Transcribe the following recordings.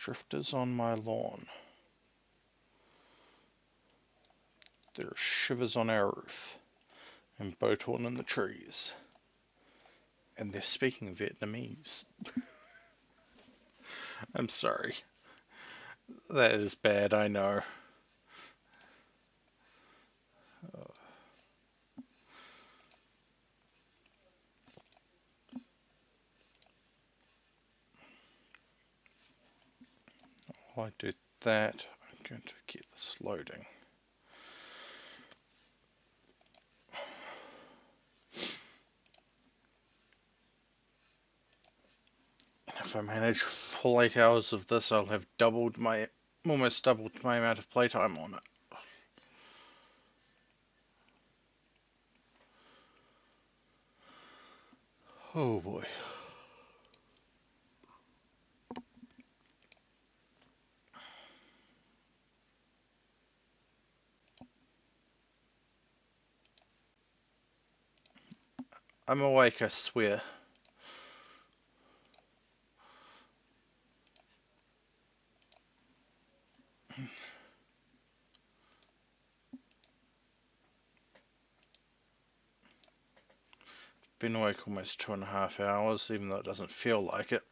drifters on my lawn. There are shivers on our roof, and Bowtorn in the trees. And they're speaking Vietnamese. I'm sorry. That is bad, I know. While I do that, I'm going to get this loading. And if I manage full 8 hours of this, I'll have almost doubled my amount of playtime on it. Oh boy. I'm awake, I swear. Been awake almost 2.5 hours, even though it doesn't feel like it.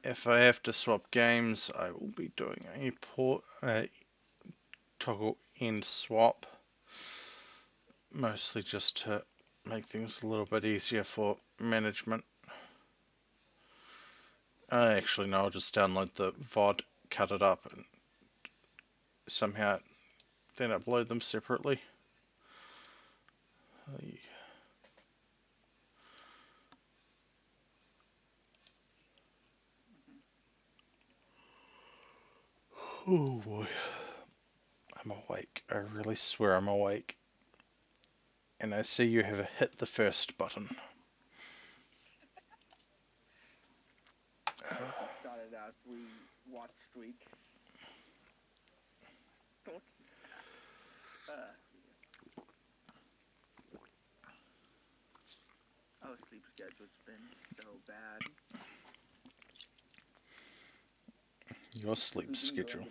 If I have to swap games, I will be doing a toggle end swap, mostly just to make things a little bit easier for management. Actually, no, I'll just download the VOD, cut it up, and somehow then upload them separately. Oh boy. I'm awake. I really swear I'm awake. And I see you have hit the first button. Started out watch streak. Our sleep schedule's been so bad. Your sleep schedule.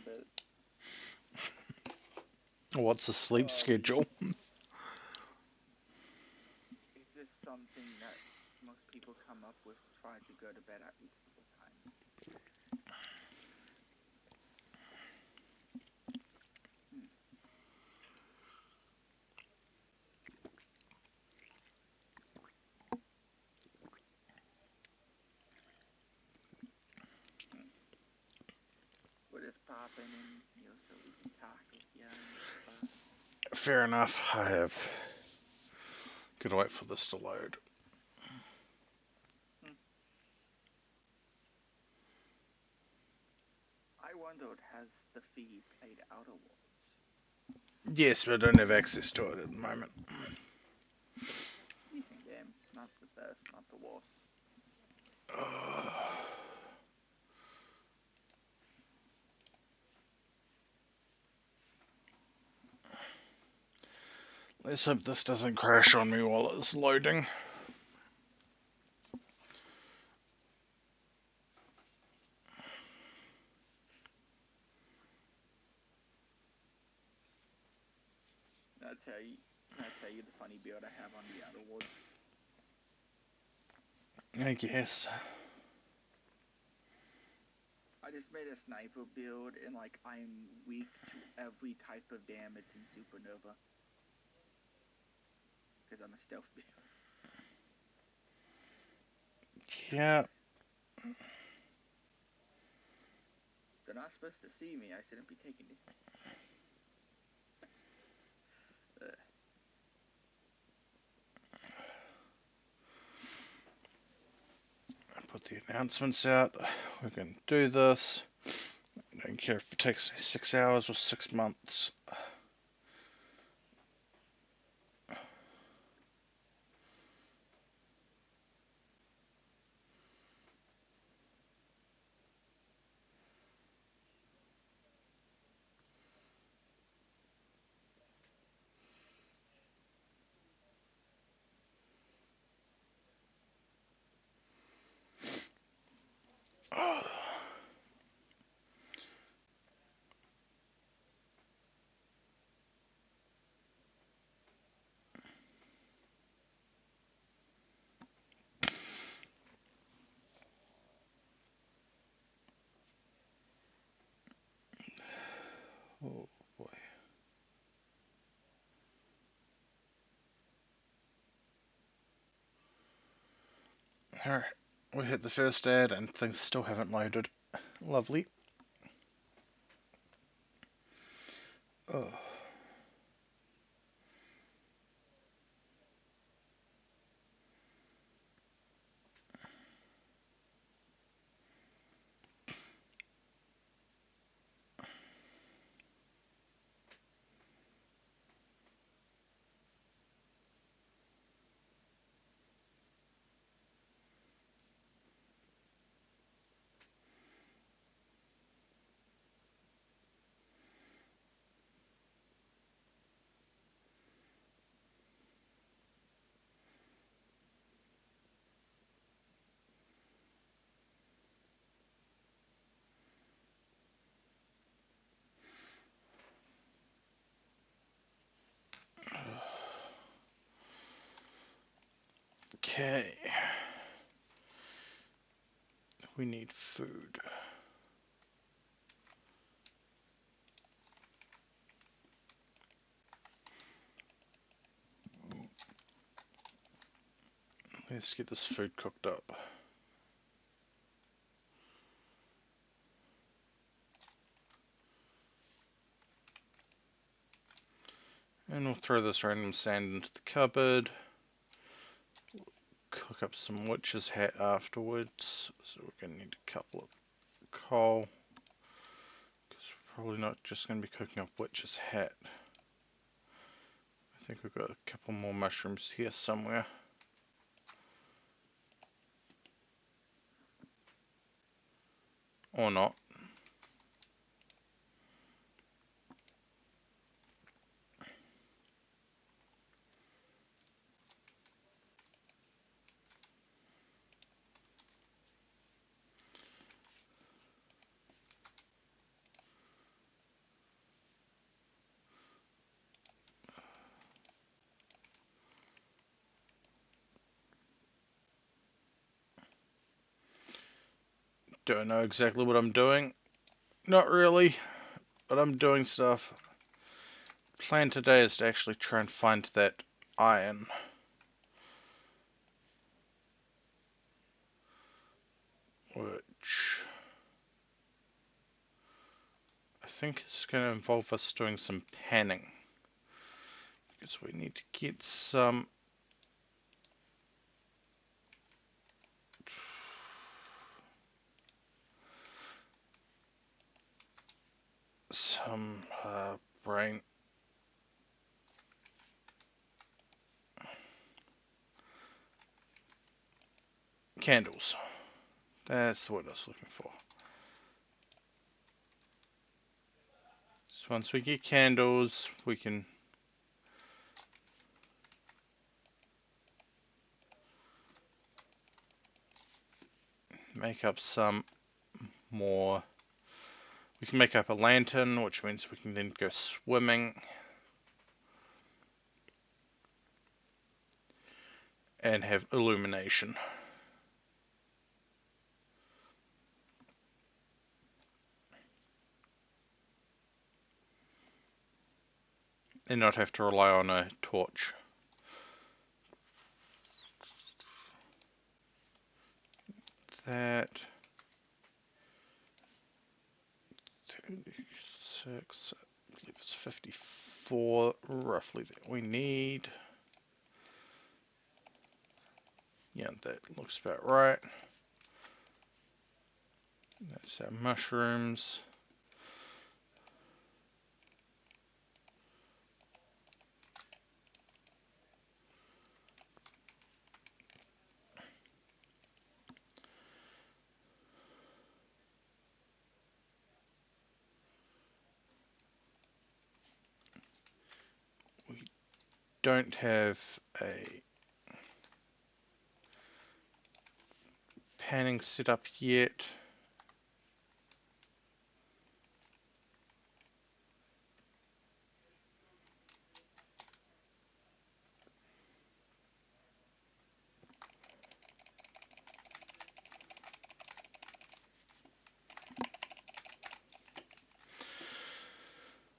What's a sleep schedule? It's just something that most people come up with to try to go to bed at reasonable times. We're just popping in, so we can talk with you and stuff. Fair enough. I have. Gotta wait for this to load. I wondered, has the feed played Outer Worlds? Yes, but I don't have access to it at the moment. Decent game. Not the best, not the worst. Let's hope this doesn't crash on me while it's loading. Can I tell you the funny build I have on the Outer Worlds? I guess. I just made a sniper build, and I'm weak to every type of damage in Supernova. Because I'm a stealth build. Yeah. They're not supposed to see me, I shouldn't be taking it. Put the announcements out. We can do this. I don't care if it takes 6 hours or 6 months. Oh boy. Alright, we hit the first ad and things still haven't loaded. Lovely. Oh. Okay. We need food. Let's get this food cooked up. And we'll throw this random sand into the cupboard. Cook up some witch's hat afterwards. So we're going to need a couple of coal. Because we're probably not just going to be cooking up witch's hat. I think we've got a couple more mushrooms here somewhere. Or not. Don't know exactly what I'm doing. Not really, but I'm doing stuff. Plan today is to actually try and find that iron. Which I think is going to involve us doing some panning. Because we need to get some brain candles. That's what I was looking for. So once we get candles, we can make up some more. We can make up a lantern, which means we can then go swimming and have illumination. And not have to rely on a torch. That 36, I believe it's 54 roughly that we need. Yeah, that looks about right. That's our mushrooms. We don't have a panning set up yet.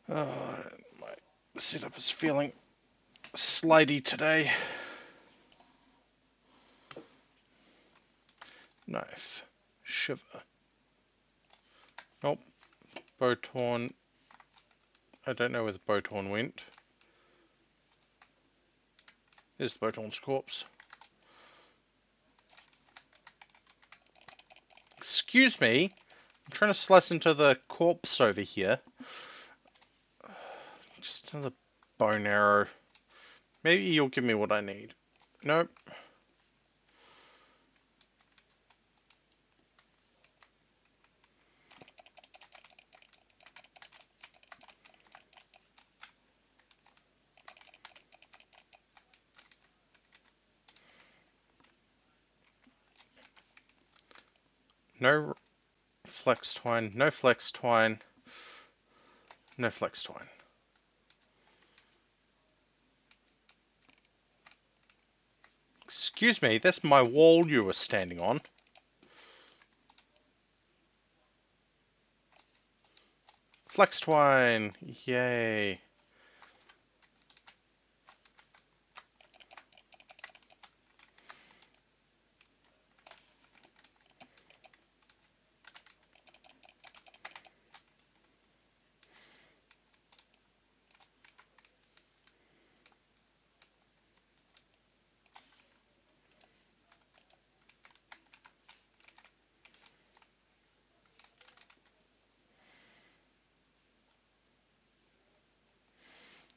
My setup is feeling slidey today. Knife. Shiver. Nope. Bowtorn. I don't know where the Bowtorn went. There's the Bowtorn's corpse. Excuse me. I'm trying to slice into the corpse over here. Just another bone arrow. Maybe you'll give me what I need. Nope. No flex twine. No flex twine. No flex twine. Excuse me, that's my wall you were standing on. Flex twine! Yay.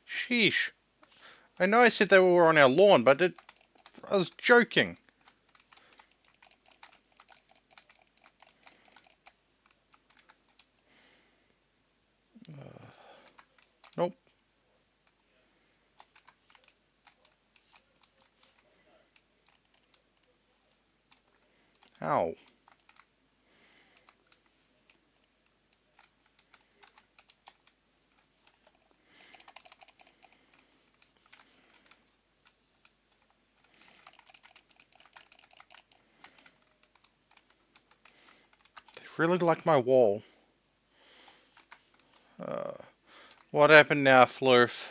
Sheesh. I know I said they were on our lawn, but I was joking. Nope. Ow. They really like my wall. Uh, what happened now, Flurf?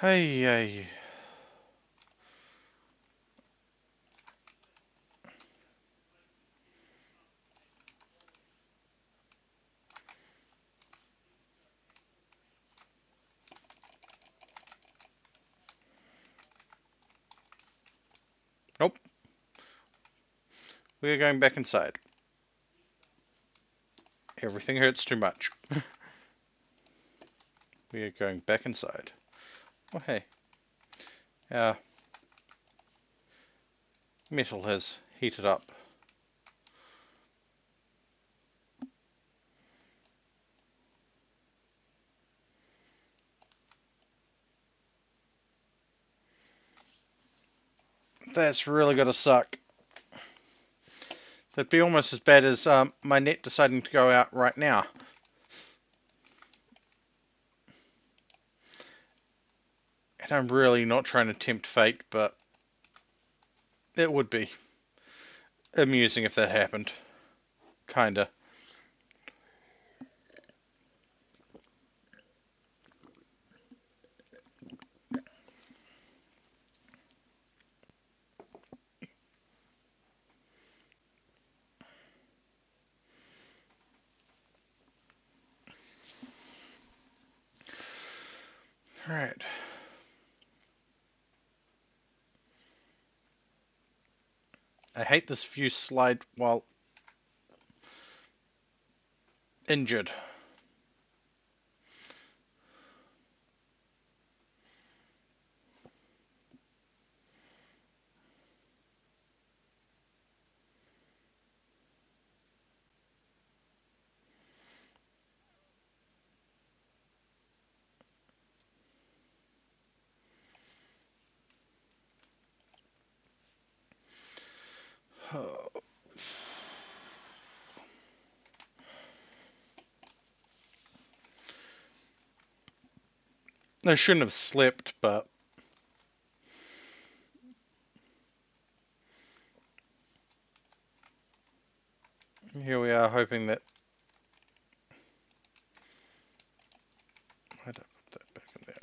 Hey, hey. Nope. We are going back inside. Everything hurts too much. We are going back inside. Oh, hey. Our metal has heated up. That's really gonna suck. That'd be almost as bad as my net deciding to go out right now. And I'm really not trying to tempt fate, but it would be amusing if that happened. Kinda. Alright. I hate this view slide while injured. I shouldn't have slept, but here we are hoping that... Why'd I put that back in there?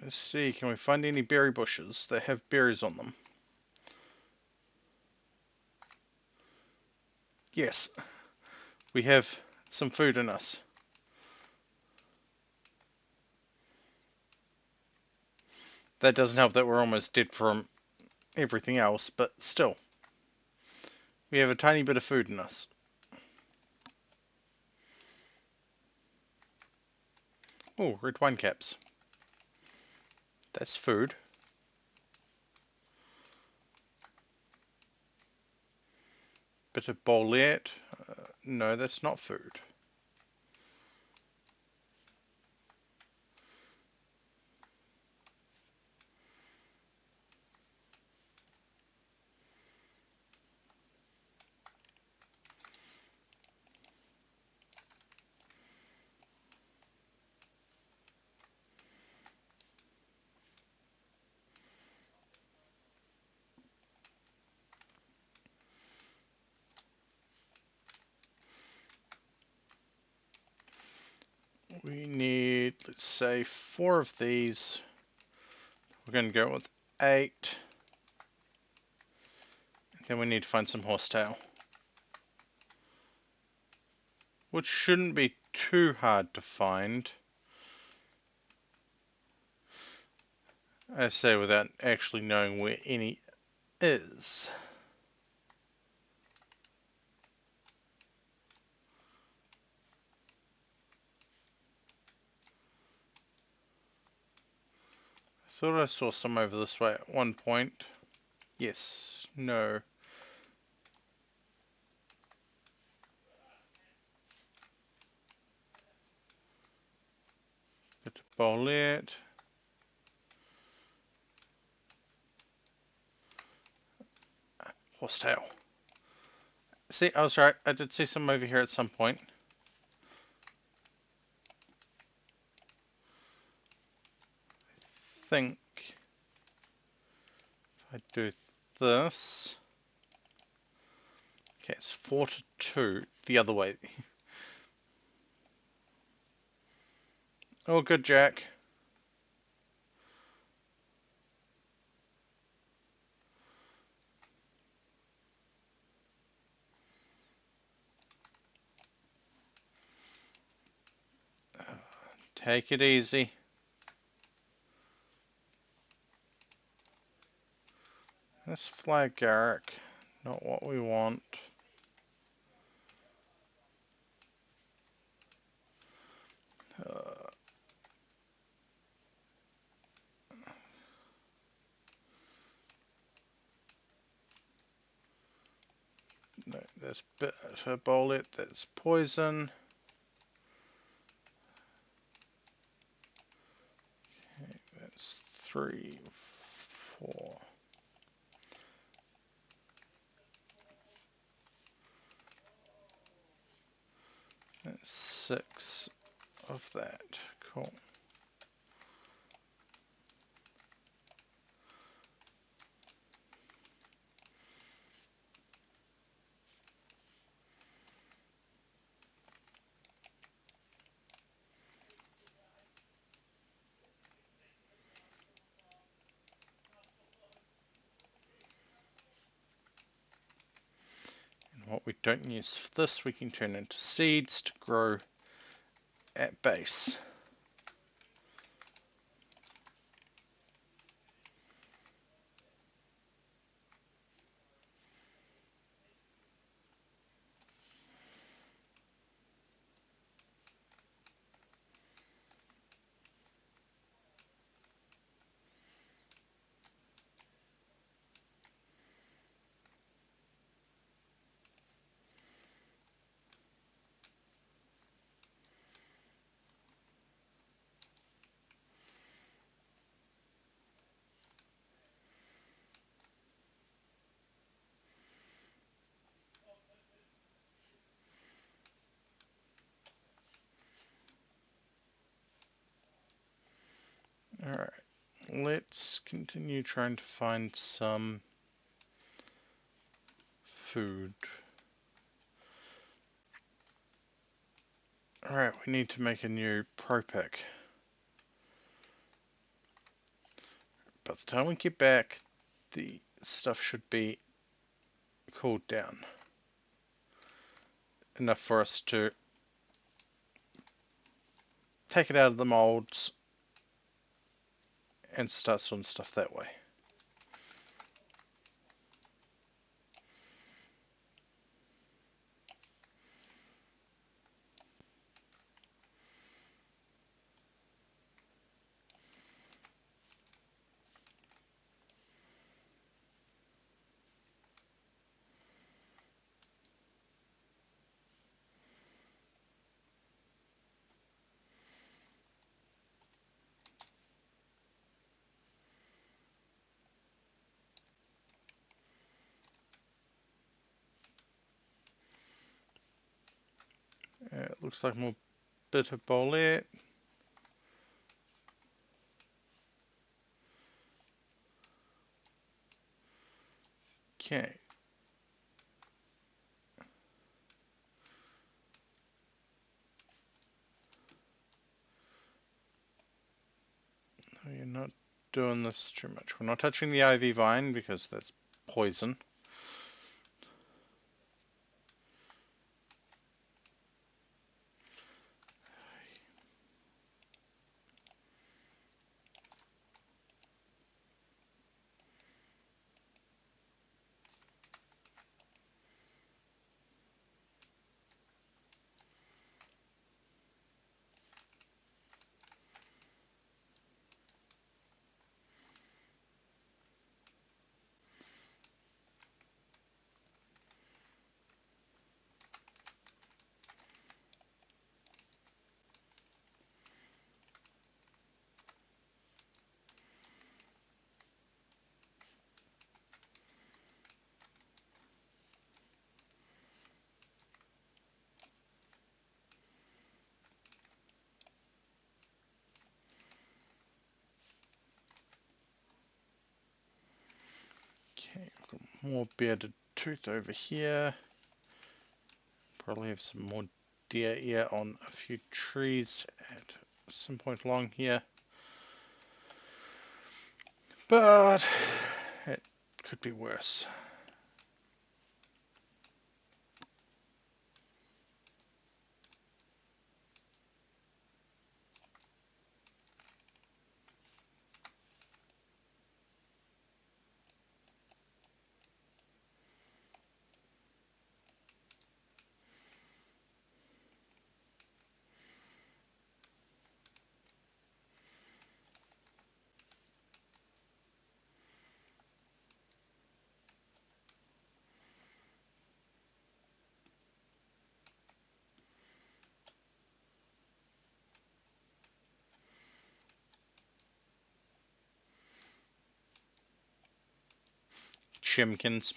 Let's see, can we find any berry bushes that have berries on them? Yes, we have some food in us. That doesn't help that we're almost dead from everything else, but still. We have a tiny bit of food in us. Oh, red wine caps. That's food. Bit of bolete. No, that's not food. We need, let's say, 4 of these. We're going to go with 8. Then we need to find some horsetail. Which shouldn't be too hard to find. I say without actually knowing where any is. Thought I saw some over this way at one point. Yes, no. Bit of bolete. Horsetail. See, I was right. I did see some over here at some point. I think if I do this. Okay, it's 4 to 2 the other way. Oh, good, Jack. Take it easy. This flag Garrick, not what we want. Uh, no, that's bitter bolete, that's poison. Okay, that's 3, 4. That's 6 of that. Cool. And what we don't use for this, we can turn into seeds to grow at base. let's continue trying to find some food. Alright, we need to make a new pro pick. By the time we get back, the stuff should be cooled down. Enough for us to take it out of the molds and start sorting stuff that way. It looks like more bitter bolete. Okay. We're not doing this too much. We're not touching the ivy vine because that's poison. Okay, I've got more bearded tooth over here. Probably have some more deer ear on a few trees at some point along here. But it could be worse. Chimkins.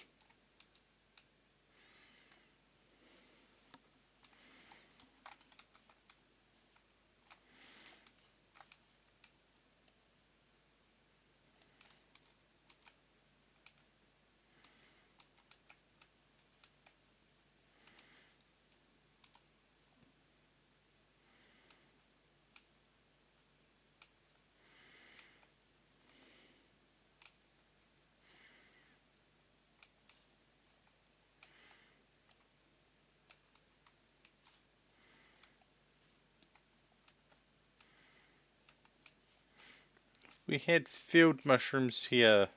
We had field mushrooms here.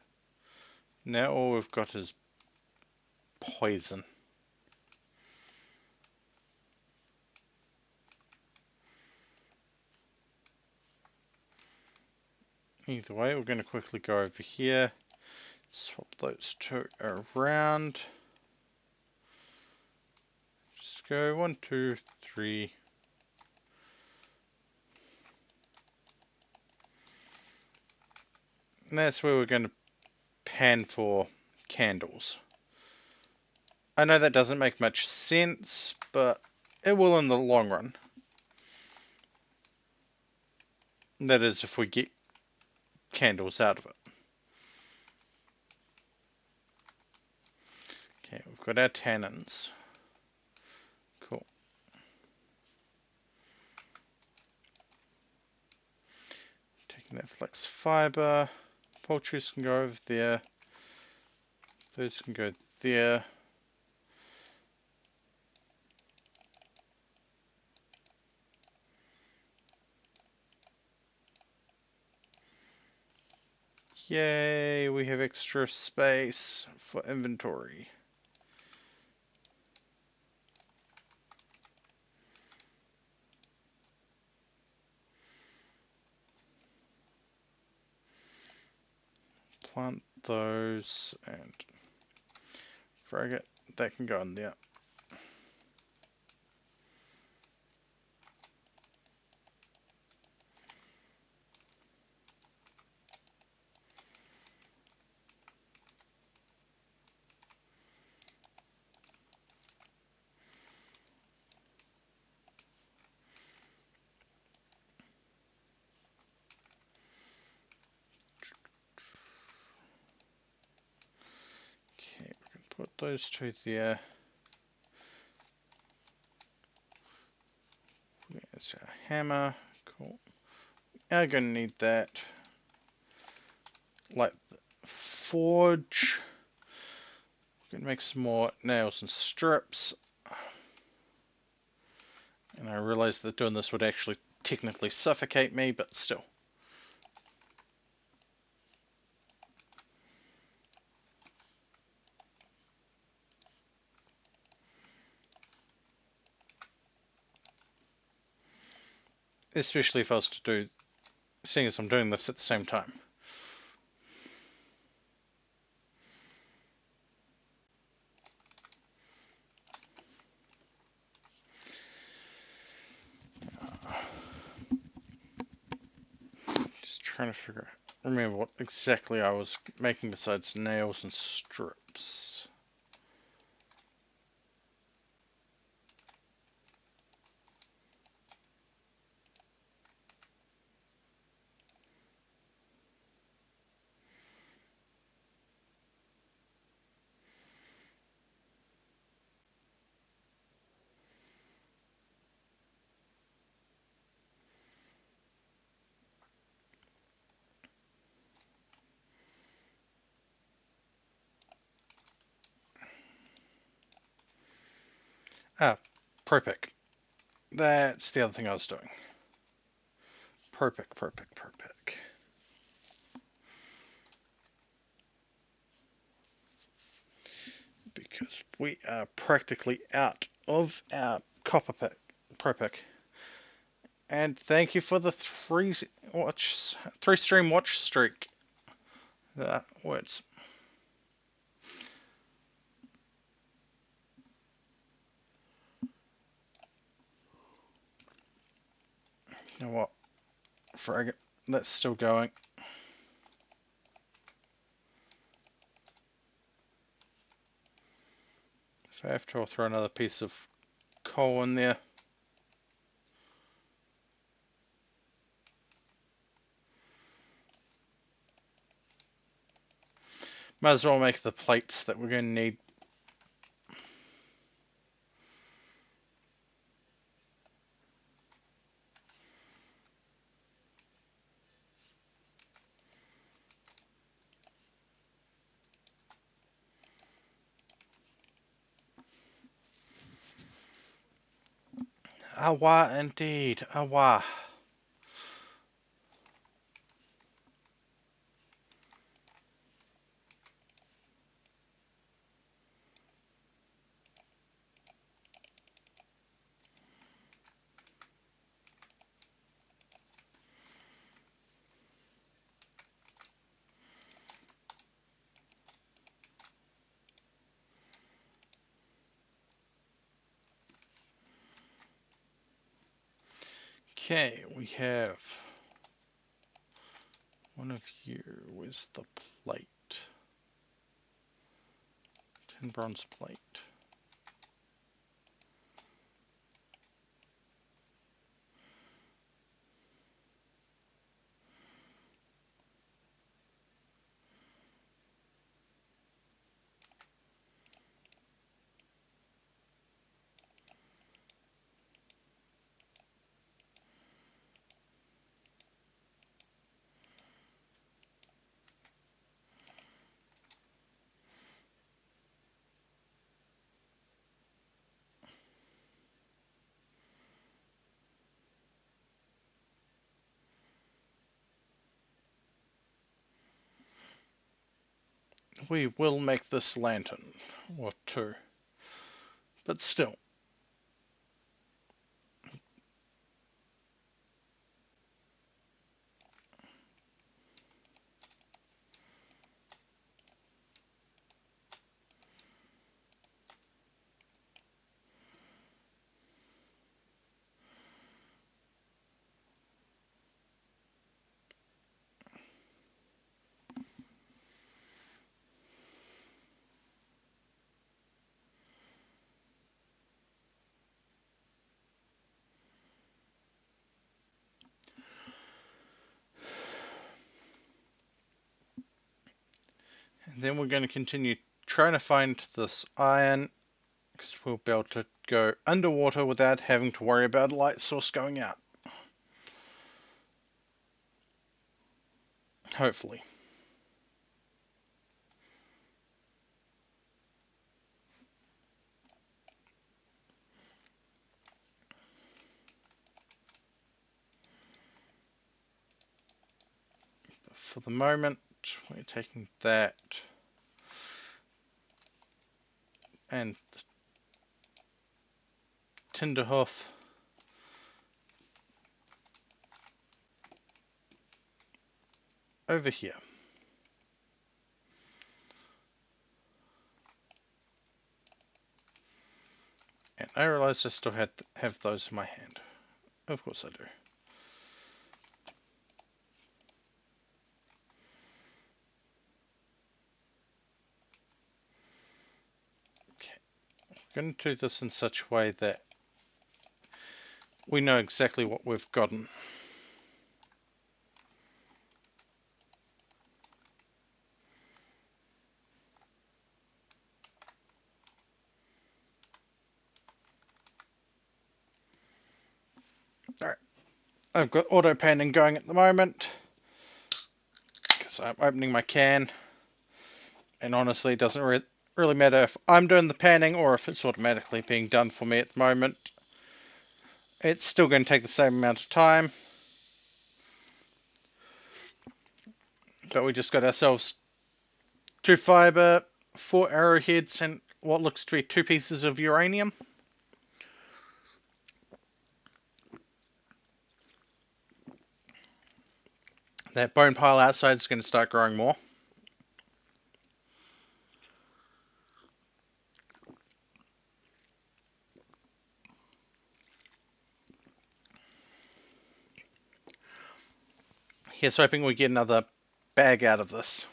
Now all we've got is poison. Either way, we're going to quickly go over here, swap those two around. Just go 1, 2, 3. And that's where we're going to pan for candles. I know that doesn't make much sense, but it will in the long run. That is, if we get candles out of it. Okay, we've got our tannins. Cool. Taking that flax fibre. Poultries can go over there. Those can go there. Yay, we have extra space for inventory. Plant those and frag it. That can go in there. Okay, we can put those two there. There's our hammer. Cool. Are going to need that. Like the forge. We can make some more nails and strips. And I realized that doing this would actually technically suffocate me, but still. Especially if I was to do, seeing as I'm doing this at the same time. Just trying to remember what exactly I was making besides nails and strips. Ah, Pro-pick. That's the other thing I was doing. Pro-pick. Because we are practically out of our copper pick. Pro-pick. And thank you for the three stream watch streak. That works. You know what? Frag it. That's still going. If I have to, I'll throw another piece of coal in there. Might as well make the plates that we're going to need. Awa, indeed. Awa. Okay, we have one of you. Where's the plate? 10 bronze plate. we will make this lantern. Or two. But still. And then we're going to continue trying to find this iron, because we'll be able to go underwater without having to worry about a light source going out. Hopefully. But for the moment, we're taking that and the Tinderhoof over here. And I realized I still had to have those in my hand. Of course I do. Okay, we're going to do this in such a way that we know exactly what we've gotten. Alright, I've got auto panning going at the moment, because I'm opening my can, and honestly it doesn't really matter if I'm doing the panning or if it's automatically being done for me at the moment. It's still going to take the same amount of time, but we just got ourselves 2 fiber, 4 arrowheads, and what looks to be 2 pieces of uranium. That bone pile outside is going to start growing more. Here's hoping we get another bag out of this.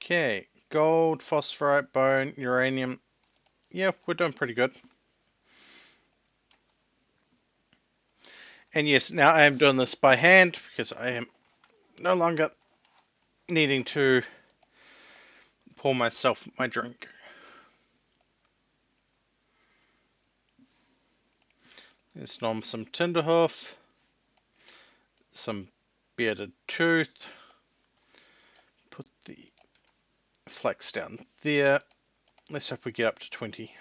Okay, gold, phosphorite, bone, uranium. Yeah, we're doing pretty good. And yes, now I am doing this by hand because I am no longer needing to pour myself my drink. There's some Tinderhoof, some bearded tooth. Put the flax down there. Let's hope we get up to 20.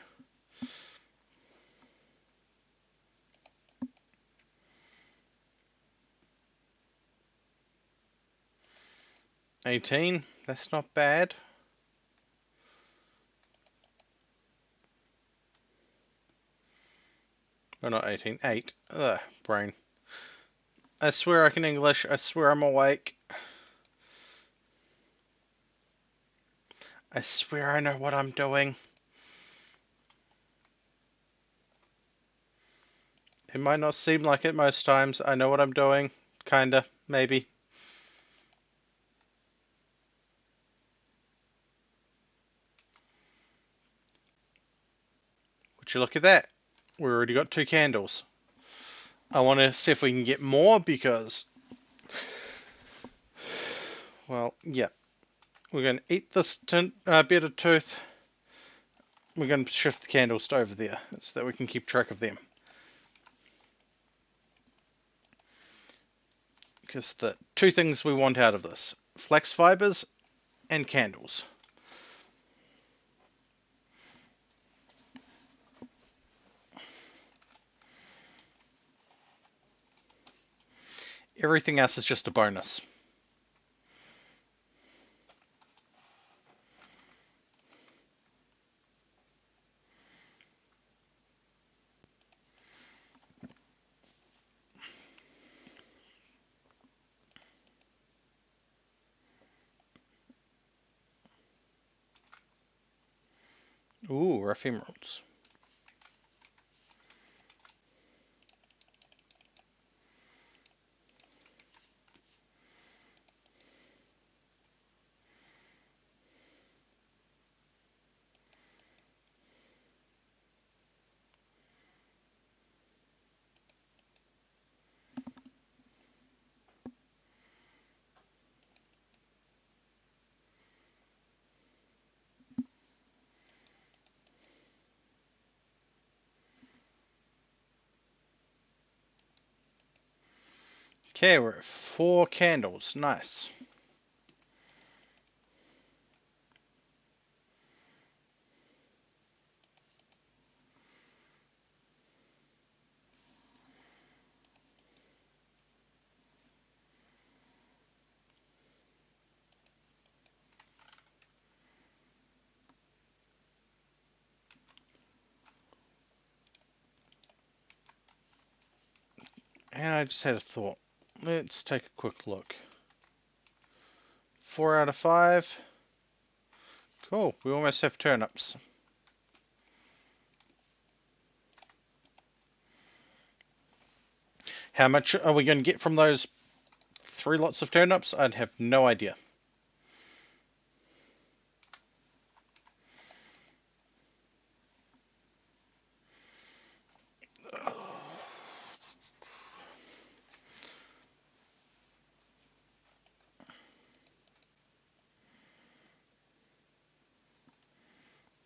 $18, that's not bad. Oh, not 18, 8. Ugh, brain. I swear I can English, I swear I'm awake. I swear I know what I'm doing. It might not seem like it most times. I know what I'm doing. Kinda, maybe. Would you look at that? We already got 2 candles. I want to see if we can get more because, well, yeah. We're going to eat this bit of tooth. We're going to shift the candles to over there so that we can keep track of them. Because the two things we want out of this: flax fibers and candles. Everything else is just a bonus. Ooh, rough emeralds. Okay, we're at 4 candles. Nice. And I just had a thought. Let's take a quick look. 4 out of 5. Cool, we almost have turnips. How much are we going to get from those 3 lots of turnips? I'd have no idea.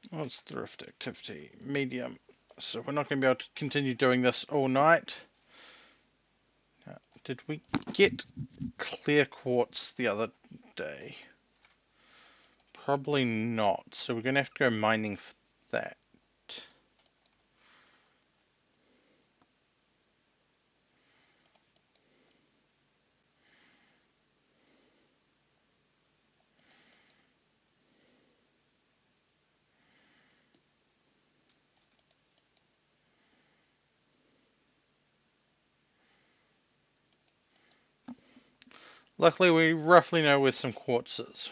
What's thrift activity? Medium. So we're not going to be able to continue doing this all night. Did we get clear quartz the other day? Probably not. So we're going to have to go mining for that. Luckily, we roughly know where some quartz is.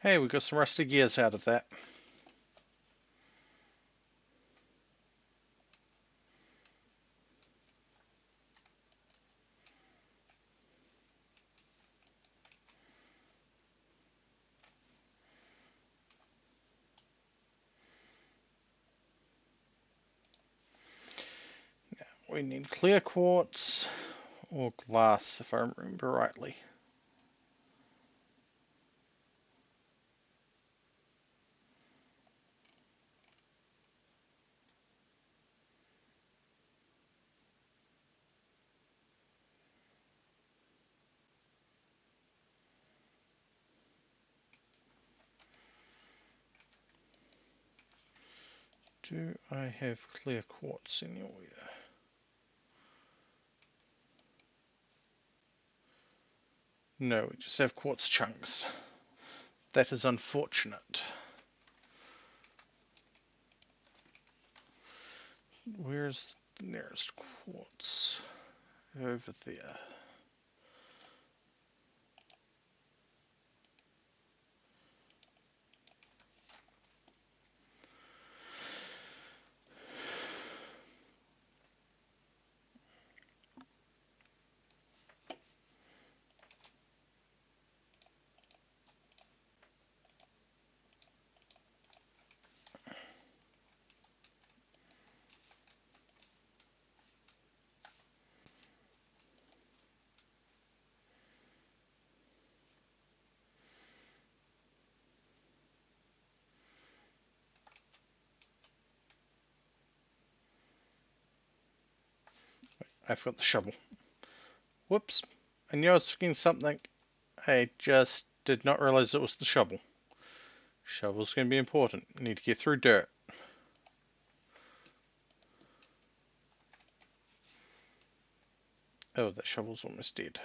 Hey, we got some rusty gears out of that. We need clear quartz or glass, if I remember rightly. Do I have clear quartz anywhere? No, we just have quartz chunks. That is unfortunate. Where's the nearest quartz? Over there. I've got the shovel. Whoops. I knew I was forgetting something. I just did not realize it was the shovel. Shovel's going to be important. I need to get through dirt. Oh, that shovel's almost dead.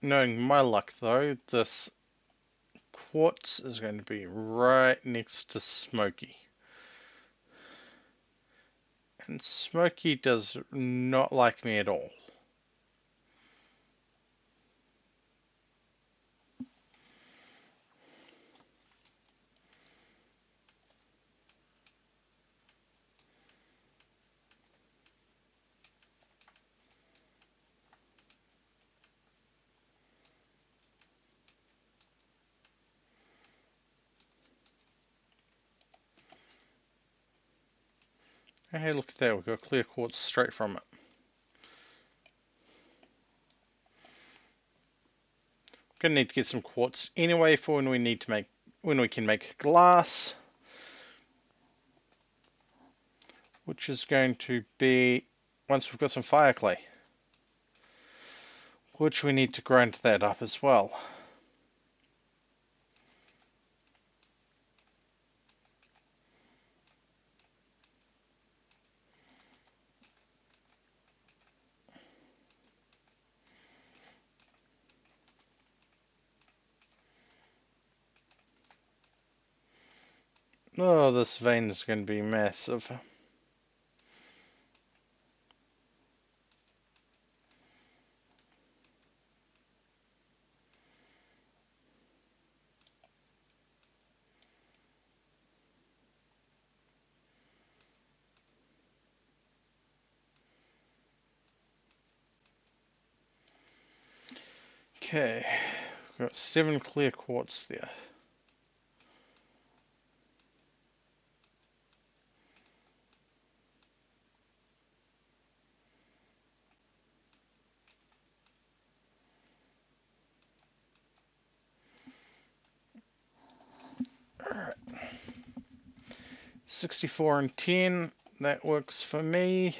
Knowing my luck though, this quartz is going to be right next to Smoky. And Smoky does not like me at all. Hey, look at that, we've got clear quartz straight from it. Gonna need to get some quartz anyway for when we can make glass. Which is going to be once we've got some fire clay. Which we need to grind that up as well. Oh, this vein is going to be massive. Okay, we've got 7 clear quartz there. Alright. 64 and 10, that works for me at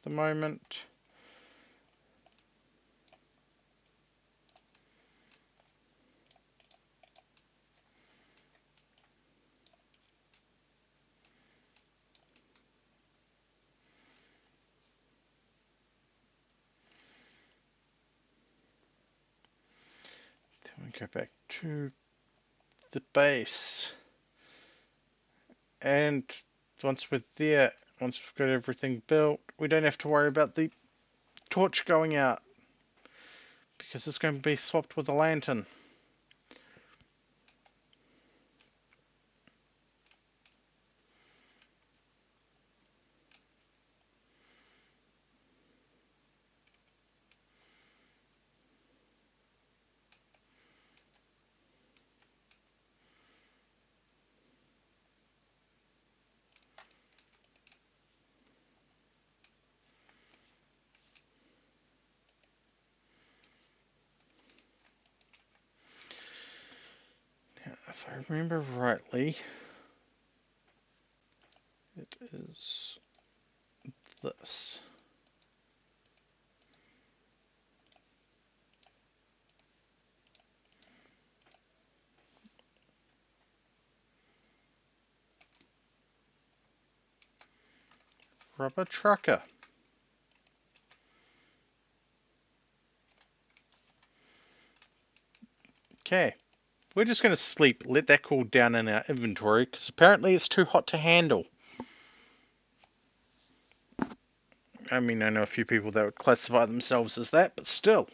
the moment. Then we go back to the base. And once we're there, once we've got everything built, we don't have to worry about the torch going out. Because it's going to be swapped with a lantern. Now, if I remember rightly, it is this. Rubber trucker. Okay, we're just going to sleep, let that cool down in our inventory, because apparently it's too hot to handle. I mean, I know a few people that would classify themselves as that, but still.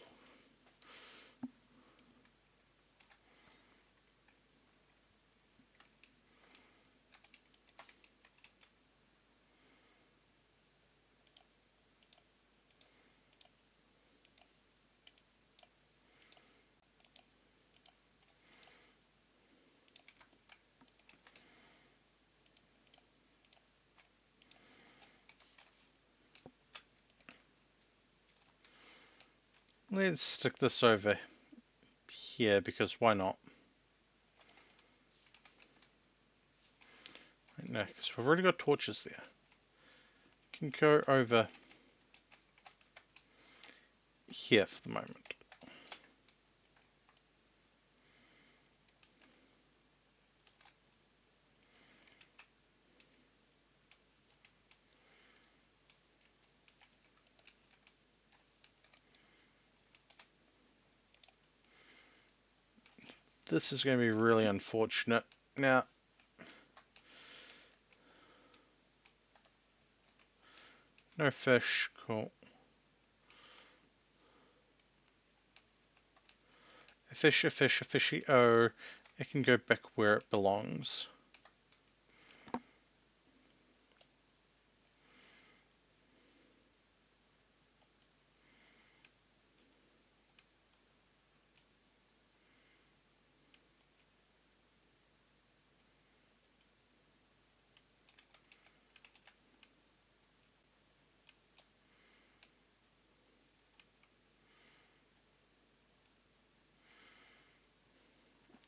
Let's stick this over here because why not? No, because we've already got torches there. Can go over here for the moment. This is going to be really unfortunate. Now, no fish, cool. A fish, a fish, a fishy, oh, it can go back where it belongs.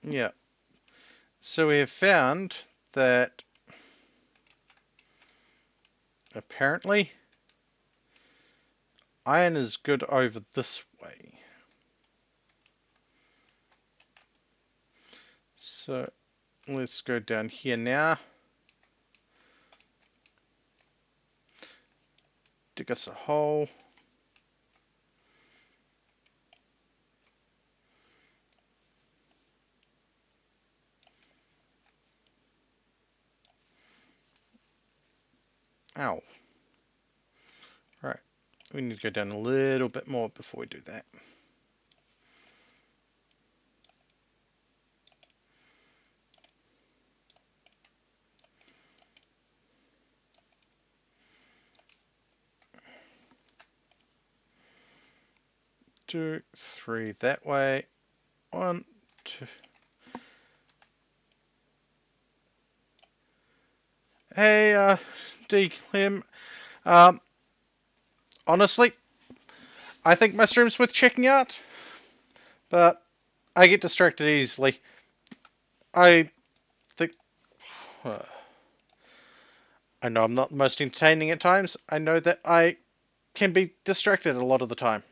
Yeah. So we have found that apparently iron is good over this way. So let's go down here now. Dig us a hole. Ow. Right. We need to go down a little bit more before we do that. Two, three that way. One, two. Hey, D. Clem. Um, honestly, I think my stream's worth checking out, but I get distracted easily. I think. I know I'm not the most entertaining at times. I know that I can be distracted a lot of the time.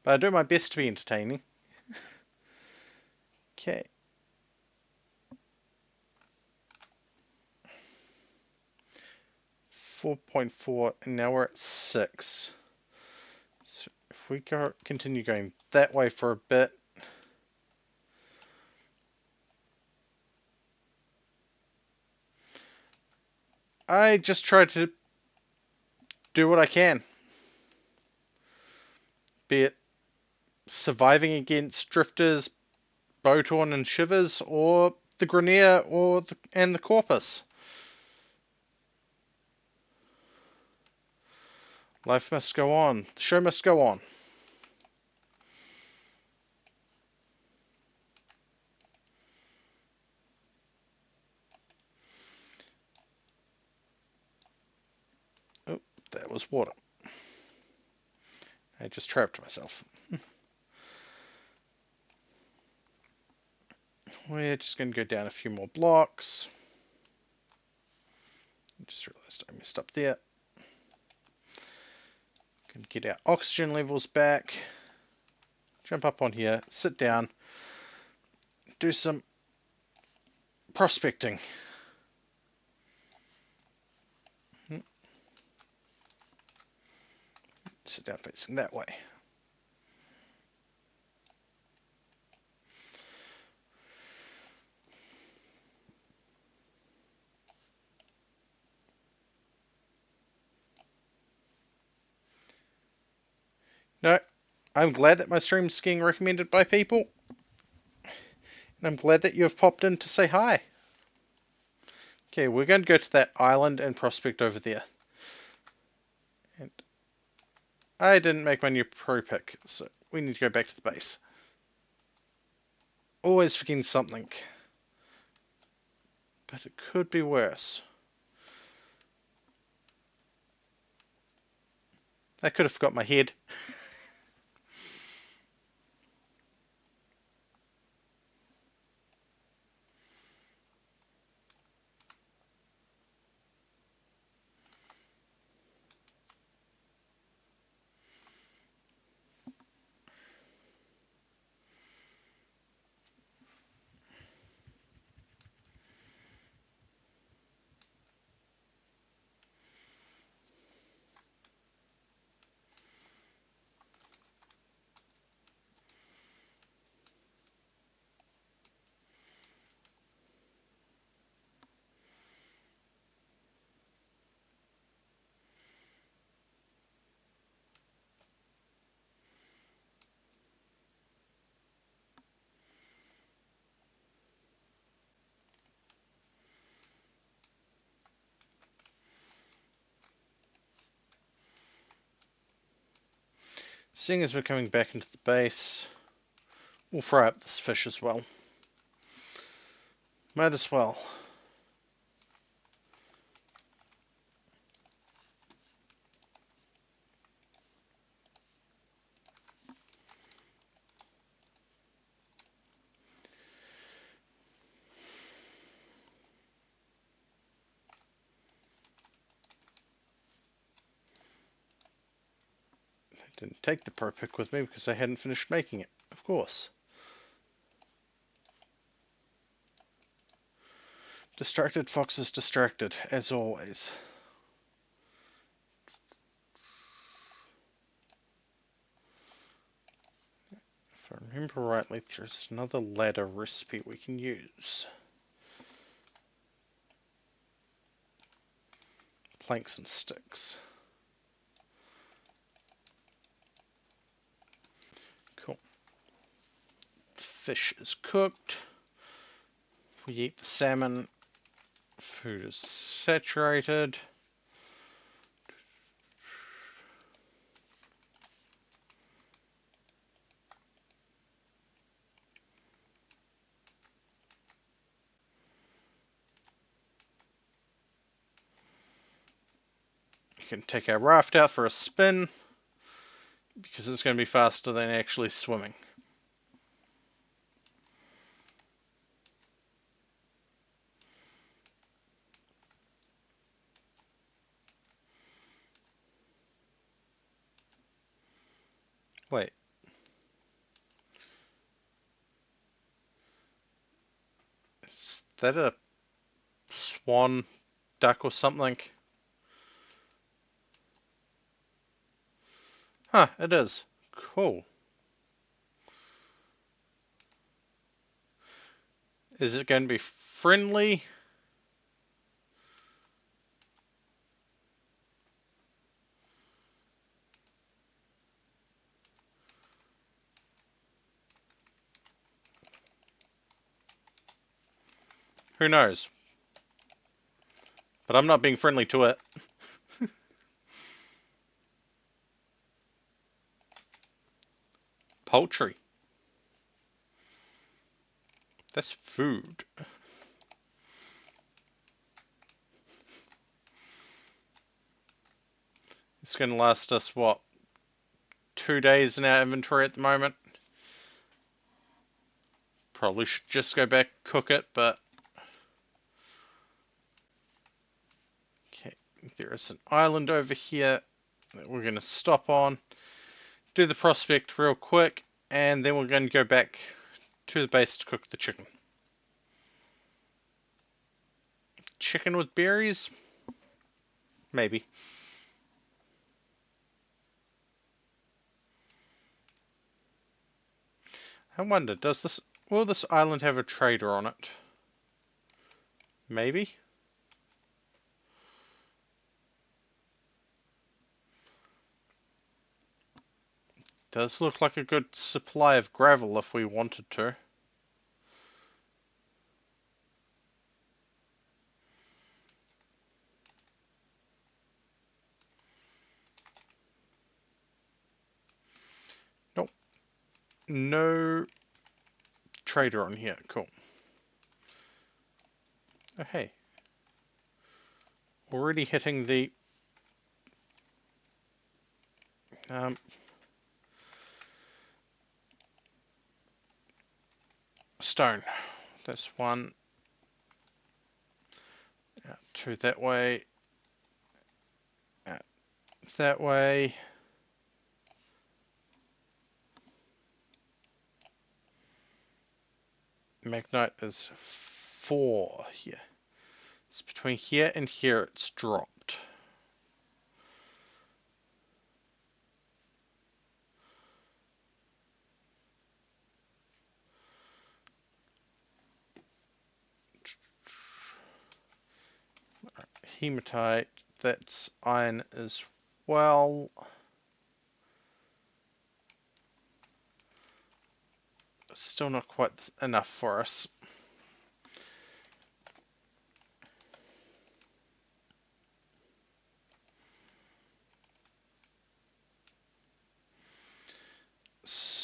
But I do my best to be entertaining. Okay. 4.4, and now we're at 6. So if we continue going that way for a bit, I just try to do what I can. Be it surviving against drifters, Bowtorn and Shivers, or the Grenier and the Corpus. Life must go on. The show must go on. Oh, that was water. I just trapped myself. We're just going to go down a few more blocks. I just realized I messed up there. Can get our oxygen levels back. Jump up on here, sit down, do some prospecting. Sit down facing that way. No, I'm glad that my stream's getting recommended by people. And I'm glad that you have popped in to say hi. Okay, we're going to go to that island and prospect over there. And I didn't make my new pro pick, so we need to go back to the base. Always forgetting something. But it could be worse. I could have forgot my head. Seeing as we're coming back into the base, we'll fry up this fish as well. Might as well. I didn't take the pro pick with me because I hadn't finished making it, of course. Distracted fox is distracted, as always. If I remember rightly, there's another ladder recipe we can use. Planks and sticks. Cool. Fish is cooked. We eat the salmon. Food is saturated. You can take our raft out for a spin because it's going to be faster than actually swimming. Wait. Is that a swan duck or something? Huh, it is. Cool. Is it going to be friendly? Who knows? But I'm not being friendly to it. Poultry. That's food. It's going to last us, what, 2 days in our inventory at the moment? Probably should just go back, cook it, but... Okay, there is an island over here that we're going to stop on. Do the prospect real quick, and then we're going to go back to the base to cook the chicken. Chicken with berries? Maybe. I wonder, will this island have a trader on it? Maybe? Does look like a good supply of gravel if we wanted to. Nope. No trader on here. Cool. Oh, hey. Already hitting the... stone. That's one. Out two that way. Out that way. Magnite is 4 here. It's between here and here it's dropped. Hematite, that's iron as well. Still not quite enough for us.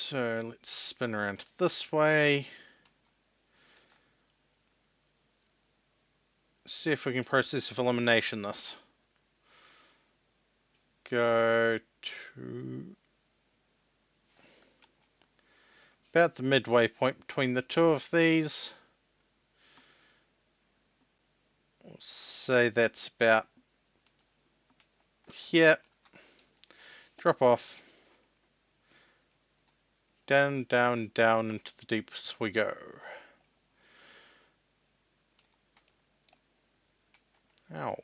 So let's spin around this way. See if we can process of elimination this. Go to about the midway point between the two of these. We'll say that's about here. Drop off. Down, down, down into the deeps we go. Ow.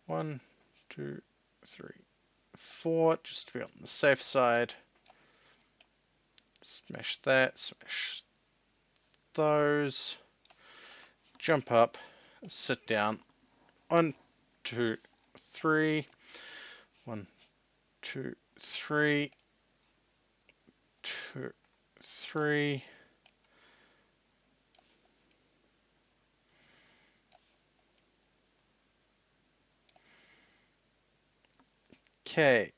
1, 2, 3, 4, just to be on the safe side. Smash that, smash those. Jump up, sit down. 1, 2, 3. 1, 2, 3. 2, 3. Okay.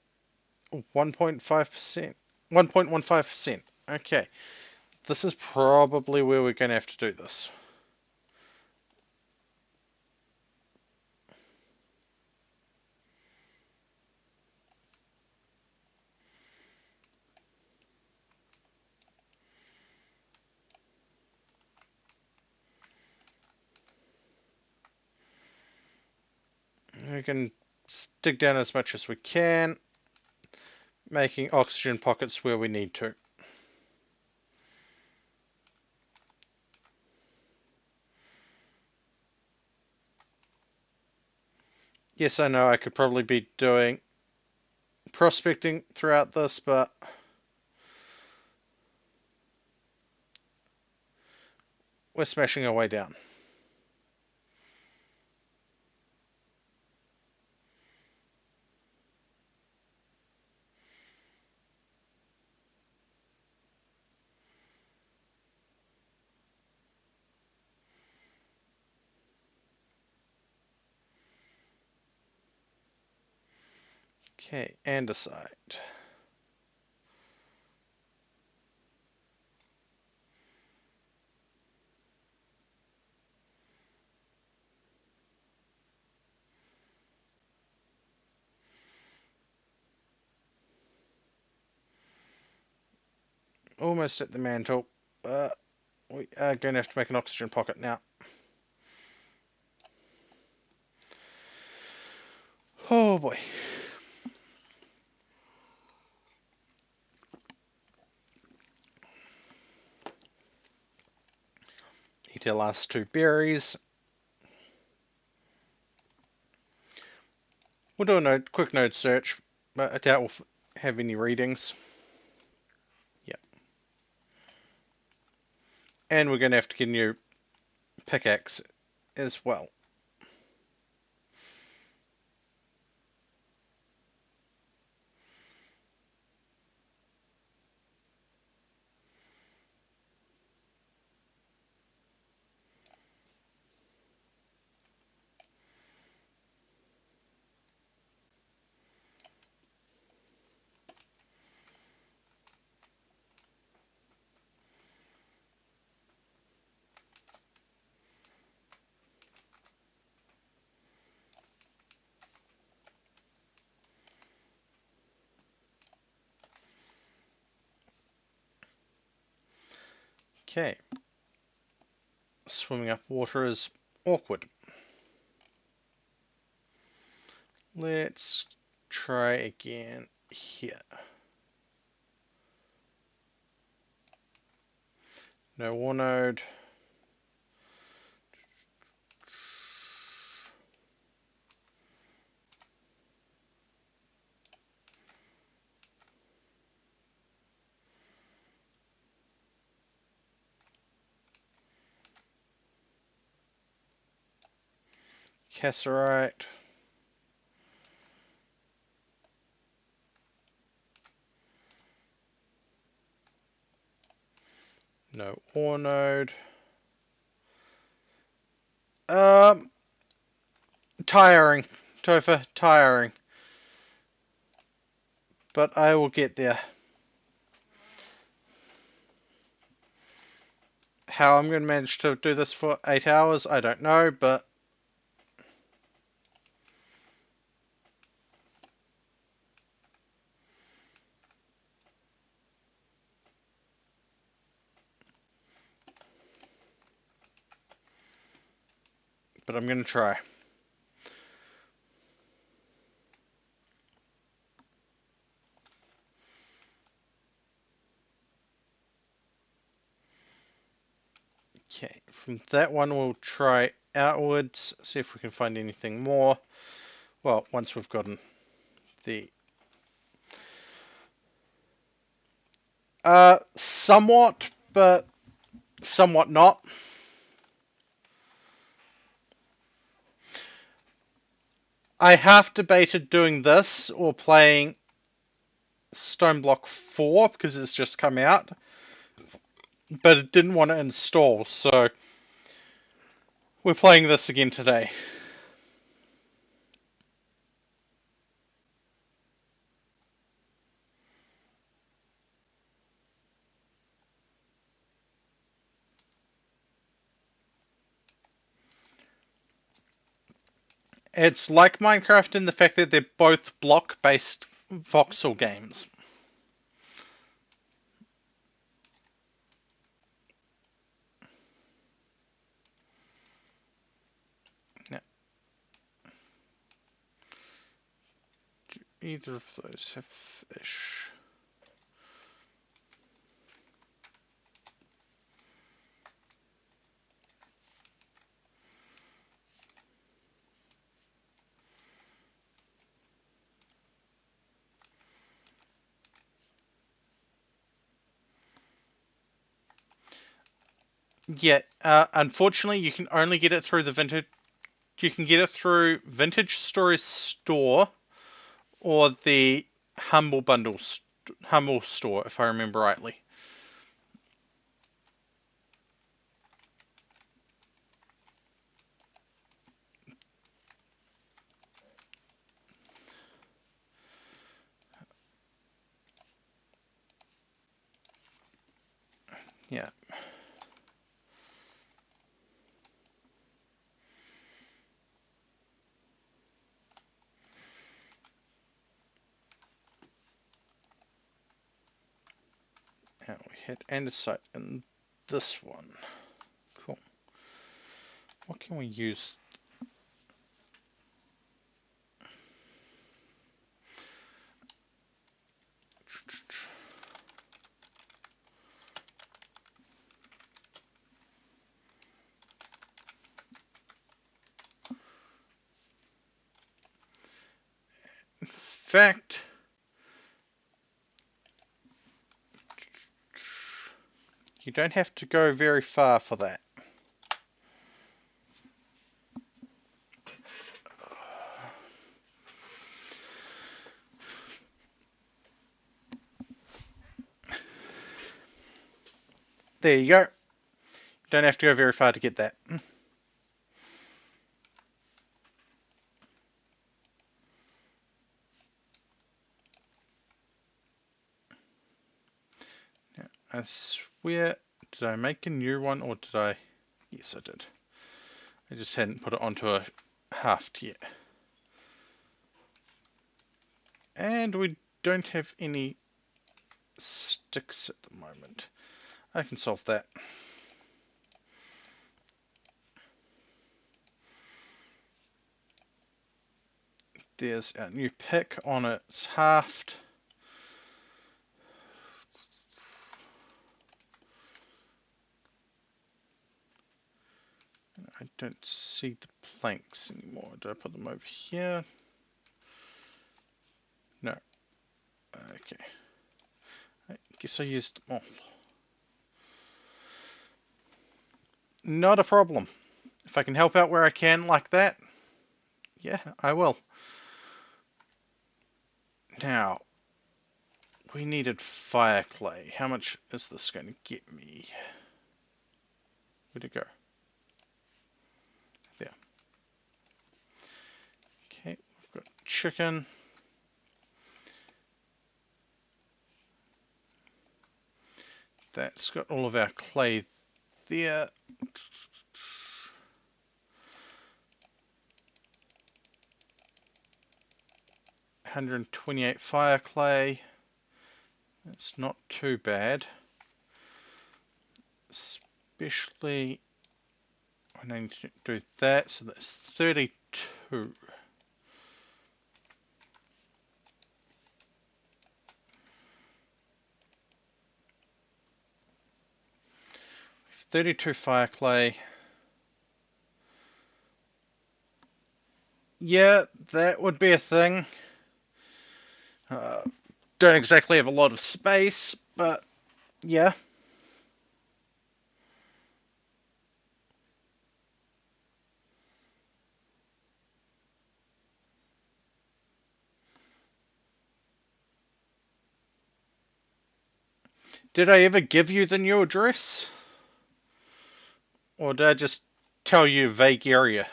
1.5%. 1.15%. Okay. This is probably where we're going to have to do this. We can dig down as much as we can, making oxygen pockets where we need to. Yes, I know I could probably be doing prospecting throughout this, but we're smashing our way down. Okay, andesite. Almost at the mantle. We are going to have to make an oxygen pocket now. Oh boy. Eat our last 2 berries. We'll do a quick node search, but I doubt we'll have any readings. Yep. And we're going to have to get a new pickaxe as well. Okay. Swimming up water is awkward. Let's try again here. No war node. Cassiterite. No ore node. Tiring. Topher, tiring. But I will get there. How I'm going to manage to do this for 8 hours, I don't know, but I'm going to try. Okay, from that one we'll try outwards, see if we can find anything more. Well, once we've gotten the... somewhat, but somewhat not. I half debated doing this or playing Stone Block 4 because it's just come out, but it didn't want to install, so we're playing this again today. It's like Minecraft in the fact that they're both block-based voxel games. Now, do either of those have fish? Yeah, unfortunately, you can only get it through the vintage. You can get it through Vintage Stories store or the Humble store, if I remember rightly. Yeah. And we hit andesite in this one. Cool. What can we use? In fact, you don't have to go very far for that. There you go. Don't have to go very far to get that. Now, I swear, did I make a new one or did I? Yes, I did. I just hadn't put it onto a haft yet. And we don't have any sticks at the moment. I can solve that. There's our new pick on its haft. I don't see the planks anymore. Did I put them over here? No. Okay. I guess I used them all. Not a problem. If I can help out where I can like that, yeah, I will. Now, we needed fire clay. How much is this going to get me? Where'd it go? There. Okay, we've got chicken. That's got all of our clay there. 128 fire clay. That's not too bad. Especially when I need to do that, so that's 32. 32 fire clay. Yeah, that would be a thing. Don't exactly have a lot of space, but yeah. Did I ever give you the new address? Or did I just tell you a vague area?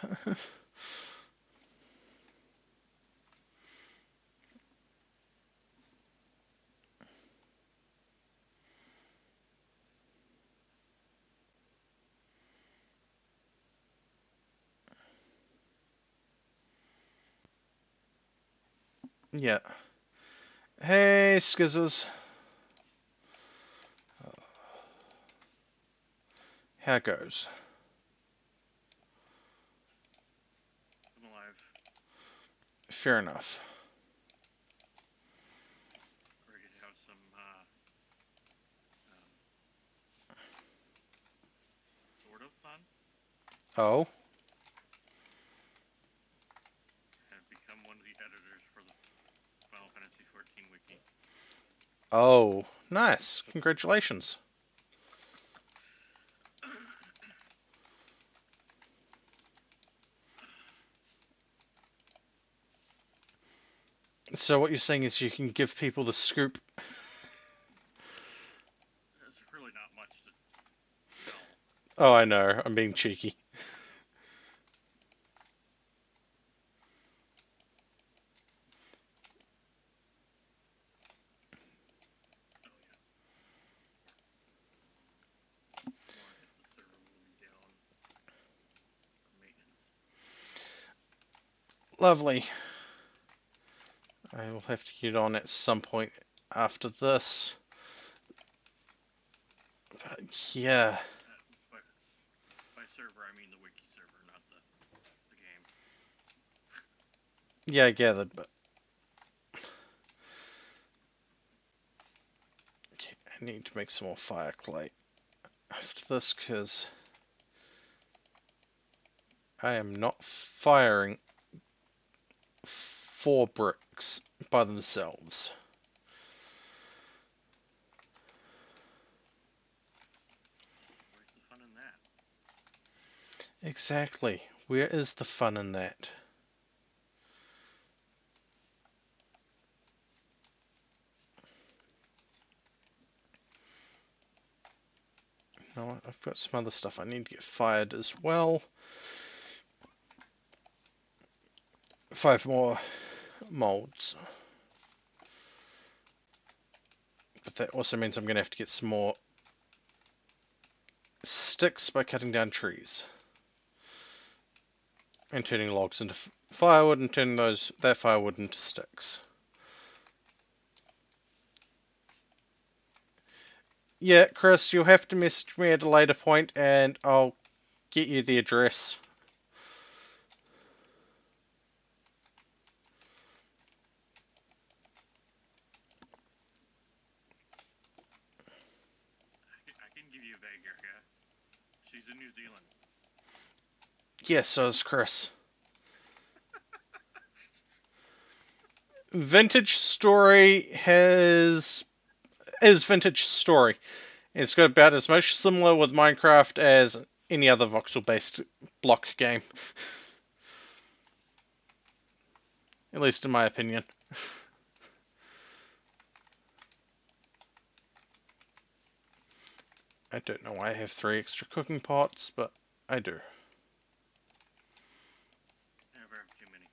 Yeah. Hey, Skizzers. How goes? I'm alive. Fair enough. We're going to have some sort of fun Oh? and become one of the editors for the Final Fantasy XIV wiki. Oh, nice. Congratulations. So what you're saying is you can give people the scoop? There's really not much to tell. Oh, I know. I'm being cheeky. Oh yeah. Tomorrow the server will be down for maintenance. Lovely. I will have to get on at some point after this. But yeah. By server, I mean the wiki server, not the game. Yeah, I gathered, but okay, I need to make some more fire clay after this because I am not firing 4 bricks by themselves. Where's the fun in that? Exactly. Where is the fun in that? You know what? I've got some other stuff I need to get fired as well. 5 more molds. But that also means I'm going to have to get some more sticks by cutting down trees. And turning logs into firewood and turning that firewood into sticks. Yeah, Chris, you'll have to message me at a later point and I'll get you the address. I can give you a vague area. She's in New Zealand. Yes, so is Chris. Vintage Story is Vintage Story. It's got about as much similar with Minecraft as any other voxel-based block game. At least in my opinion. I don't know why I have 3 extra cooking pots, but I do. Never have too many.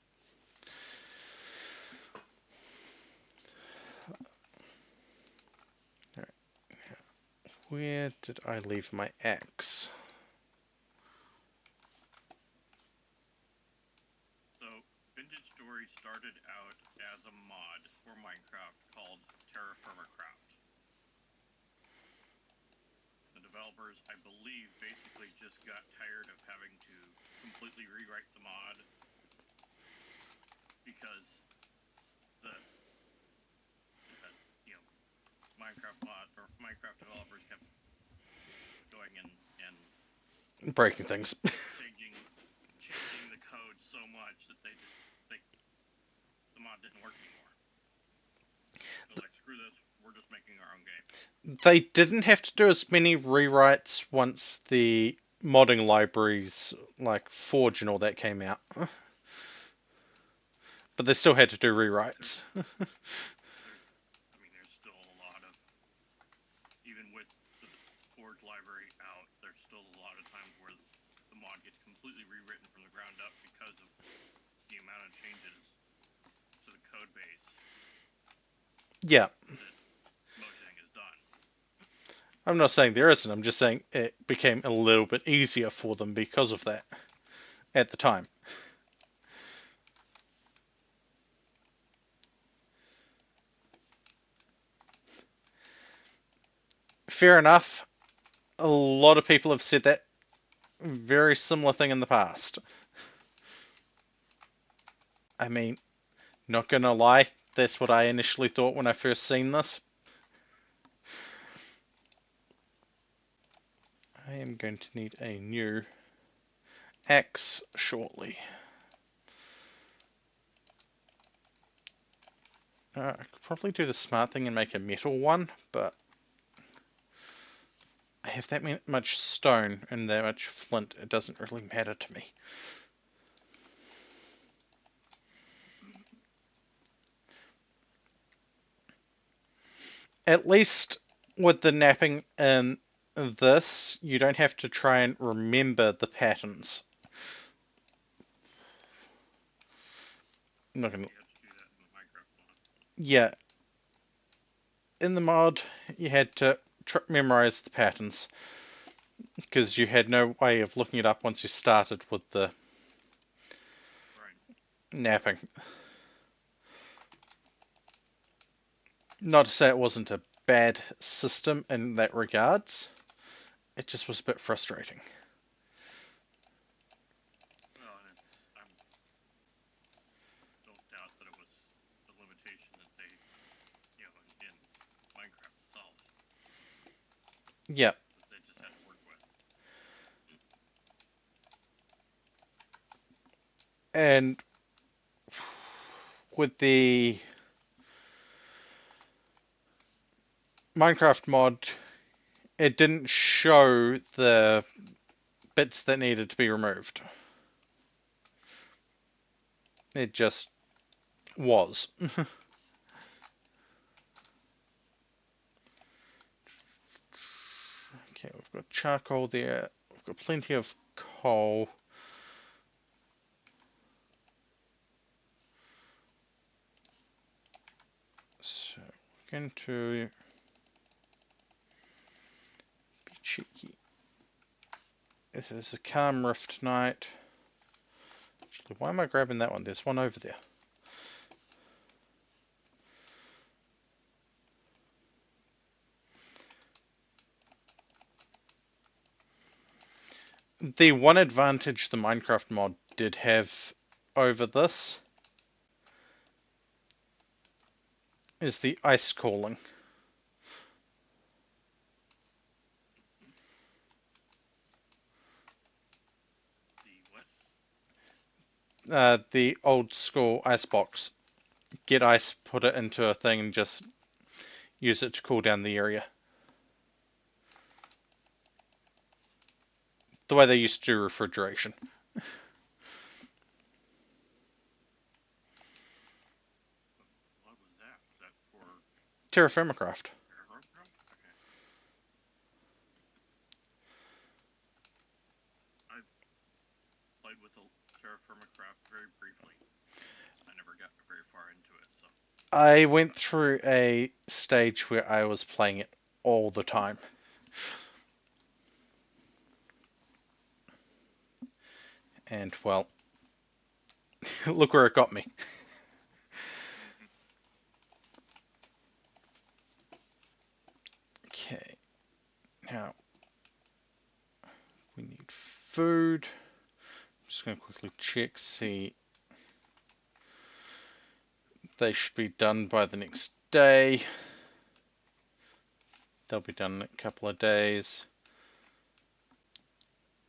Where did I leave my axe? So, Vintage Story started out as a mod for Minecraft called Terra Firma Craft. The developers, I believe, basically just got tired of having to completely rewrite the mod because the Minecraft developers kept going and Breaking things. changing the code so much that the mod didn't work anymore. So like, screw this, we're just making our own game. They didn't have to do as many rewrites once the modding libraries like Forge and all that came out. But they still had to do rewrites. There's still a lot of, even with the Forge library out, there's still a lot of times where the mod gets completely rewritten from the ground up because of the amount of changes to the code base Yeah. that Mojang has done. I'm not saying there isn't, I'm just saying it became a little bit easier for them because of that at the time. Fair enough. A lot of people have said that very similar thing in the past. I mean, not gonna lie, that's what I initially thought when I first seen this. I am going to need a new axe shortly. I could probably do the smart thing and make a metal one, but I have that much stone and that much flint, it doesn't really matter to me. At least with the napping in this, you don't have to try and remember the patterns. I'm not gonna. You have to do that in the Minecraft mod. Yeah, in the mod, you had to memorize the patterns because you had no way of looking it up once you started with the napping. Not to say it wasn't a bad system in that regards, it just was a bit frustrating. Well, and I don't doubt that it was a limitation that they, in Minecraft itself, Yeah, that they just had to work with. and with the Minecraft mod, it didn't show the bits that needed to be removed. It just was. Okay, we've got charcoal there. We've got plenty of coal. So we're going to be cheeky. It is a calm rift night. Actually, why am I grabbing that one? There's one over there. The one advantage the Minecraft mod did have over this is the ice calling. The what? The old school ice box. Get ice, put it into a thing, and just use it to cool down the area. The way they used to do refrigeration. What was that? Was that for Terra Firma Craft. Terraformcraft? Okay. I played with the Terraformcraft very briefly. I never got very far into it, so. I went through a stage where I was playing it all the time. And, well, look where it got me. Okay, now we need food. I'm just going to quickly check, see. They should be done by the next day. They'll be done in a couple of days.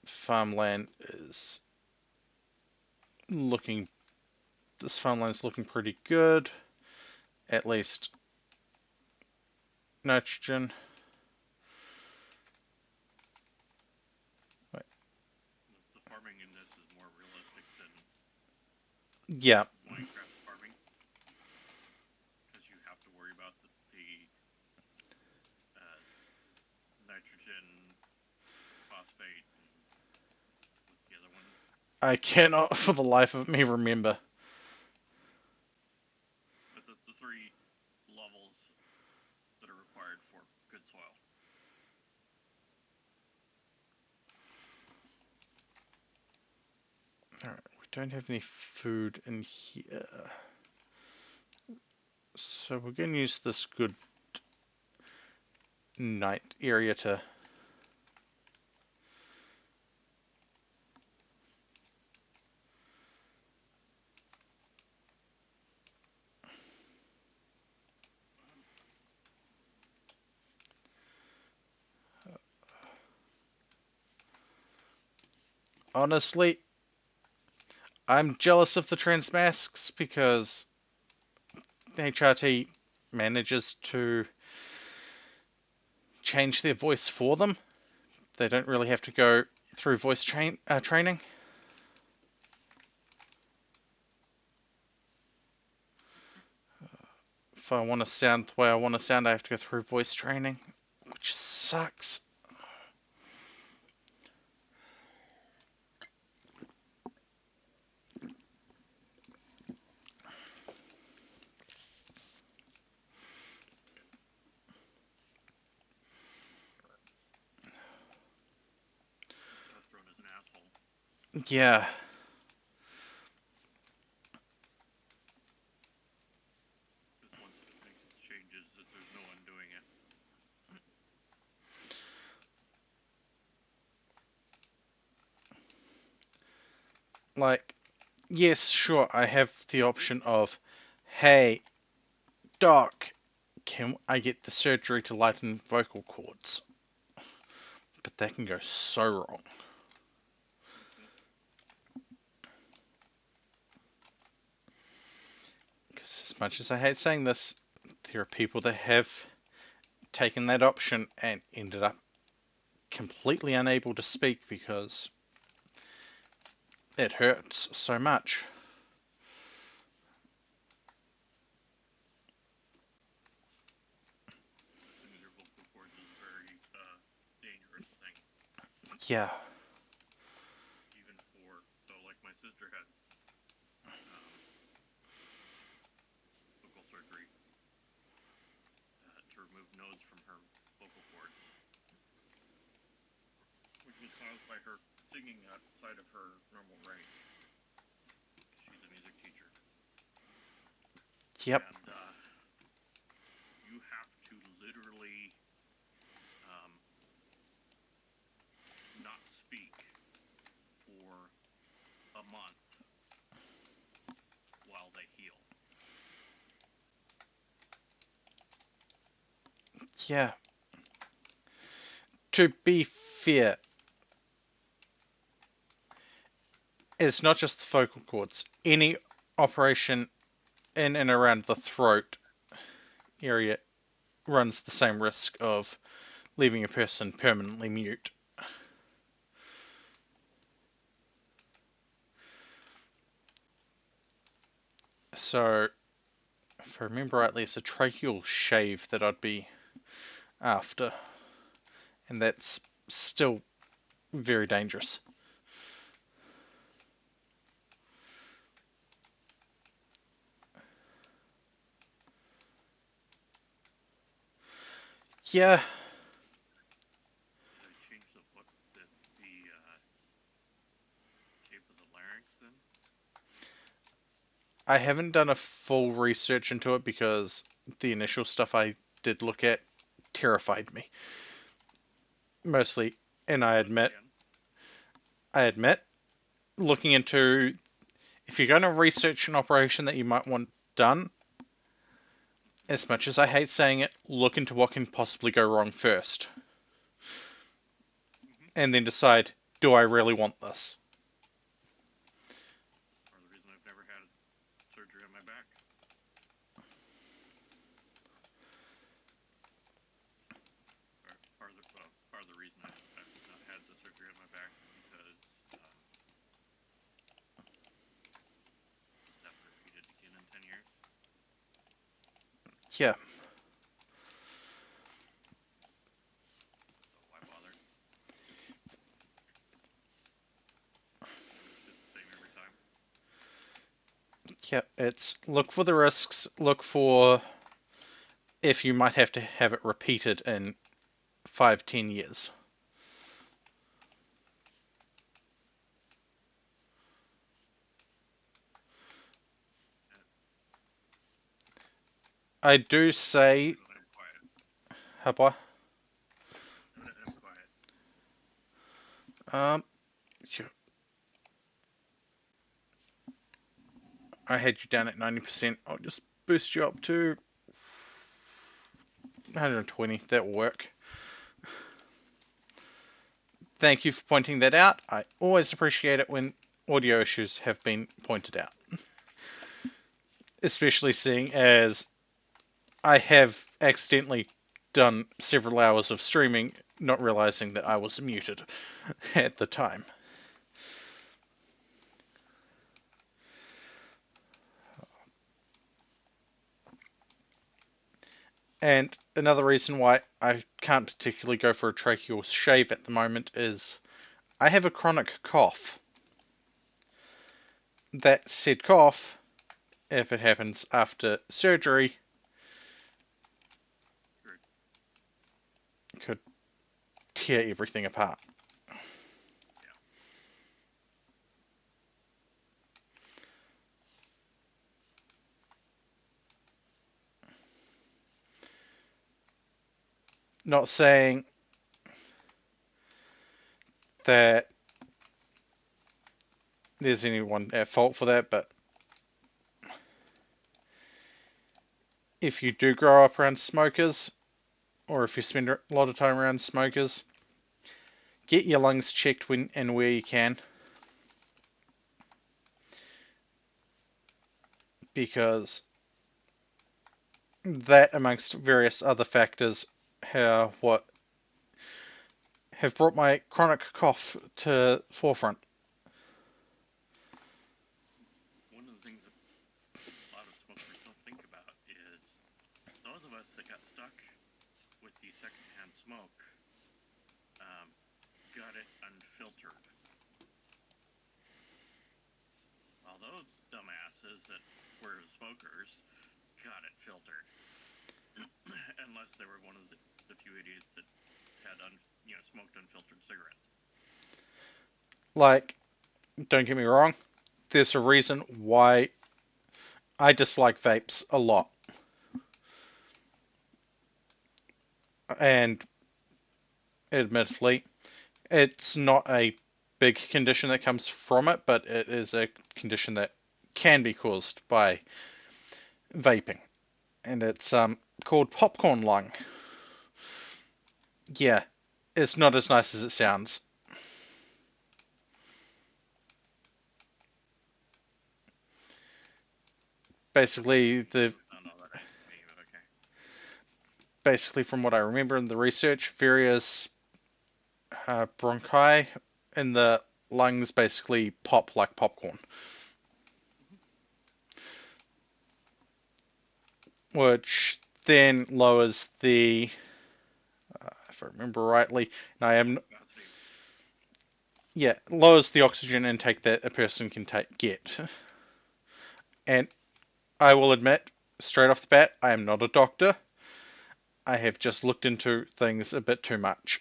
Farmland is looking. This farmland's looking pretty good. At least nitrogen. Wait. The farming in this is more realistic than Yeah. Minecraft farming, because you have to worry about the nitrogen, phosphate, and what's the other one? I cannot for the life of me remember. But the three levels that are required for good soil. Alright, we don't have any food in here. So we're going to use this good night area to honestly, I'm jealous of the Transmasks because HRT manages to change their voice for them. They don't really have to go through voice training. If I want to sound the way I want to sound, I have to go through voice training, which sucks. Bowtorn is an asshole. Yeah. Because once it makes its changes, that there's no undoing it. Like, yes, sure, I have the option of, hey, Doc, can I get the surgery to lighten vocal cords? But that can go so wrong. Because as much as I hate saying this, there are people that have taken that option and ended up completely unable to speak because it hurts so much. Losing your vocal cords is a very dangerous thing. Yeah. Even for, so like my sister had vocal surgery to remove nodes from her vocal cords, which was caused by her singing outside of her normal range. She's a music teacher. Yep. And you have to literally not speak for a month while they heal. Yeah. To be fair, it's not just the vocal cords. Any operation in and around the throat area runs the same risk of leaving a person permanently mute. So, if I remember rightly, it's a tracheal shave that I'd be after. And that's still very dangerous. Yeah, I haven't done a full research into it because the initial stuff I did look at terrified me. Mostly, and I admit, looking into if you're going to research an operation that you might want done, as much as I hate saying it, look into what can possibly go wrong first. And then decide, do I really want this? Part of the reason I've never had surgery on my back. Part of the reason I've not had the surgery on my back is because never repeated again in 10 years. Yeah. So why bother? Damage is the same every time. Yeah, it's look for the risks, look for if you might have to have it repeated in 5-10 years. I do say, I'm quiet. how about, I'm quiet. sure. I had you down at 90%. I'll just boost you up to 120. That will work. Thank you for pointing that out. I always appreciate it when audio issues have been pointed out. Especially seeing as I have accidentally done several hours of streaming, not realizing that I was muted at the time. And another reason why I can't particularly go for a tracheal shave at the moment is I have a chronic cough. That said cough, if it happens after surgery, could tear everything apart. Yeah. Not saying that there's anyone at fault for that, but if you do grow up around smokers, or if you spend a lot of time around smokers, get your lungs checked when and where you can. Because that, amongst various other factors, have brought my chronic cough to forefront. One of the things that a lot of smokers don't think about is those of us that got stuck with the secondhand smoke got it unfiltered. While those dumbasses that were smokers got it filtered. Unless they were one of the few idiots that had smoked unfiltered cigarettes. Like, don't get me wrong, there's a reason why I dislike vapes a lot. And admittedly, it's not a big condition that comes from it, but it is a condition that can be caused by vaping. And it's called popcorn lung. Yeah, it's not as nice as it sounds. Basically, from what I remember in the research, various bronchi in the lungs basically pop like popcorn. Which then lowers the, if I remember rightly, and I am, yeah, lowers the oxygen intake that a person can get. And I will admit, straight off the bat, I am not a doctor. I have just looked into things a bit too much.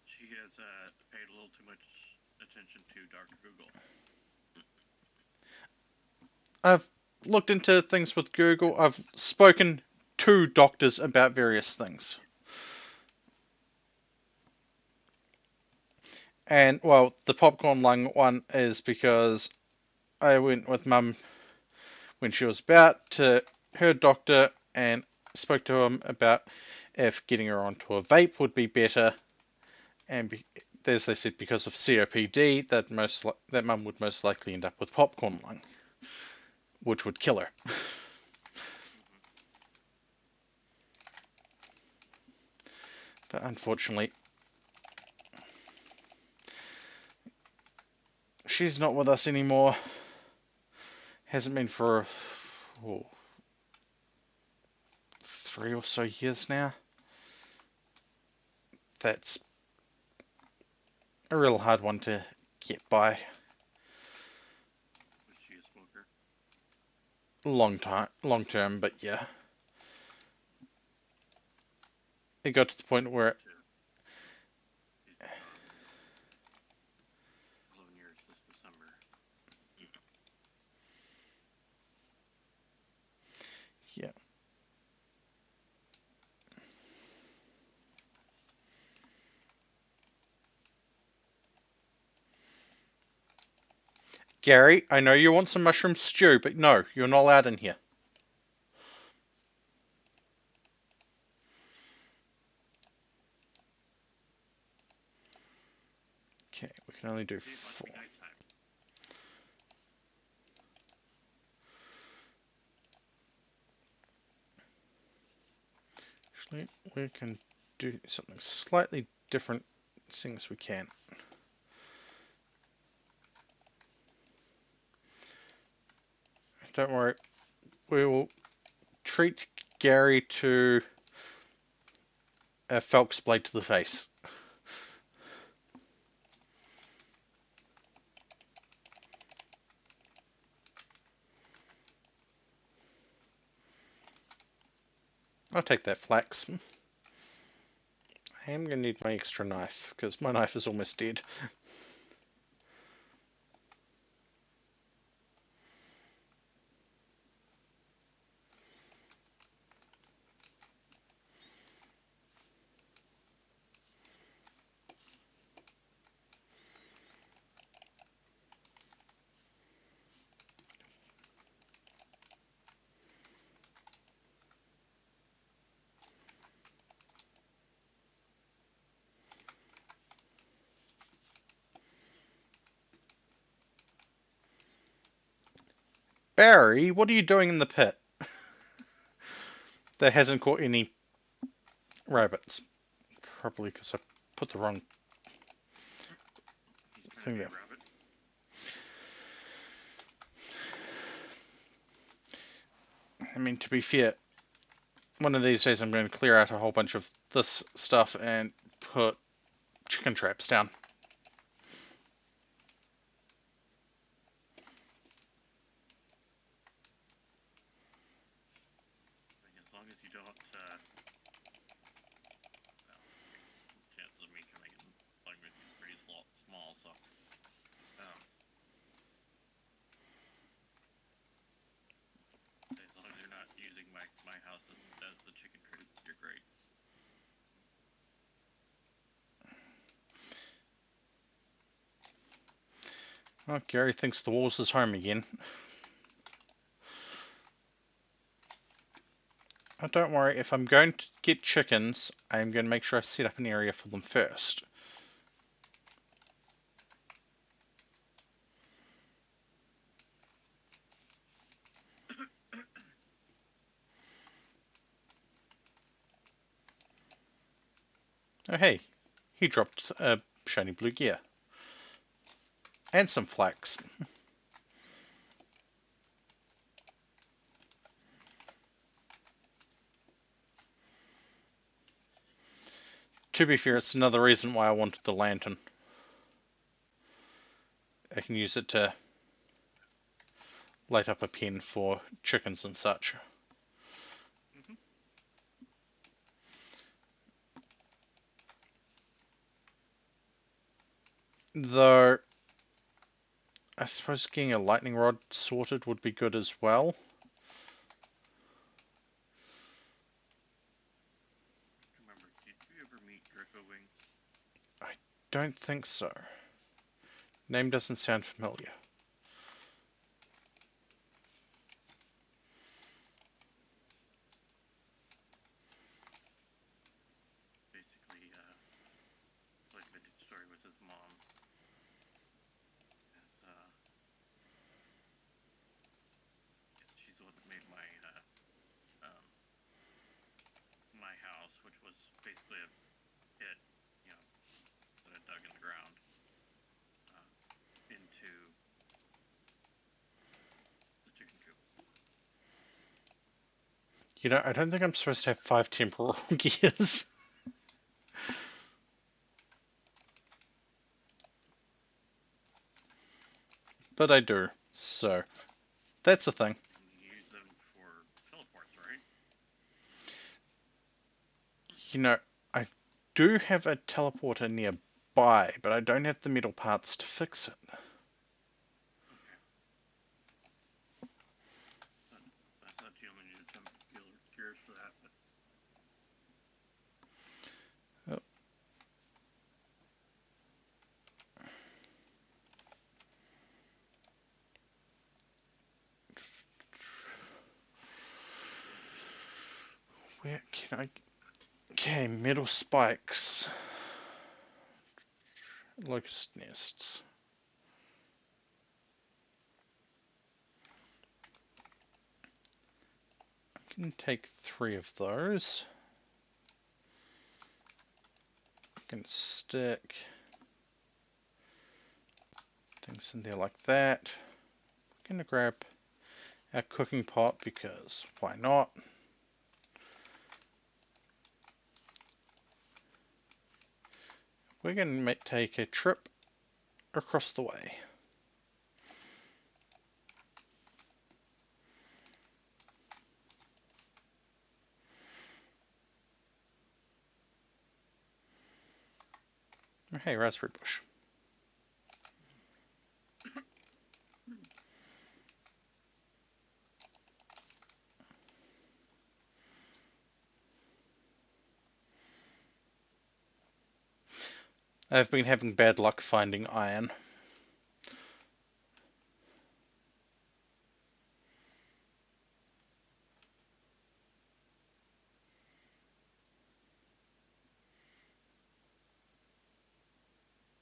She has paid a little too much attention to Dr. Google? I've looked into things with Google. I've spoken to doctors about various things. And, well, the popcorn lung one is because I went with Mum when she was about to her doctor and spoke to him about if getting her onto a vape would be better. And as they said, because of COPD, that Mum would most likely end up with popcorn lung, which would kill her. But unfortunately, she's not with us anymore. Hasn't been for 3 or so years now. That's a real hard one to get by. Was she a smoker? Long term, but yeah. It got to the point where She's 11 years this December. yeah. Gary, I know you want some mushroom stew, but no, you're not allowed in here. Okay, we can only do It must 4. be nighttime. Actually, we can do something slightly different, seeing as we can. Don't worry, we will treat Gary to a Phelps blade to the face. I'll take that flax. I am going to need my extra knife, because my knife is almost dead. Barry, what are you doing in the pit? That hasn't caught any rabbits. Probably because I put the wrong He's trying thing to be there. a rabbit. I mean, to be fair, one of these days I'm going to clear out a whole bunch of this stuff and put chicken traps down. I mean, as long as you don't, well, chances of me coming and playing with you is pretty small, so, as long as you're not using my house as the chicken coop, you're great. Oh, Gary thinks the walls is home again. Oh, don't worry, if I'm going to get chickens, I'm going to make sure I set up an area for them first. Oh hey, he dropped a shiny blue gear. And some flax. To be fair, it's another reason why I wanted the lantern. I can use it to light up a pen for chickens and such. Mm-hmm. Though, I suppose getting a lightning rod sorted would be good as well. Remember, did you ever meet Draco Wing? I don't think so. Name doesn't sound familiar. Basically, like I did story with his mom. As, she's the one that made my house, which was basically a pit, you know, that I dug in the ground into the chicken coop. You know, I don't think I'm supposed to have 5 temporal gears. But I do, so that's the thing. And you use them for teleports, right? You know, I do have a teleporter nearby, but I don't have the metal parts to fix it. Okay. I thought you only needed some gears for that, but Oh. Where can I... Okay, metal spikes. Locust nests. I can take 3 of those. I can stick things in there like that. I'm gonna grab our cooking pot because why not? We're gonna take a trip across the way. Hey, raspberry bush. I've been having bad luck finding iron. I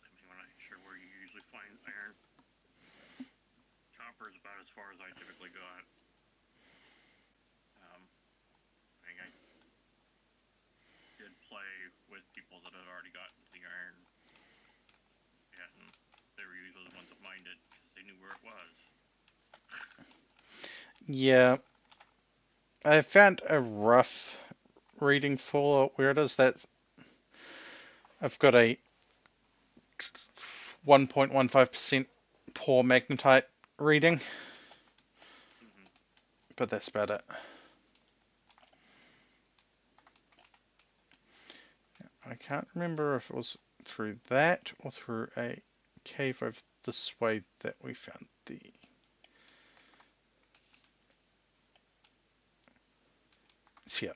mean, I'm not sure where you usually find iron. Copper is about as far as I typically got. I did play with people that had already gotten to the iron, and they were usually the ones that mined it because they knew where it was. Yeah, I found a rough reading for where it is. That's I've got a 1.15% poor magnetite reading, but that's about it. I can't remember if it was through that or through a cave over this way that we found the... It's here.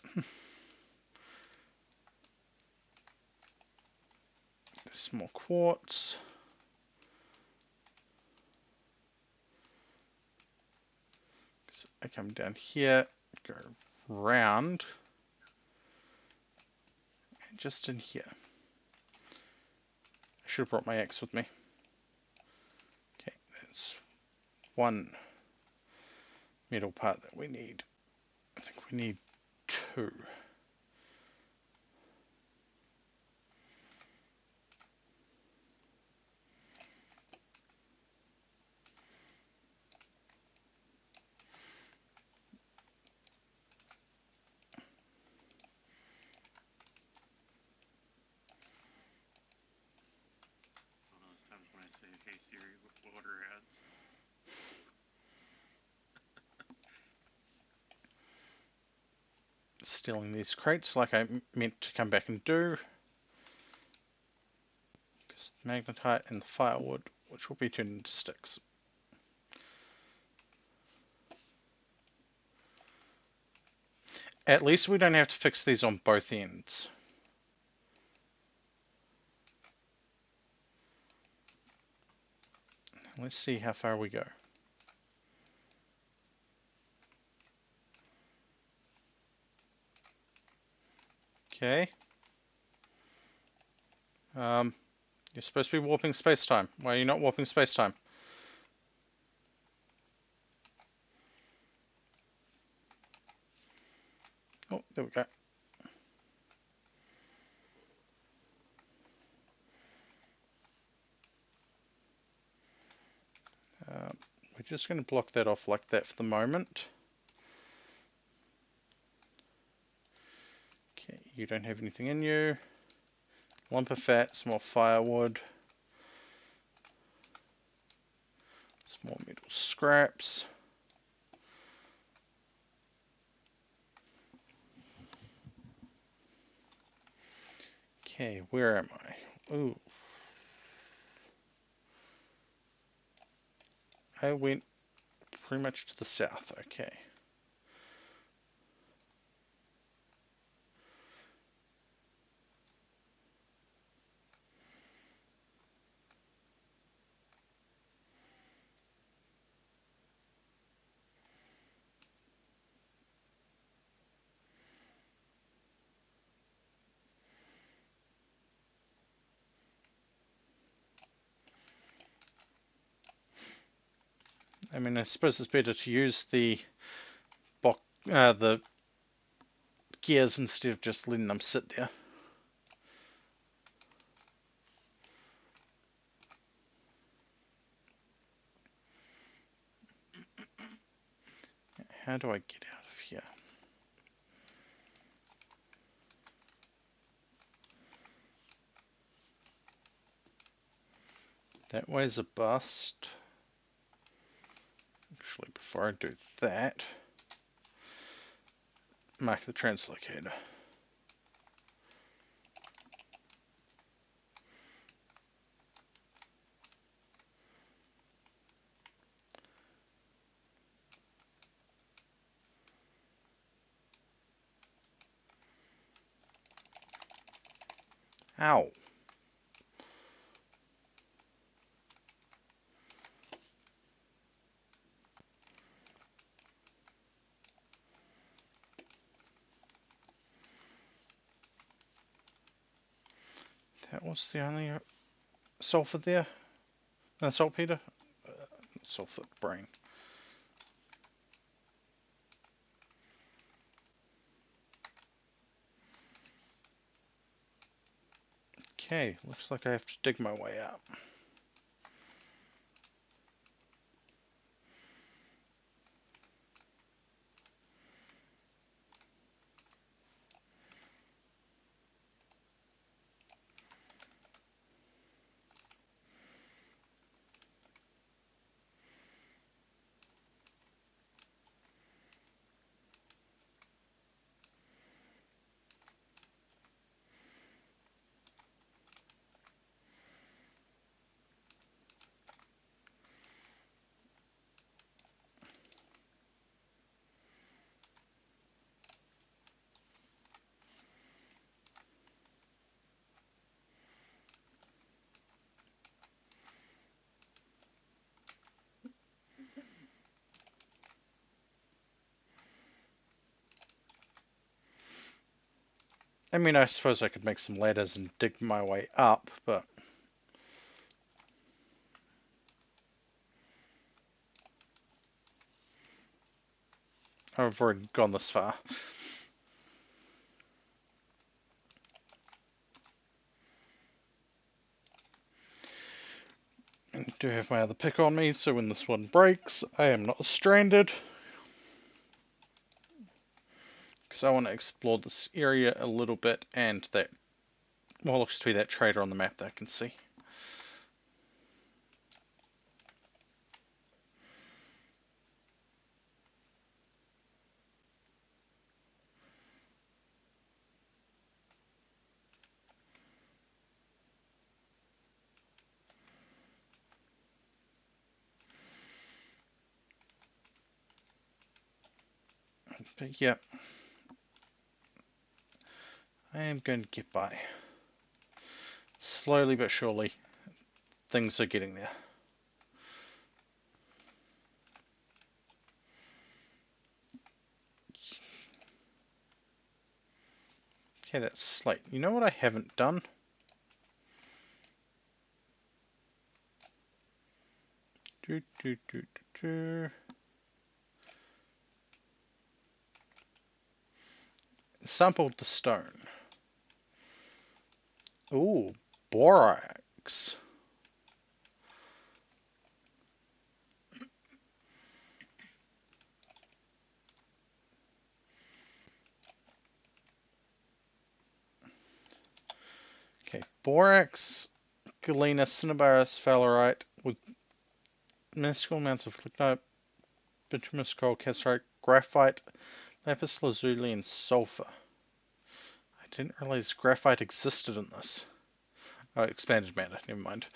There's more quartz. So I come down here, go round, and just in here. I should have brought my axe with me. Okay, that's one metal part that we need. I think we need 2. One of those times when I say, "Hey Siri, what are ads?" Stealing these crates like I meant to come back and do. Because magnetite and the firewood, which will be turned into sticks. At least we don't have to fix these on both ends. Let's see how far we go. Okay. You're supposed to be warping space-time. Why are you not warping space-time? Oh, there we go. We're just going to block that off like that for the moment. Okay, you don't have anything in you. Lump of fat, some more firewood. Some more metal scraps. Okay, where am I? Ooh. I went pretty much to the south, okay. I mean, I suppose it's better to use the gears instead of just letting them sit there. How do I get out of here? That way's a bust. Actually, before I do that, mark the translocator. Ow. That was the only sulfur there. No, saltpeter? Sulfur brain. Okay, looks like I have to dig my way out. I mean, I suppose I could make some ladders and dig my way up, but I've already gone this far. I do have my other pick on me, so when this one breaks, I am not stranded. Because I want to explore this area a little bit, and that, well, looks to be that trader on the map that I can see. But yeah, am going to get by. Slowly but surely, things are getting there. Okay, that's slate. You know what I haven't done? Sampled the stone. Ooh, borax. Okay, borax, galena, cinnabaris, phallarite with minuscule amounts of lignite, bituminous coal, cassiterite, graphite, lapis lazuli, and sulfur. I didn't realize graphite existed in this. Oh, expanded matter, never mind.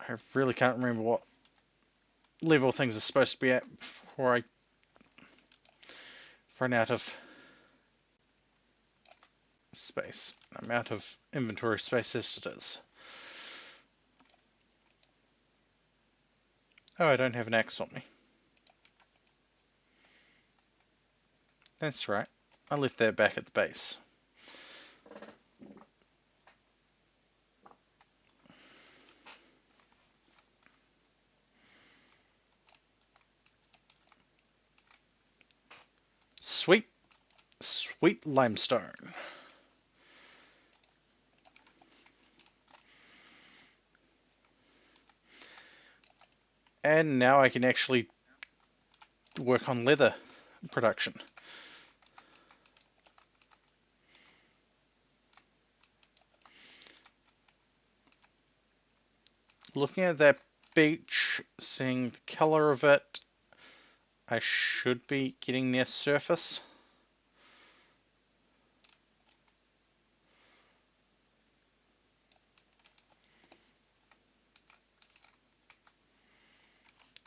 I really can't remember what level things are supposed to be at before I run out of space. I'm out of inventory space as it is. Oh, I don't have an axe on me. That's right. I left that back at the base. Sweet, sweet limestone. And now I can actually work on leather production. Looking at that beach, seeing the color of it, I should be getting near surface.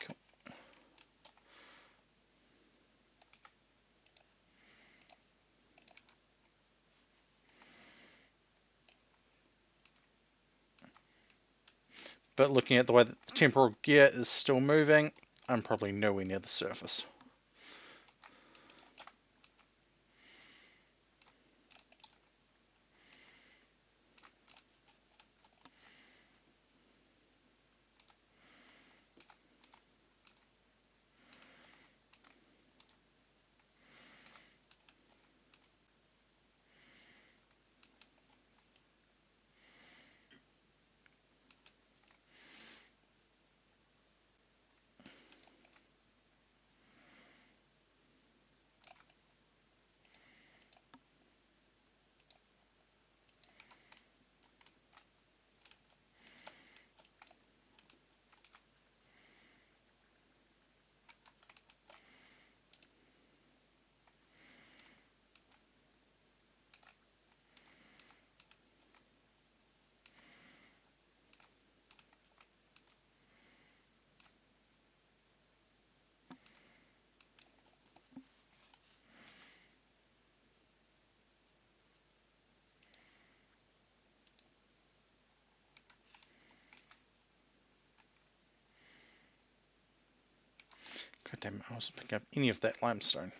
Cool. But looking at the way that the temporal gear is still moving, I'm probably nowhere near the surface. God damn it, I wasn't picking up any of that limestone.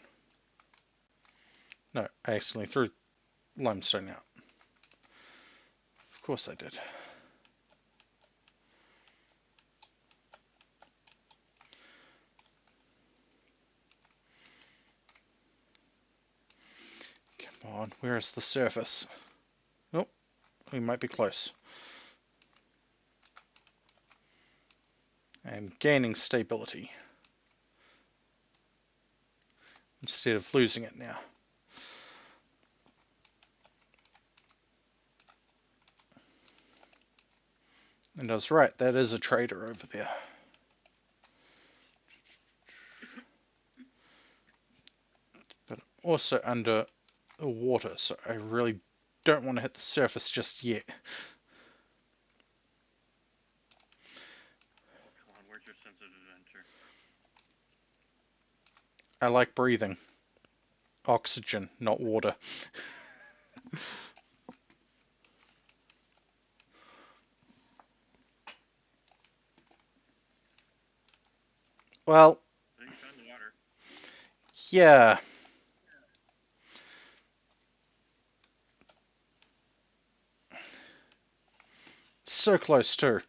No, I accidentally threw limestone out. Of course I did. Come on, where is the surface? Nope, we might be close. I'm gaining stability instead of losing it now. And I was right, that is a trader over there. But also under the water, so I really don't want to hit the surface just yet. Come on, where's your sense of adventure? I like breathing. Oxygen, not water. Well, So you found the water. yeah. So close too.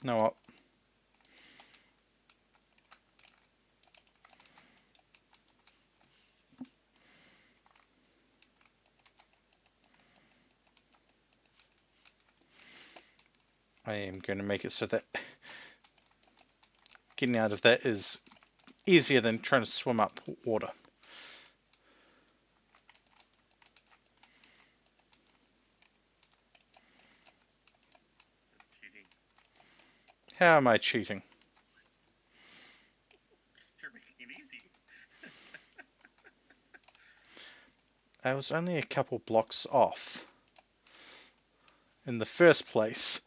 Know what? I am going to make it so that getting out of that is easier than trying to swim up water. Cheating. How am I cheating? You're making it easy. I was only a couple blocks off in the first place.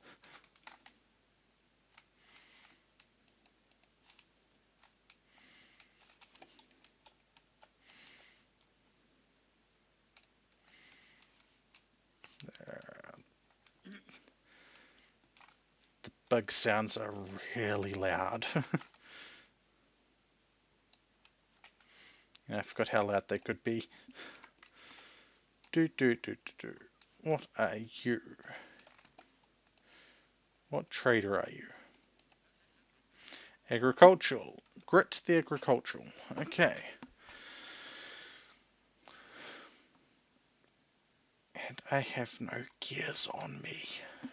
The bug sounds are really loud. I forgot how loud they could be. Do. What are you? What trader are you? Agricultural. Grit the agricultural. Okay. And I have no gears on me. You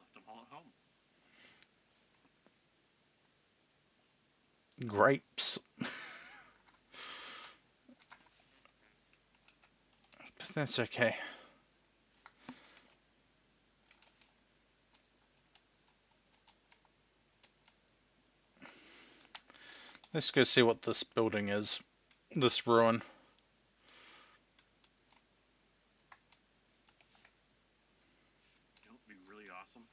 left them all at home. Grapes. But that's okay. Let's go see what this building is. This ruin. You know what would be really awesome?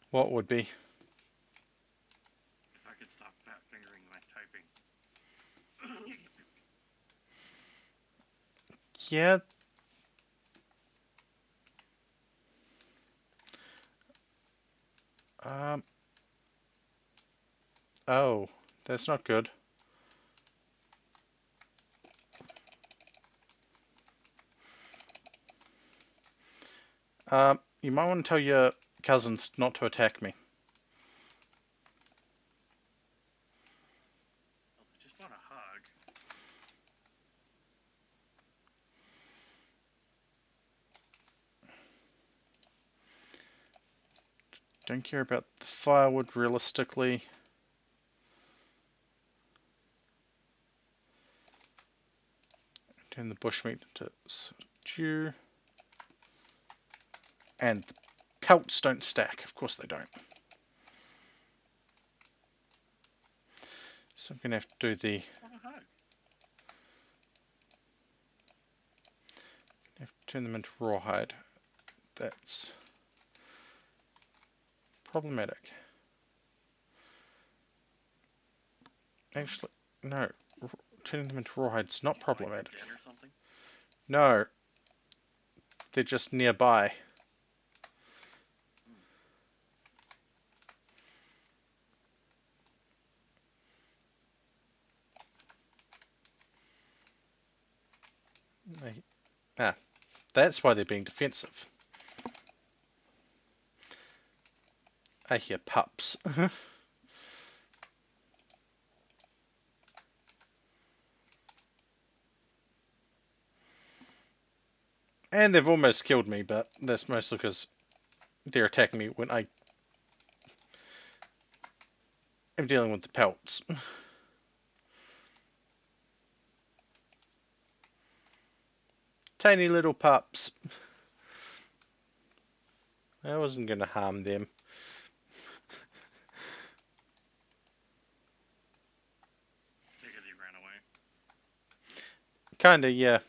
What would be? If I could stop fat fingering my typing. Yeah. Um. Oh, that's not good. You might want to tell your cousins not to attack me. Well, they just want a hug. Don't care about the firewood realistically. Turn the bushmeat into stew. And the pelts don't stack. Of course they don't. So I'm going to have to do the... Just want a hug. have to turn them into rawhide. That's problematic. Actually, no. Turning them into rawhide's not problematic. Like or something? No. They're just nearby. Ah, that's why they're being defensive. I hear pups. And they've almost killed me, but that's mostly because they're attacking me when I am dealing with the pelts. Tiny little pups. I wasn't going to harm them. Take it they ran away. Kinda, yeah.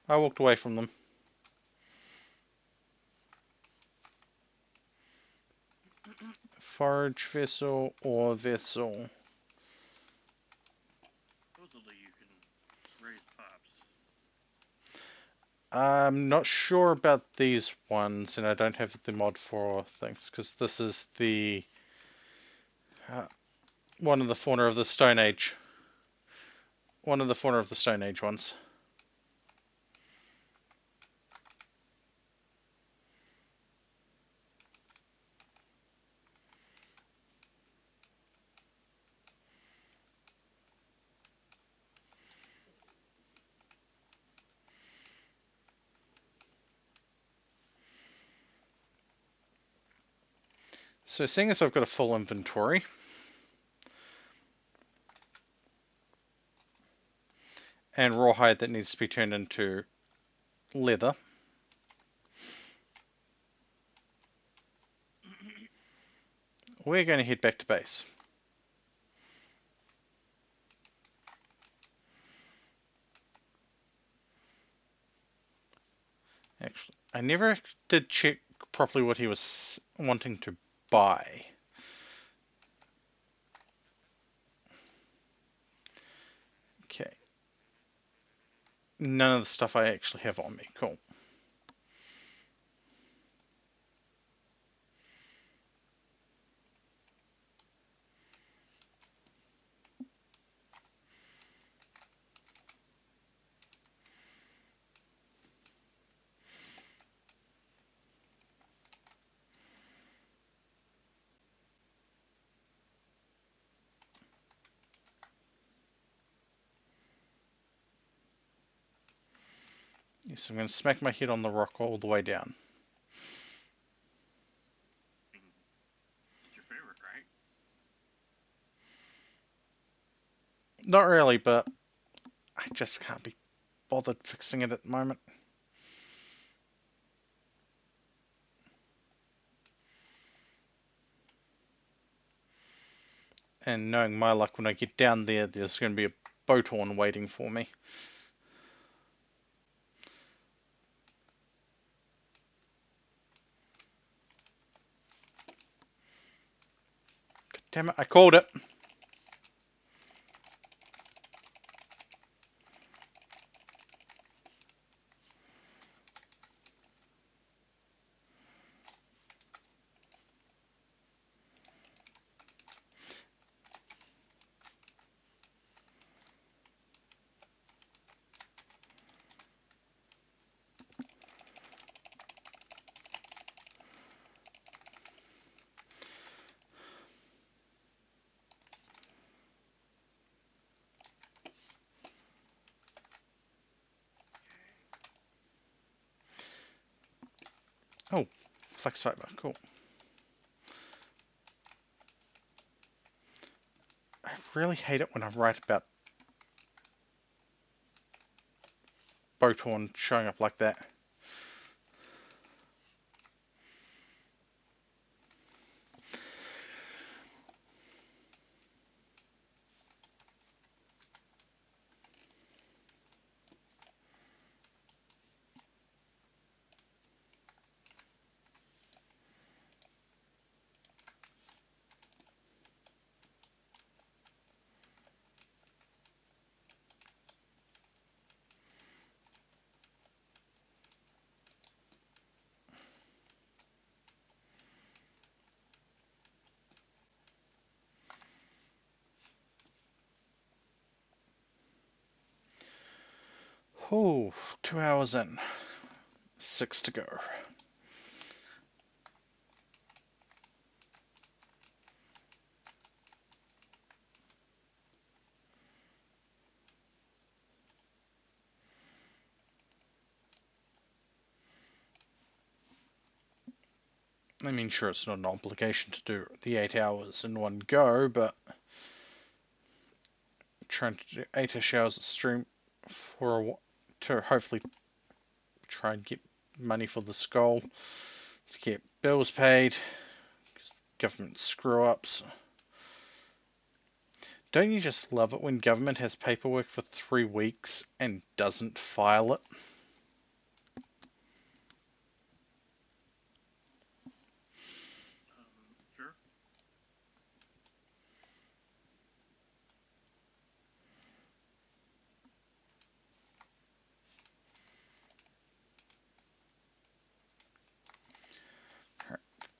I walked away from them. Forage vessel or vessel. Supposedly you can raise pups. I'm not sure about these ones, and I don't have the mod for things, because this is the one of the Fauna of the Stone Age. One of the Fauna of the Stone Age ones. So seeing as I've got a full inventory, and rawhide that needs to be turned into leather, we're going to head back to base. Actually, I never did check properly what he was wanting to buy. Okay. None of the stuff I actually have on me. Cool. Yes, I'm going to smack my head on the rock all the way down. It's your favorite, right? Not really, but I just can't be bothered fixing it at the moment. And knowing my luck, when I get down there, there's going to be a Bowtorn waiting for me. God damn it, I called it. Oh, flex fiber, cool. I really hate it when I write about Bowtorn showing up like that. Oh, 2 hours in. 6 to go. I mean, sure, it's not an obligation to do the 8 hours in one go, but trying to do 8ish hours of stream for to hopefully try and get money for the skull, to get bills paid, because government screw ups. Don't you just love it when government has paperwork for 3 weeks and doesn't file it? Sure.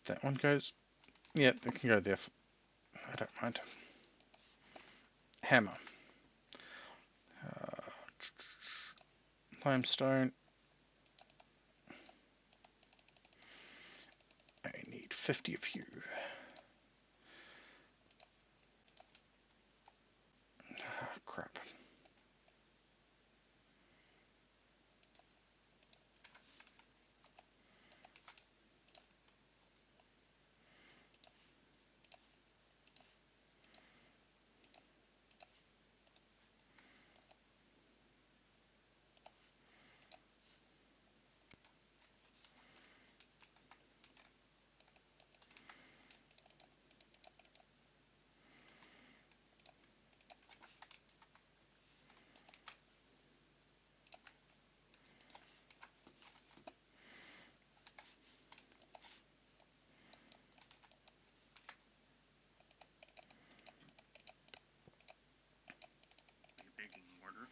That one goes. Yeah, it can go there. I don't mind. Hammer. Uh, limestone. I need 50 of you. Ah, crap. Like a big mortar.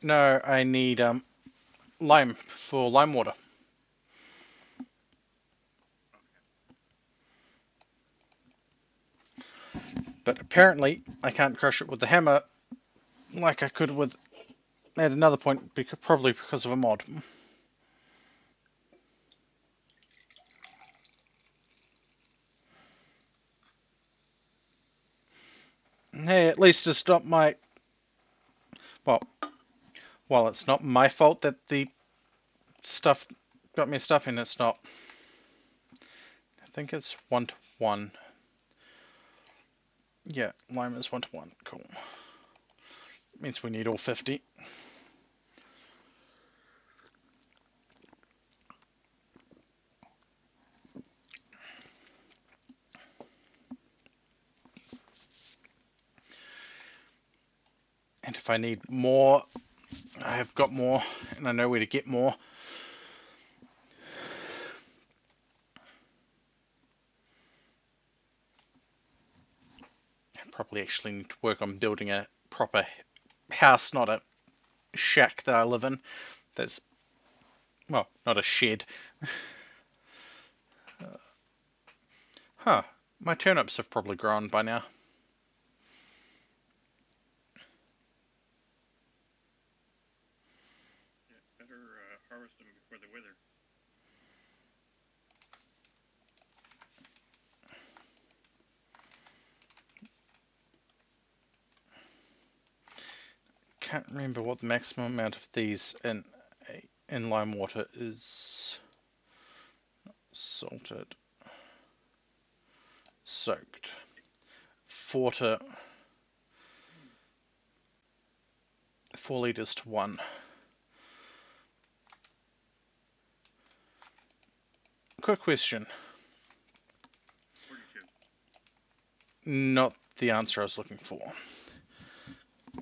No, I need lime for lime water. But apparently, I can't crush it with the hammer like I could with at another point, probably because of a mod. Hey, at least it's not my. Well, it's not my fault that the stuff got messed up, and it's not. I think it's 1-to-1. Yeah, lime is 1-to-1. Cool. Means we need all 50. And if I need more, I have got more, and I know where to get more. I probably actually need to work on building a proper house, not a shack that I live in. That's, well, not a shed. Huh. My turnips have probably grown by now. Yeah, better harvest them before they wither. Can't remember what the maximum amount of these in lime water is. Salted. Soaked. 4 liters to 1. Quick question. 42. Not the answer I was looking for.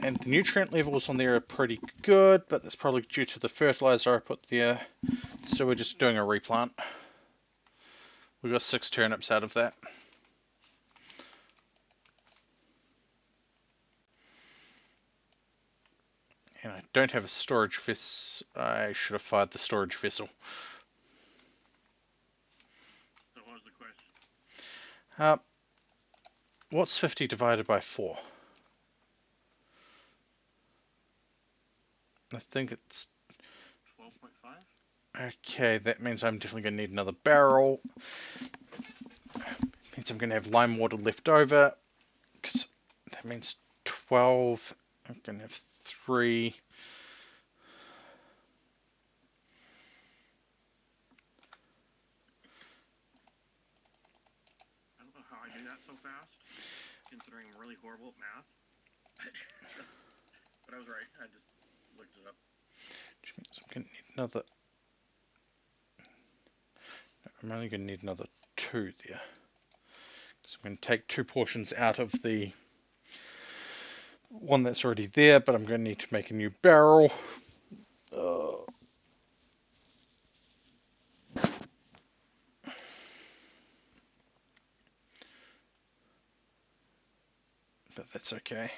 And the nutrient levels on there are pretty good, but that's probably due to the fertilizer I put there. So we're just doing a replant. We got 6 turnips out of that. And I don't have a storage vessel. I should have fired the storage vessel. So what was the question? What's 50 divided by 4? I think it's 12.5? okay. That means I'm definitely going to need another barrel. Means I'm going to have lime water left over. Cause that means 12. I'm going to have 3. I don't know how I do that so fast, considering I'm really horrible at math. But I was right. I just looked it up. Which means I'm going to need another. No, I'm only going to need another 2 there. So I'm going to take 2 portions out of the one that's already there, but I'm going to need to make a new barrel. But that's okay.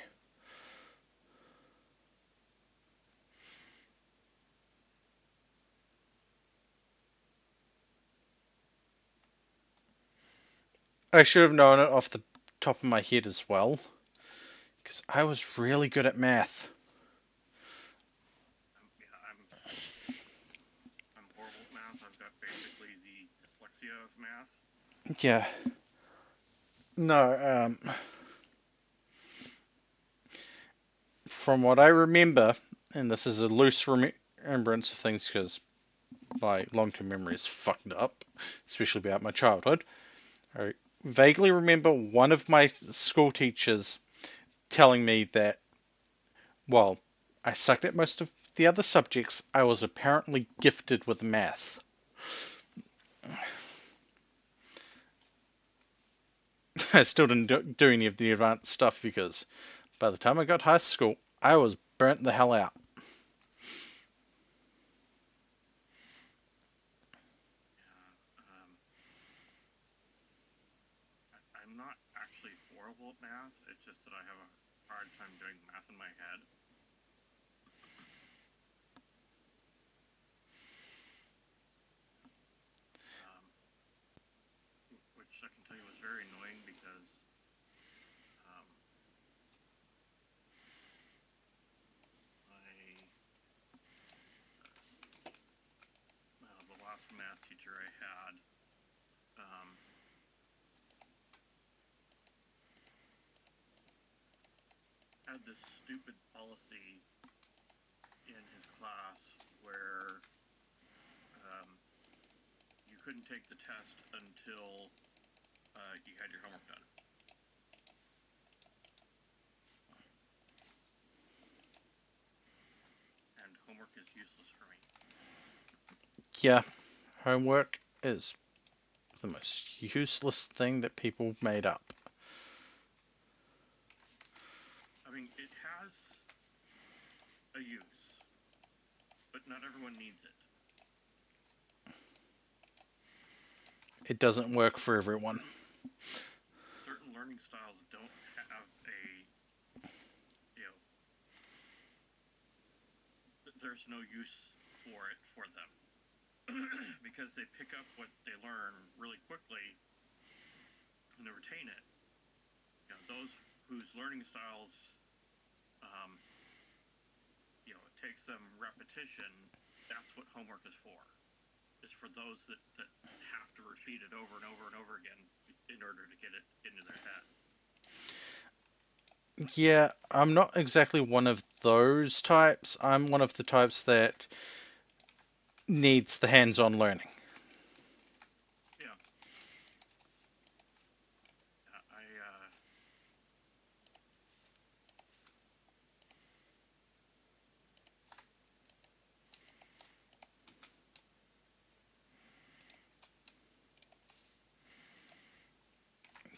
I should have known it off the top of my head as well, because I was really good at math. I'm horrible at math. I've got basically the dyslexia of math. Yeah. No, from what I remember, and this is a loose remembrance of things because my long-term memory is fucked up, especially about my childhood. I vaguely remember one of my school teachers telling me that, while I sucked at most of the other subjects, I was apparently gifted with math. I still didn't do any of the advanced stuff because by the time I got to high school, I was burnt the hell out. I'm not actually horrible at math. It's just that I have a hard time doing math in my head. Which I can tell you was very annoying because the last math teacher I had this stupid policy in his class where you couldn't take the test until you had your homework done. And homework is useless for me. Yeah, homework is the most useless thing that people made up. I mean, it has a use, but not everyone needs it. It doesn't work for everyone. Certain learning styles don't have there's no use for it for them because they pick up what they learn really quickly and they retain it. Those whose learning styles, it takes them repetition. That's what homework is for. It's for those that have to repeat it over and over and over again in order to get it into their head. Yeah, I'm not exactly one of those types. I'm one of the types that needs the hands-on learning. Yeah.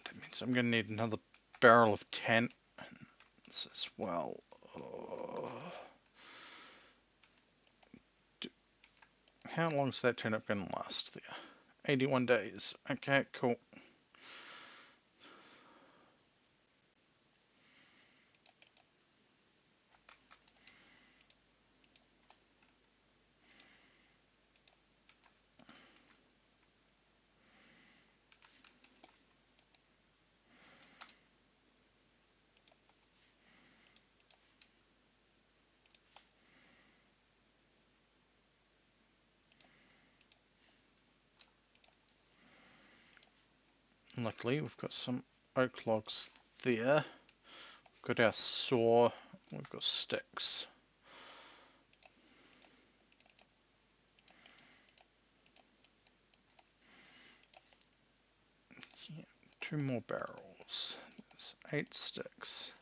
That means I'm going to need another barrel of tannins as well. How long is that turnip going to last there? 81 days. Okay, cool. Luckily, we've got some oak logs there. We've got our saw. We've got sticks. Yeah, 2 more barrels. There's 8 sticks.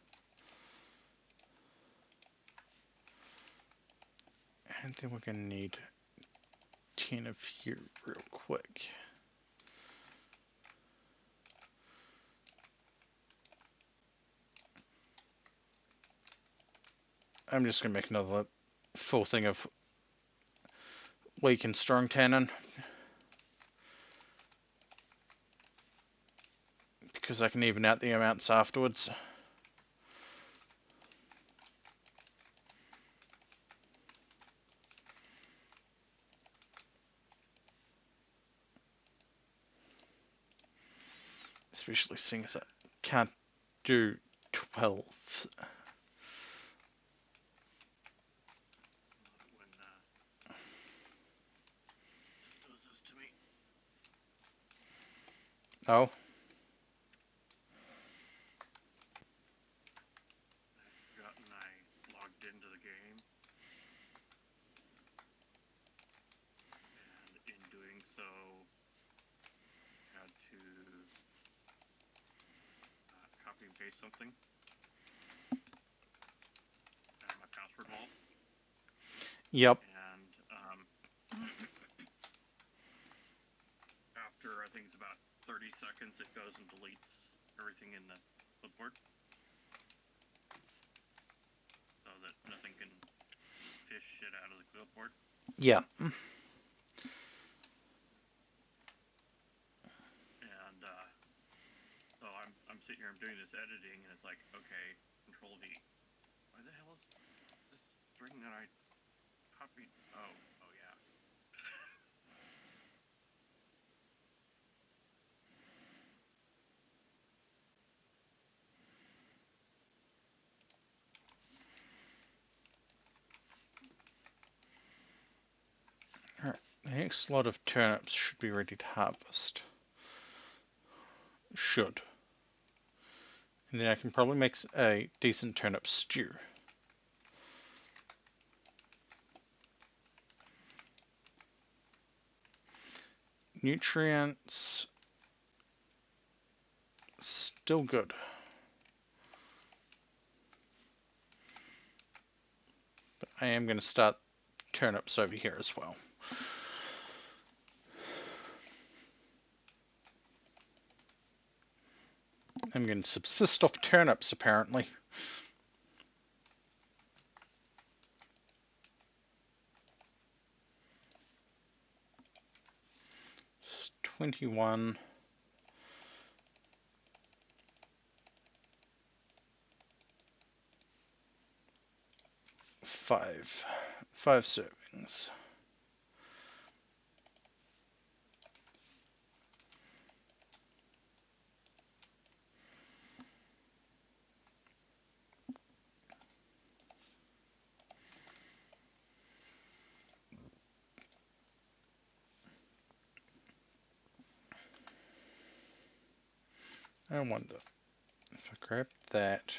And then we're going to need 10 of you real quick. I'm just going to make another full thing of weak and strong tannin, because I can even out the amounts afterwards. especially seeing as I can't do 12. When just does this to me. Oh, I'd forgotten I logged into the game, and in doing so, had to copy and paste something out of my password vault. yep. And after I think it's about 30 seconds, it goes and deletes everything in the clipboard, so that nothing can fish shit out of the clipboard. Yeah. And so I'm sitting here, I'm doing this editing, and it's like, okay, Control V. Why the hell is this string that I copied? Oh yeah. Alright, the next lot of turnips should be ready to harvest. Should. And then I can probably make a decent turnip stew. Nutrients still good. But I am going to start turnips over here as well. I'm going to subsist off turnips apparently. 21. 5 servings. I wonder if I grab that,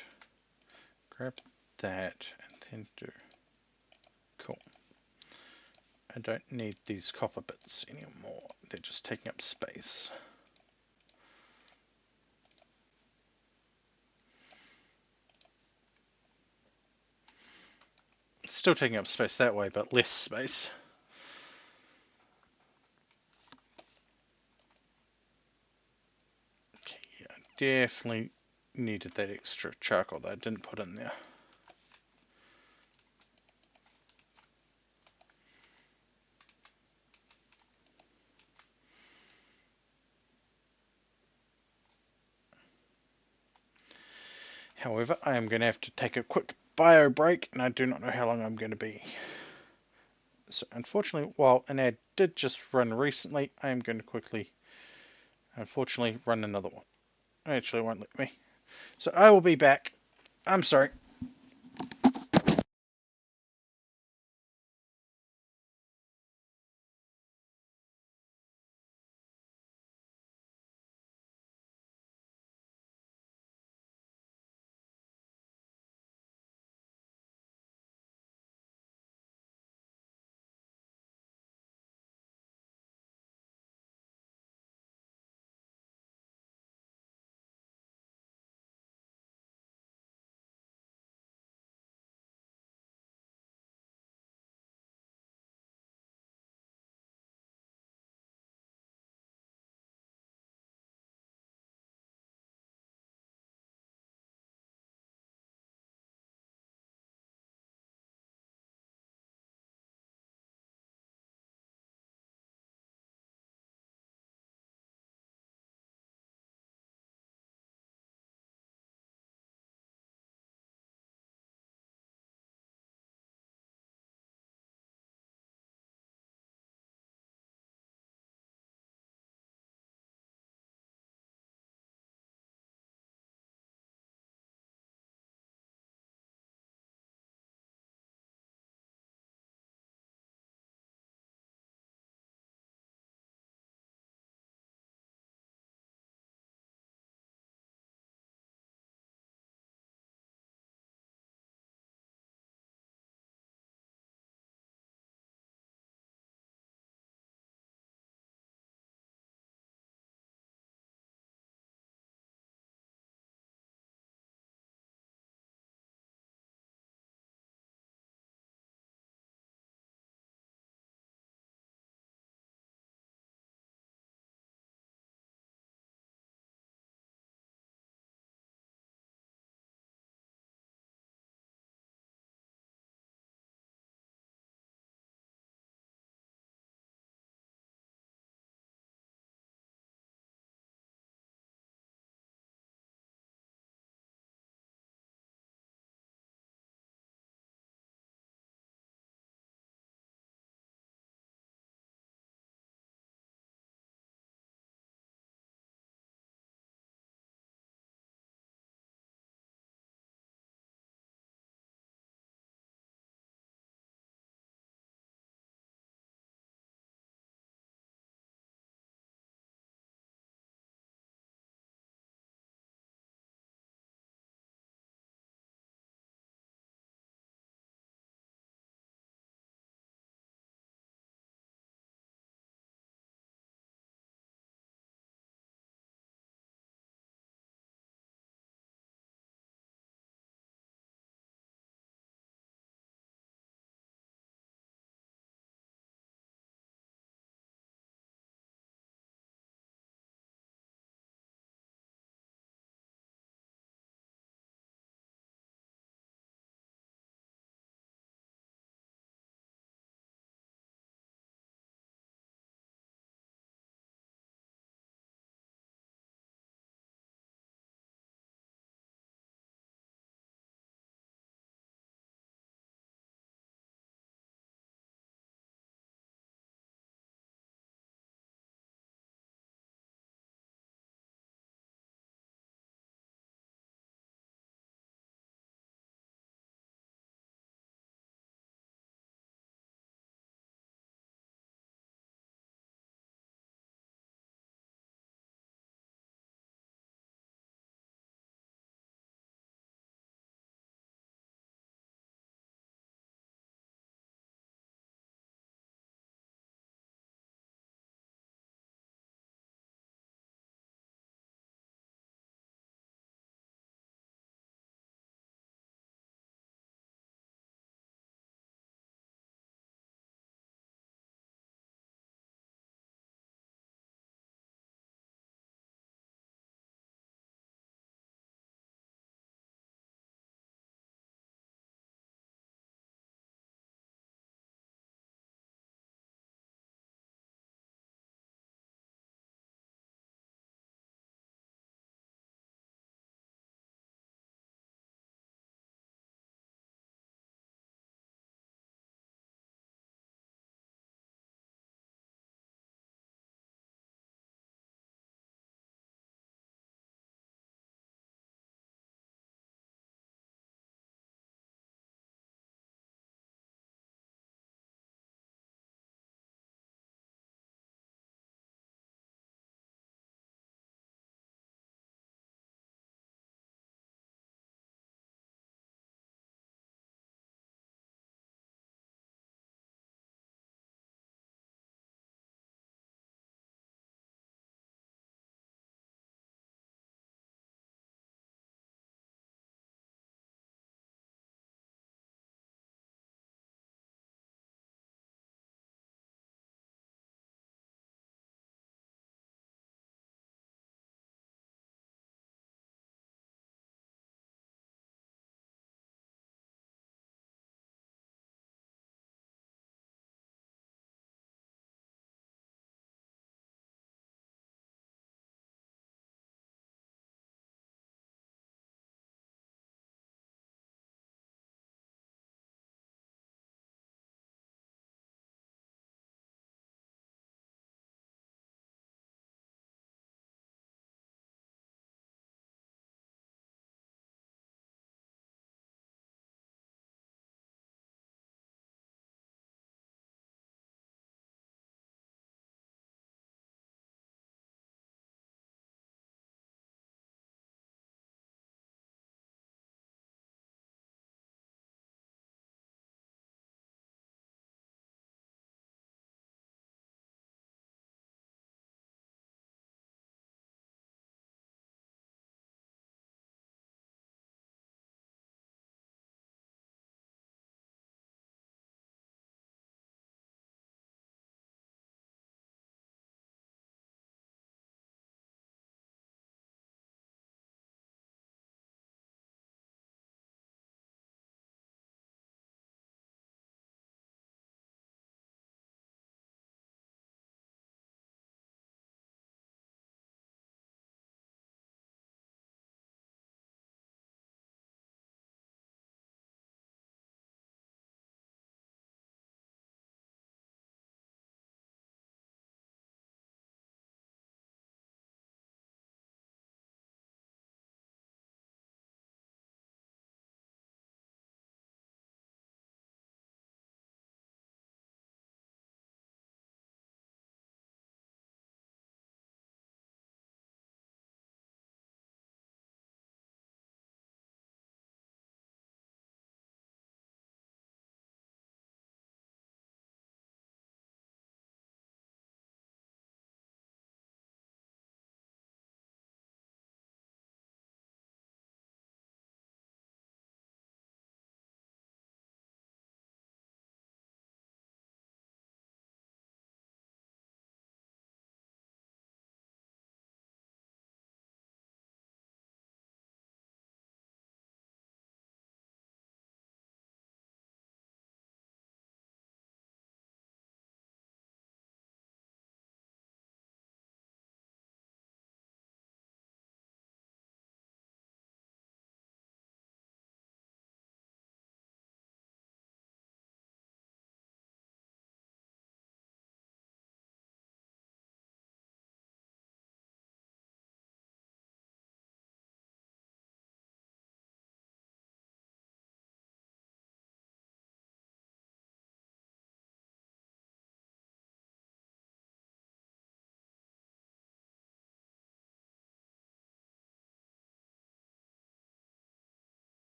and then do. Cool. I don't need these copper bits anymore. They're just taking up space. Still taking up space that way, but less space. Okay, yeah, definitely needed that extra charcoal that I didn't put in there. However, I am going to have to take a quick bio break, and I do not know how long I'm going to be. So unfortunately, while an ad did just run recently, I am going to quickly, unfortunately, run another one. Actually, it won't let me. So I will be back. I'm sorry.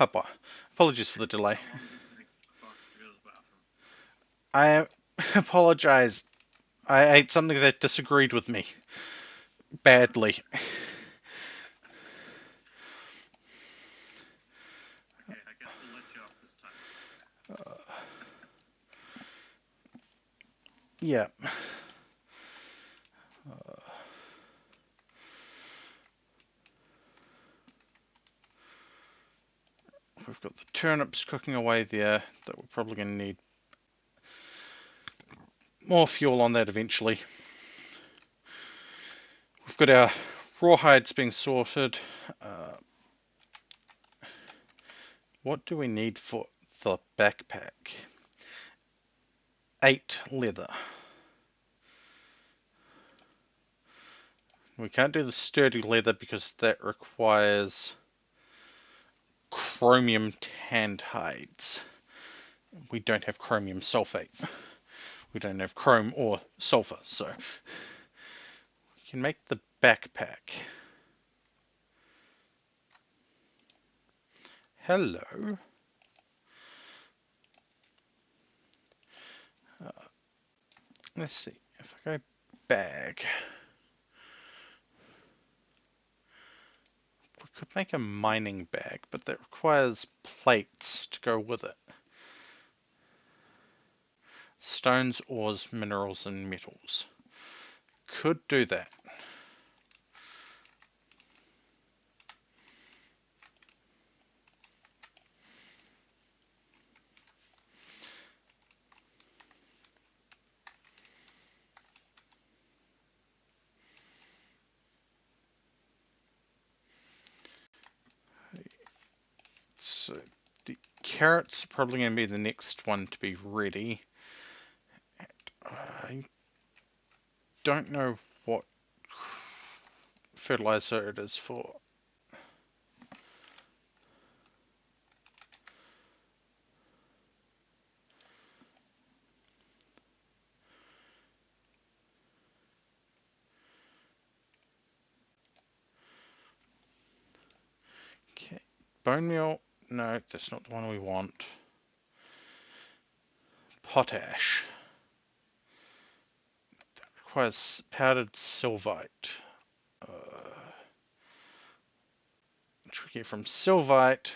Hoppa. Apologies for the delay. How long does it take Fox to go to the bathroom? I apologize. I ate something that disagreed with me. Badly. Okay, I guess we'll let you off this time. Yeah. We've got the turnips cooking away there that we're probably going to need more fuel on that eventually. We've got our rawhides being sorted. What do we need for the backpack? 8 leather. We can't do the sturdy leather because that requires chromium tanned hides. We don't have chromium sulfate. We don't have chrome or sulfur, so we can make the backpack. Hello. Let's see. If I go bag, we could make a mining bag, but that requires plates to go with it. Stones, ores, minerals, and metals. Could do that. So the carrots are probably going to be the next one to be ready. I don't know what fertilizer it is for. Okay, bone meal. No, that's not the one we want. Potash. That requires powdered sylvite. Which we get from sylvite.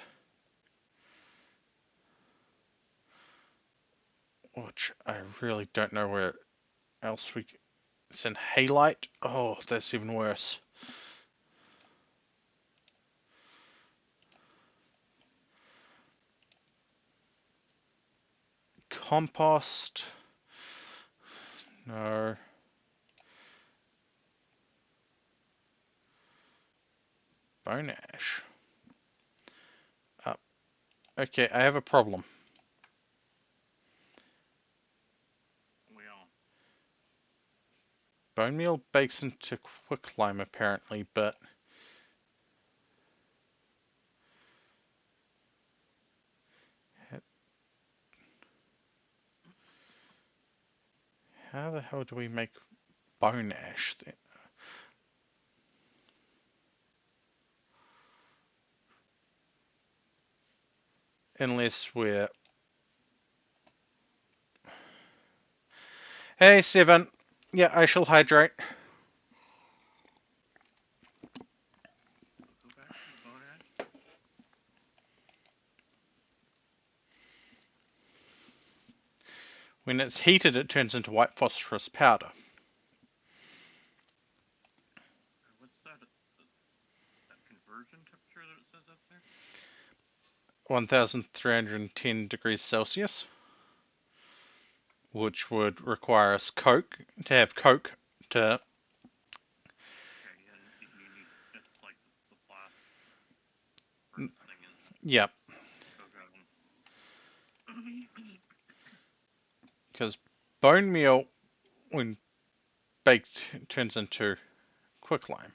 Which I really don't know where else we... It's in halite. Oh, that's even worse. Compost. No. Bone ash. Okay, I have a problem. Well, Bone meal bakes into quicklime apparently, but how the hell do we make bone ash then? Unless we're... Hey, Seven. Yeah, I shall hydrate. go back to the bone ash. When it's heated, it turns into white phosphorus powder. What's that conversion temperature that it says up there? 1310 degrees Celsius, which would require us coke to have coke to... Okay, yeah, you need that's like the blast furnace thing, isn't it? Yep, Coke oven. because bone meal, when baked, turns into quicklime.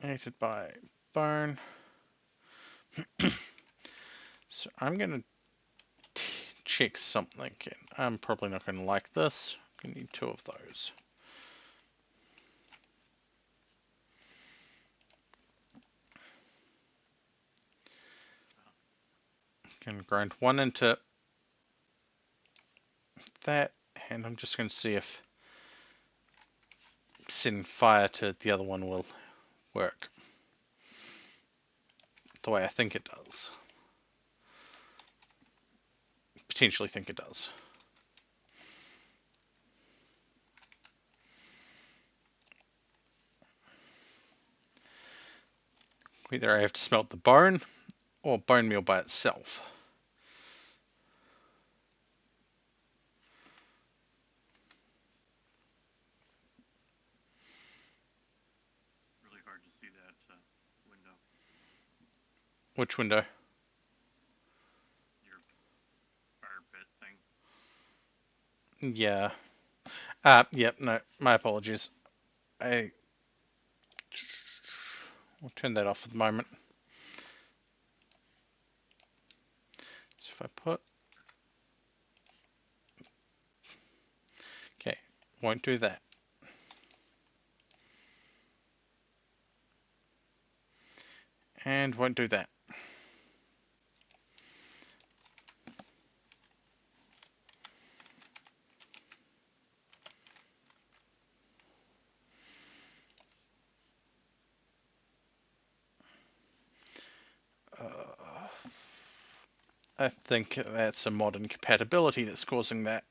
Created by bone. So I'm going to check something. I'm probably not going to like this. I'm going to need 2 of those. Can grind one into that, and I'm just going to see if setting fire to the other one will work the way I think it does. Potentially think it does. Either I have to smelt the bone or bone meal by itself. Really hard to see that window. Which window? Your fire pit thing. Yeah. Yep, no, my apologies. I'll turn that off for the moment. So if I put... Okay, won't do that. And won't do that. I think that's a mod incompatibility that's causing that.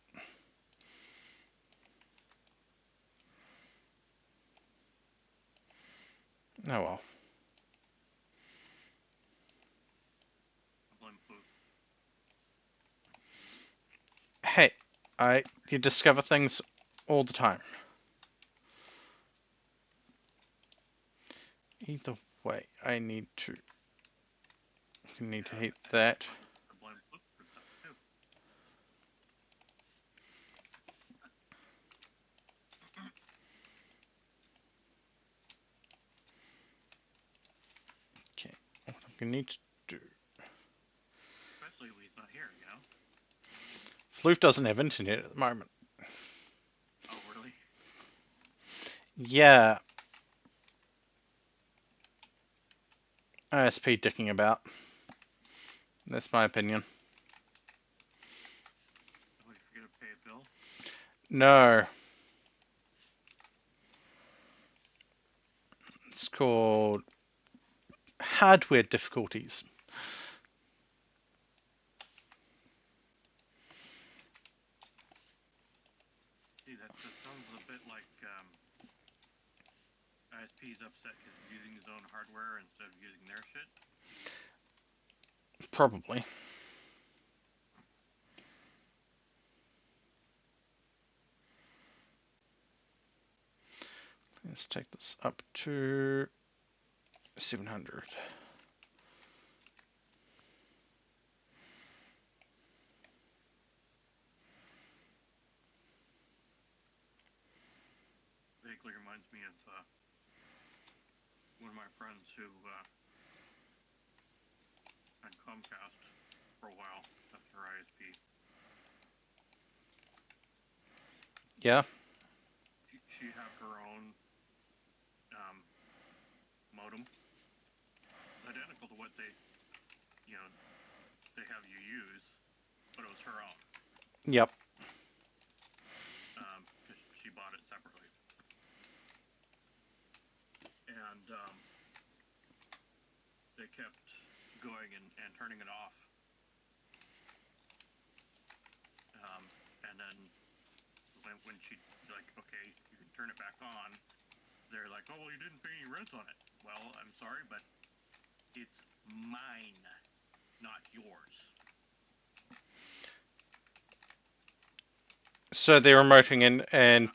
Oh well. Blame Fluke. Hey, you discover things all the time. Either way, I need to heat that. I blame Fluke for stuff too. Okay, what I'm gonna need to do. Especially when he's not here, you know? Floof doesn't have internet at the moment. Oh, really? Yeah. ISP dicking about. That's my opinion. Oh, you forget to pay a bill? No. It's called hardware difficulties. Gee, that sounds a bit like ISP's upset because he's using his own hardware instead of using their shit. Probably. Let's take this up to 700. Vaguely reminds me of one of my friends who had Comcast for a while after ISP. Yeah. She had her own modem, identical to what they have you use, but it was her own. Yep. Because she bought it separately. And they kept going and turning it off. And then when she like, okay, you can turn it back on, they're like, oh, well, you didn't pay any rent on it. Well, I'm sorry, but it's mine, not yours. So they're remoting in and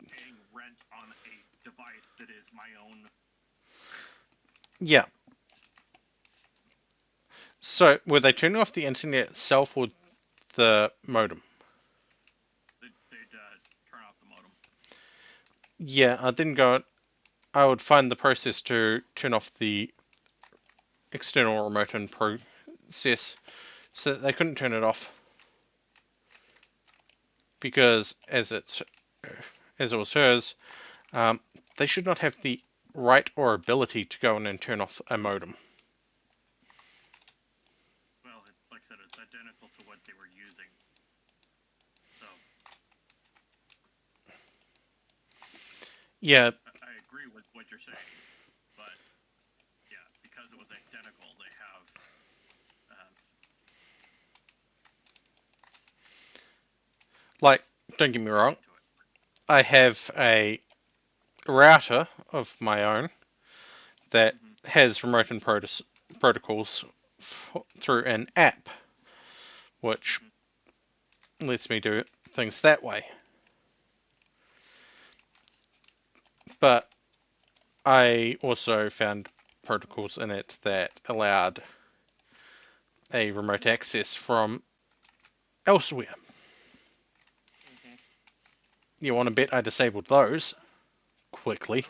paying rent on a device that is my own. yeah. So were they turning off the internet itself or the modem? They'd turn off the modem. Yeah, I didn't go. I would find the process to turn off the external remote in process so that they couldn't turn it off because as it was hers, they should not have the right or ability to go in and turn off a modem. Well, like I said, identical to what they were using. So Yeah. I agree with what you're saying, but yeah, because it was identical, they have Like, don't get me wrong, I have a router of my own that has remote and protocols through an app, which lets me do things that way. But I also found protocols in it that allowed a remote access from elsewhere. You want to bet I disabled those quickly? Oh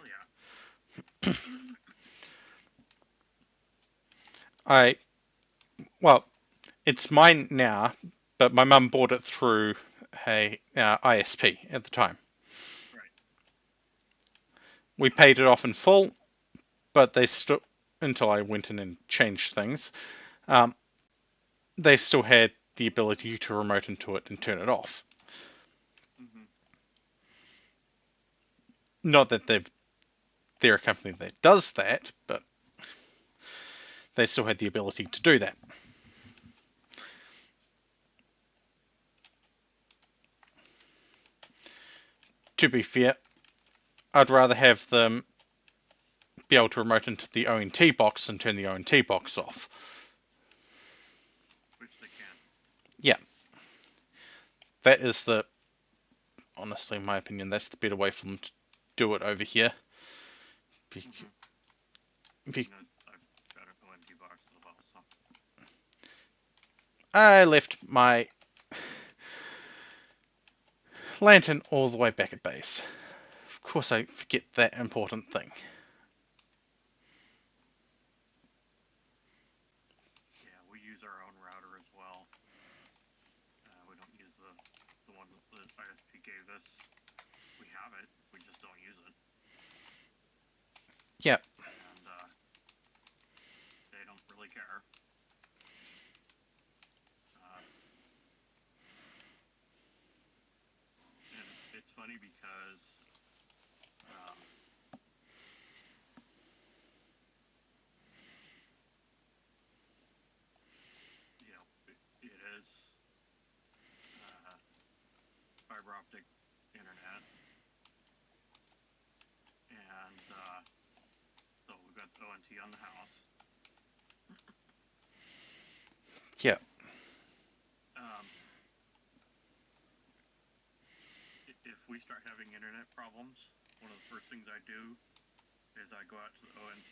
yeah. Well, it's mine now, but my mum bought it through a ISP at the time. Right. We paid it off in full, but they still, until I went in and changed things, they still had the ability to remote into it and turn it off. Not that they're a company that does that, but they still had the ability to do that. Right. To be fair, I'd rather have them be able to remote into the ONT box and turn the ONT box off. Which they can. Yeah. That is honestly, in my opinion, that's the better way for them to do it over here. Be, be, I've got an OMG box as well, so. I left my lantern all the way back at base. Of course, I forget that important thing. Yeah, we use our own router as well. We don't use the one that the ISP gave us. We have it, we just don't use it. Yeah. And they don't really care. And it's funny because you know, it is fiber optic internet, and so we've got the ONT on the house. Yeah. If we start having internet problems, one of the first things I do is I go out to the ONT,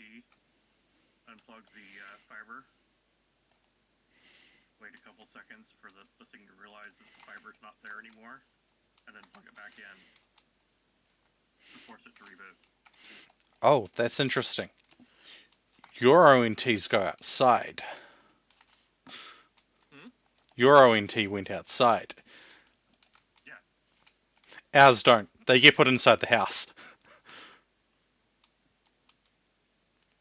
unplug the fiber, wait a couple seconds for the thing to realize that the fiber's not there anymore, and then plug it back in to force it to reboot. Oh, that's interesting. Your ONTs go outside. Your ONT went outside. Yeah. Ours don't. They get put inside the house.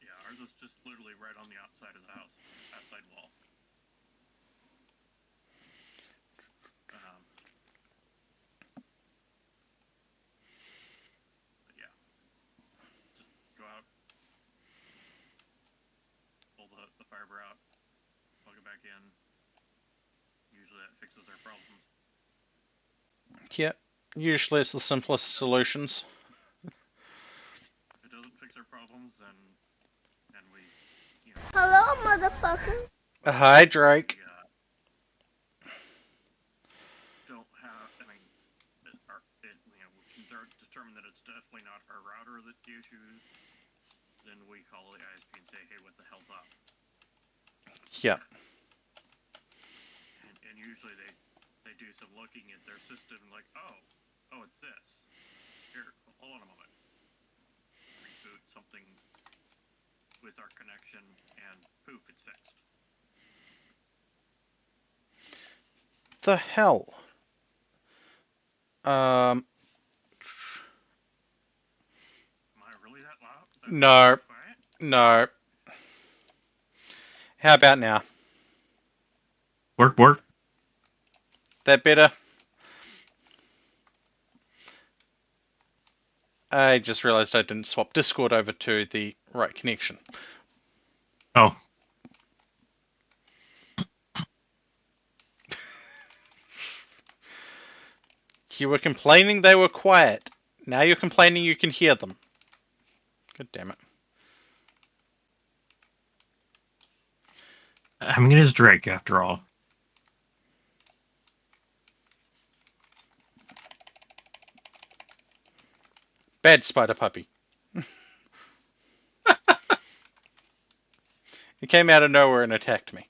Yeah, ours is just literally right on the outside of the house, outside wall. But yeah, just go out, pull the fiber out, plug it back in. Usually that fixes our problems. Yeah. Usually it's the simplest solutions. If it doesn't fix our problems, then we, you know. Hello, motherfucker. Hi, Drake. We, don't have. I mean, we can determine that it's definitely not our router that's the issue. Then we call the ISP and say, hey, what the hell's up? Yeah. And usually they do some looking at their system like, oh, it's this. Here, hold on a moment. Reboot something with our connection, and poof, it's fixed. The hell? Am I really that loud? No. Quiet? No. How about now? Work. That better? I just realized I didn't swap Discord over to the right connection. Oh. You were complaining they were quiet. Now you're complaining you can hear them. God damn it. I mean, it is Drake after all. Bad spider puppy. He came out of nowhere and attacked me.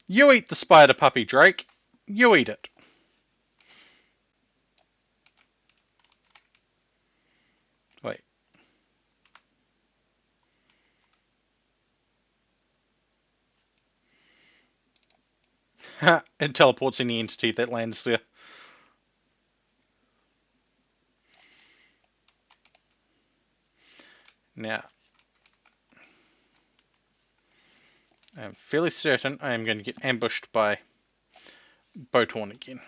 You eat the spider puppy, Drake. You eat it. Wait. It teleports any entity that lands there. Now, I'm fairly certain I am going to get ambushed by Bowtorn again.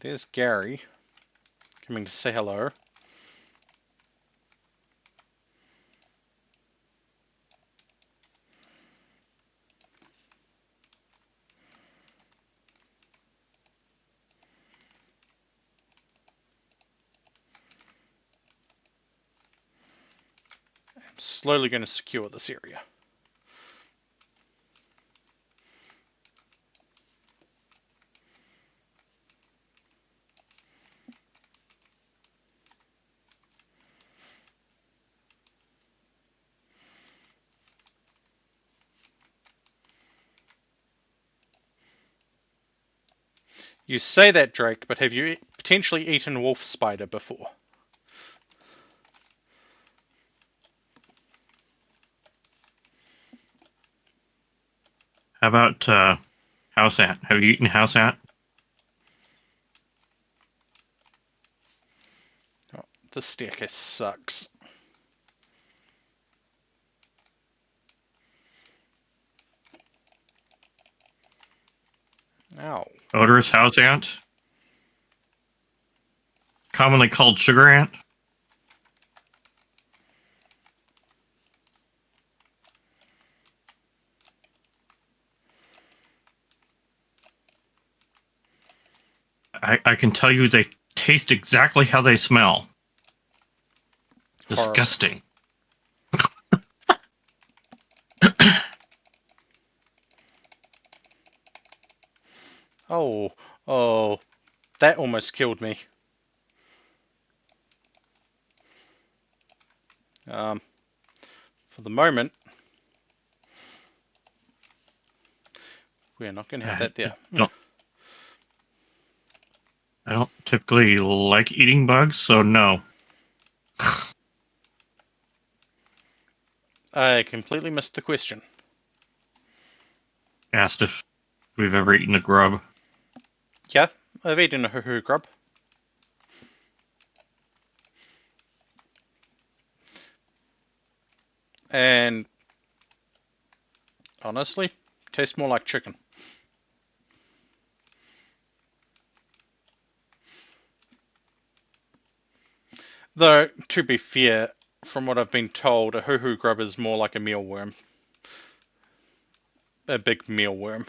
There's Gary coming to say hello. I'm slowly going to secure this area. You say that, Drake, but have you potentially eaten wolf spider before? How about house ant? Have you eaten house ant? Oh, this staircase sucks. Ow. Odorous house ant, commonly called sugar ant. I can tell you they taste exactly how they smell. Horrible. Disgusting. Oh, oh, that almost killed me. For the moment, we're not going to have that there. Don't, I don't typically like eating bugs, so no. I completely missed the question. Asked if we've ever eaten a grub. Yeah, I've eaten a hoo-hoo grub. And honestly, tastes more like chicken. Though, to be fair, from what I've been told, a hoo-hoo grub is more like a mealworm. A big mealworm.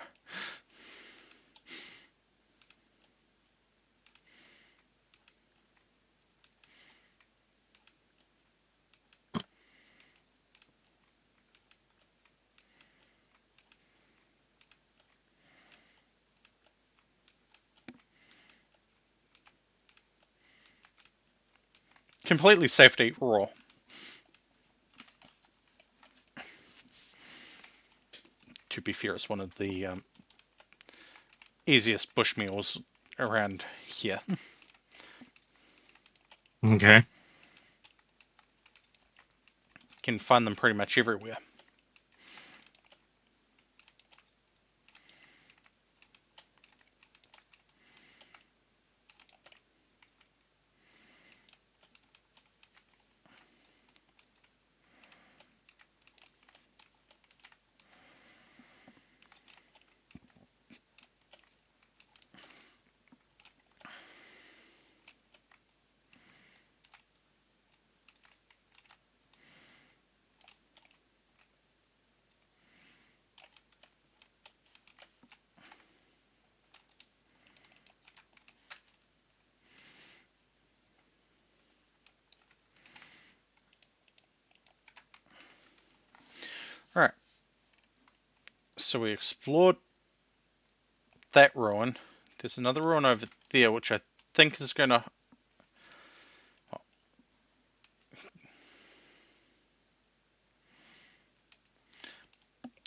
Completely safe to eat raw. To be fair, it's one of the easiest bush meals around here. Okay. Can find them pretty much everywhere. Alright. So we explored that ruin. There's another ruin over there, which I think is going to...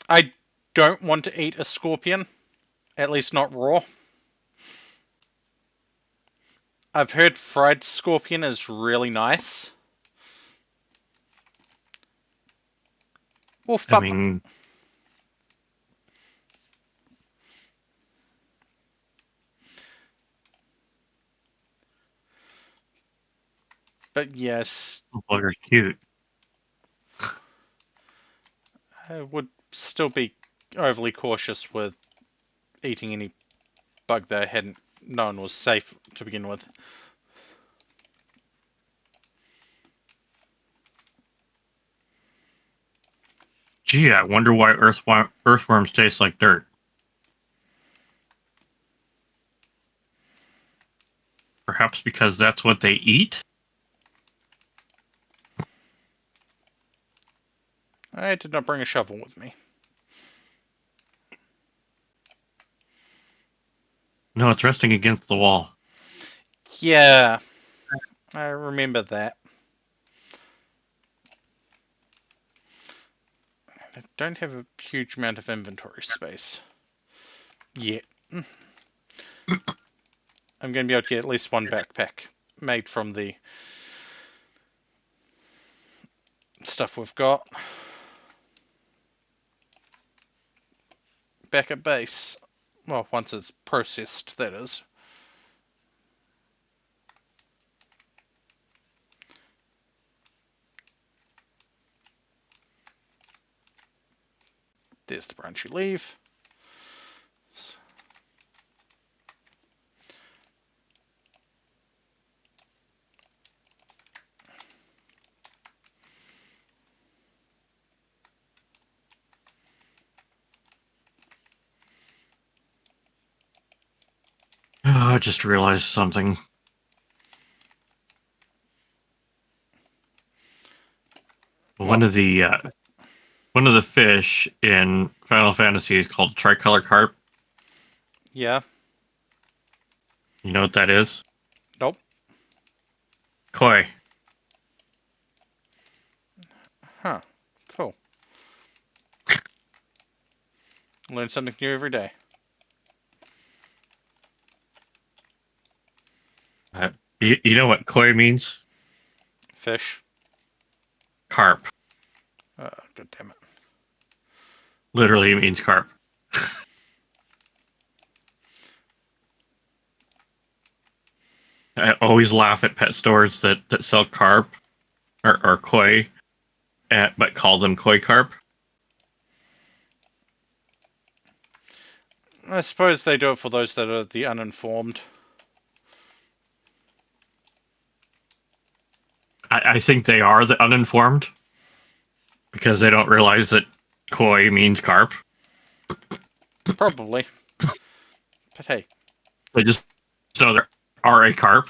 I don't want to eat a scorpion. At least not raw. I've heard fried scorpion is really nice. Wolf I pup. mean, But yes, bugger's cute. I would still be overly cautious with eating any bug that I hadn't known was safe to begin with. Gee, I wonder why earthworms taste like dirt. Perhaps because that's what they eat? I did not bring a shovel with me. No, it's resting against the wall. Yeah, I remember that. I don't have a huge amount of inventory space yet. I'm going to be able to get at least one backpack made from the stuff we've got. Back at base. Well, once it's processed, that is. There's the branchy leaf. Oh, I just realized something. One What? of the fish in Final Fantasy is called tricolor carp. Yeah. You know what that is? Nope. Koi. Huh. Cool. Learn something new every day. You know what koi means? Fish. Carp. God damn it. Literally means carp. I always laugh at pet stores that sell carp or koi, but call them koi carp. I suppose they do it for those that are the uninformed. I think they are the uninformed because they don't realize that koi means carp. Probably. But hey, They just know there are a carp.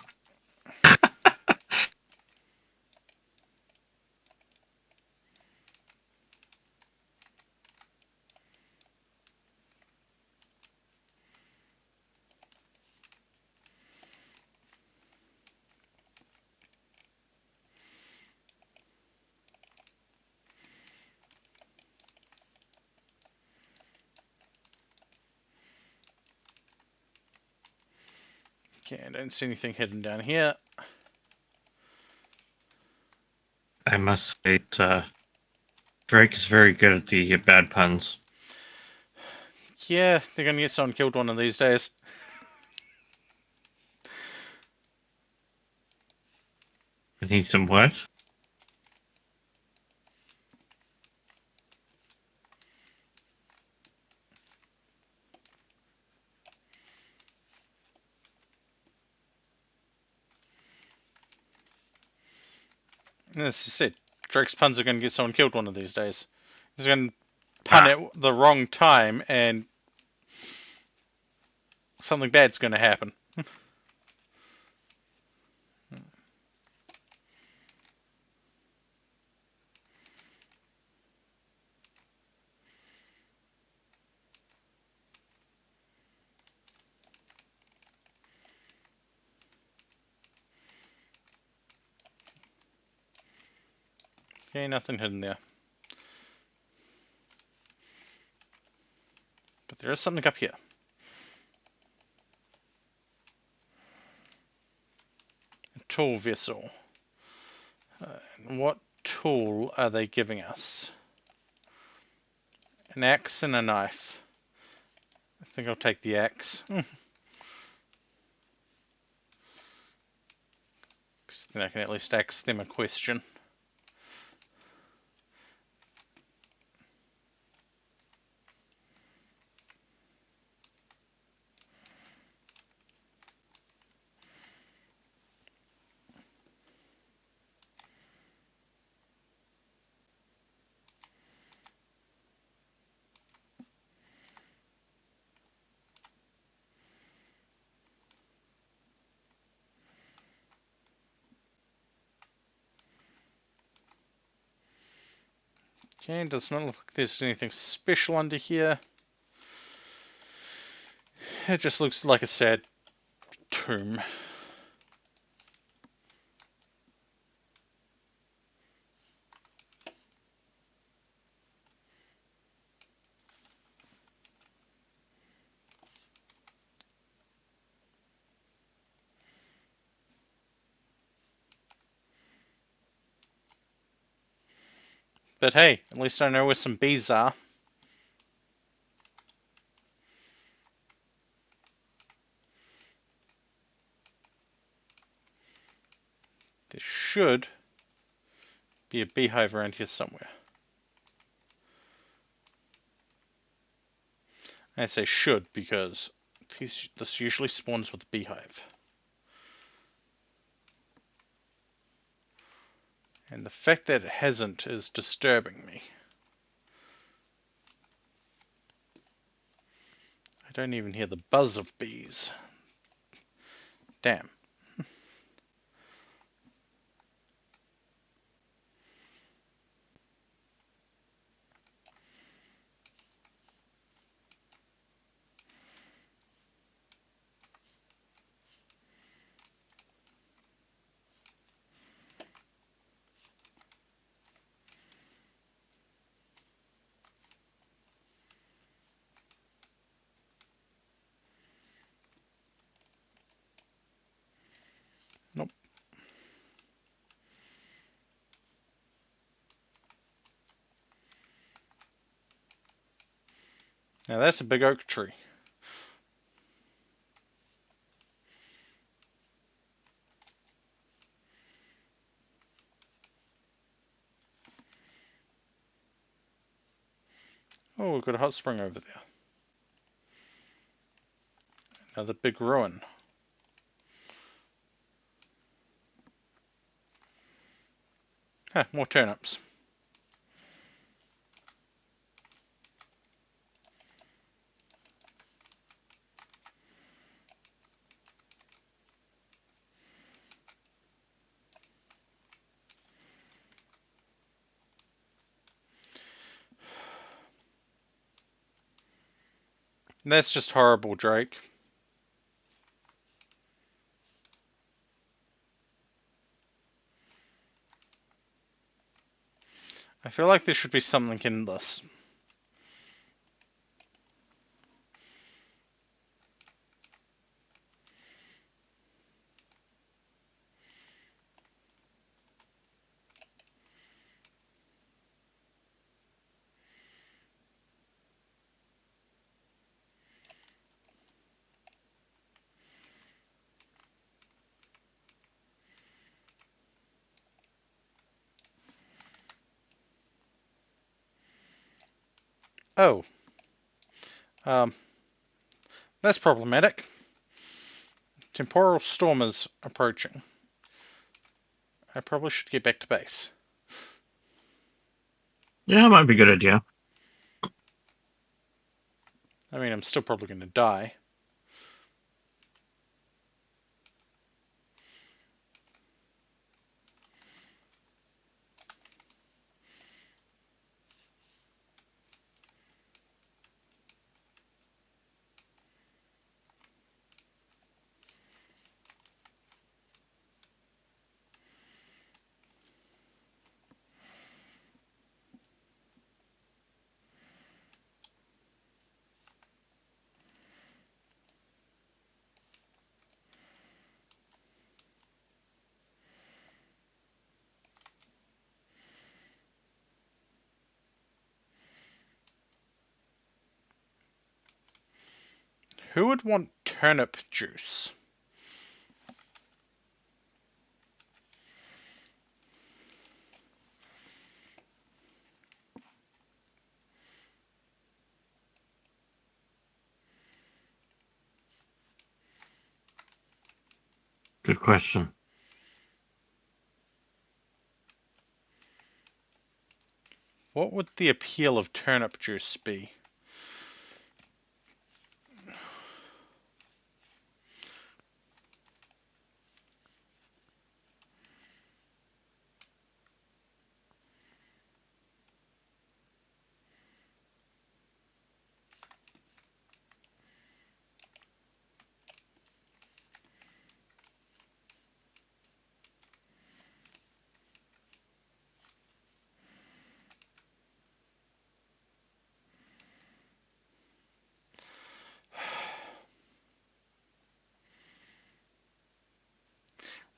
okay, I don't see anything hidden down here. I must say, Drake is very good at the bad puns. Yeah, they're gonna get someone killed one of these days. I need some what? As I said, Drake's puns are gonna get someone killed one of these days. He's gonna pun at the wrong time and something bad's gonna happen. Okay, nothing hidden there. But there is something up here. A tool vessel. What tool are they giving us? An axe and a knife. I think I'll take the axe. Then I can at least ask them a question. Okay, does not look like there's anything special under here. It just looks like a sad tomb. But hey, at least I know where some bees are. There should be a beehive around here somewhere. I say should because this usually spawns with a beehive. And the fact that it hasn't is disturbing me. I don't even hear the buzz of bees. Damn. Nope. Now that's a big oak tree. Oh, we've got a hot spring over there. Another big ruin. Huh, more turnips. That's just horrible, Drake. I feel like there should be something in this. Oh. That's problematic. Temporal storm is approaching. I probably should get back to base. Yeah, it might be a good idea. I mean, I'm still probably going to die. Who would want turnip juice? Good question. What would the appeal of turnip juice be?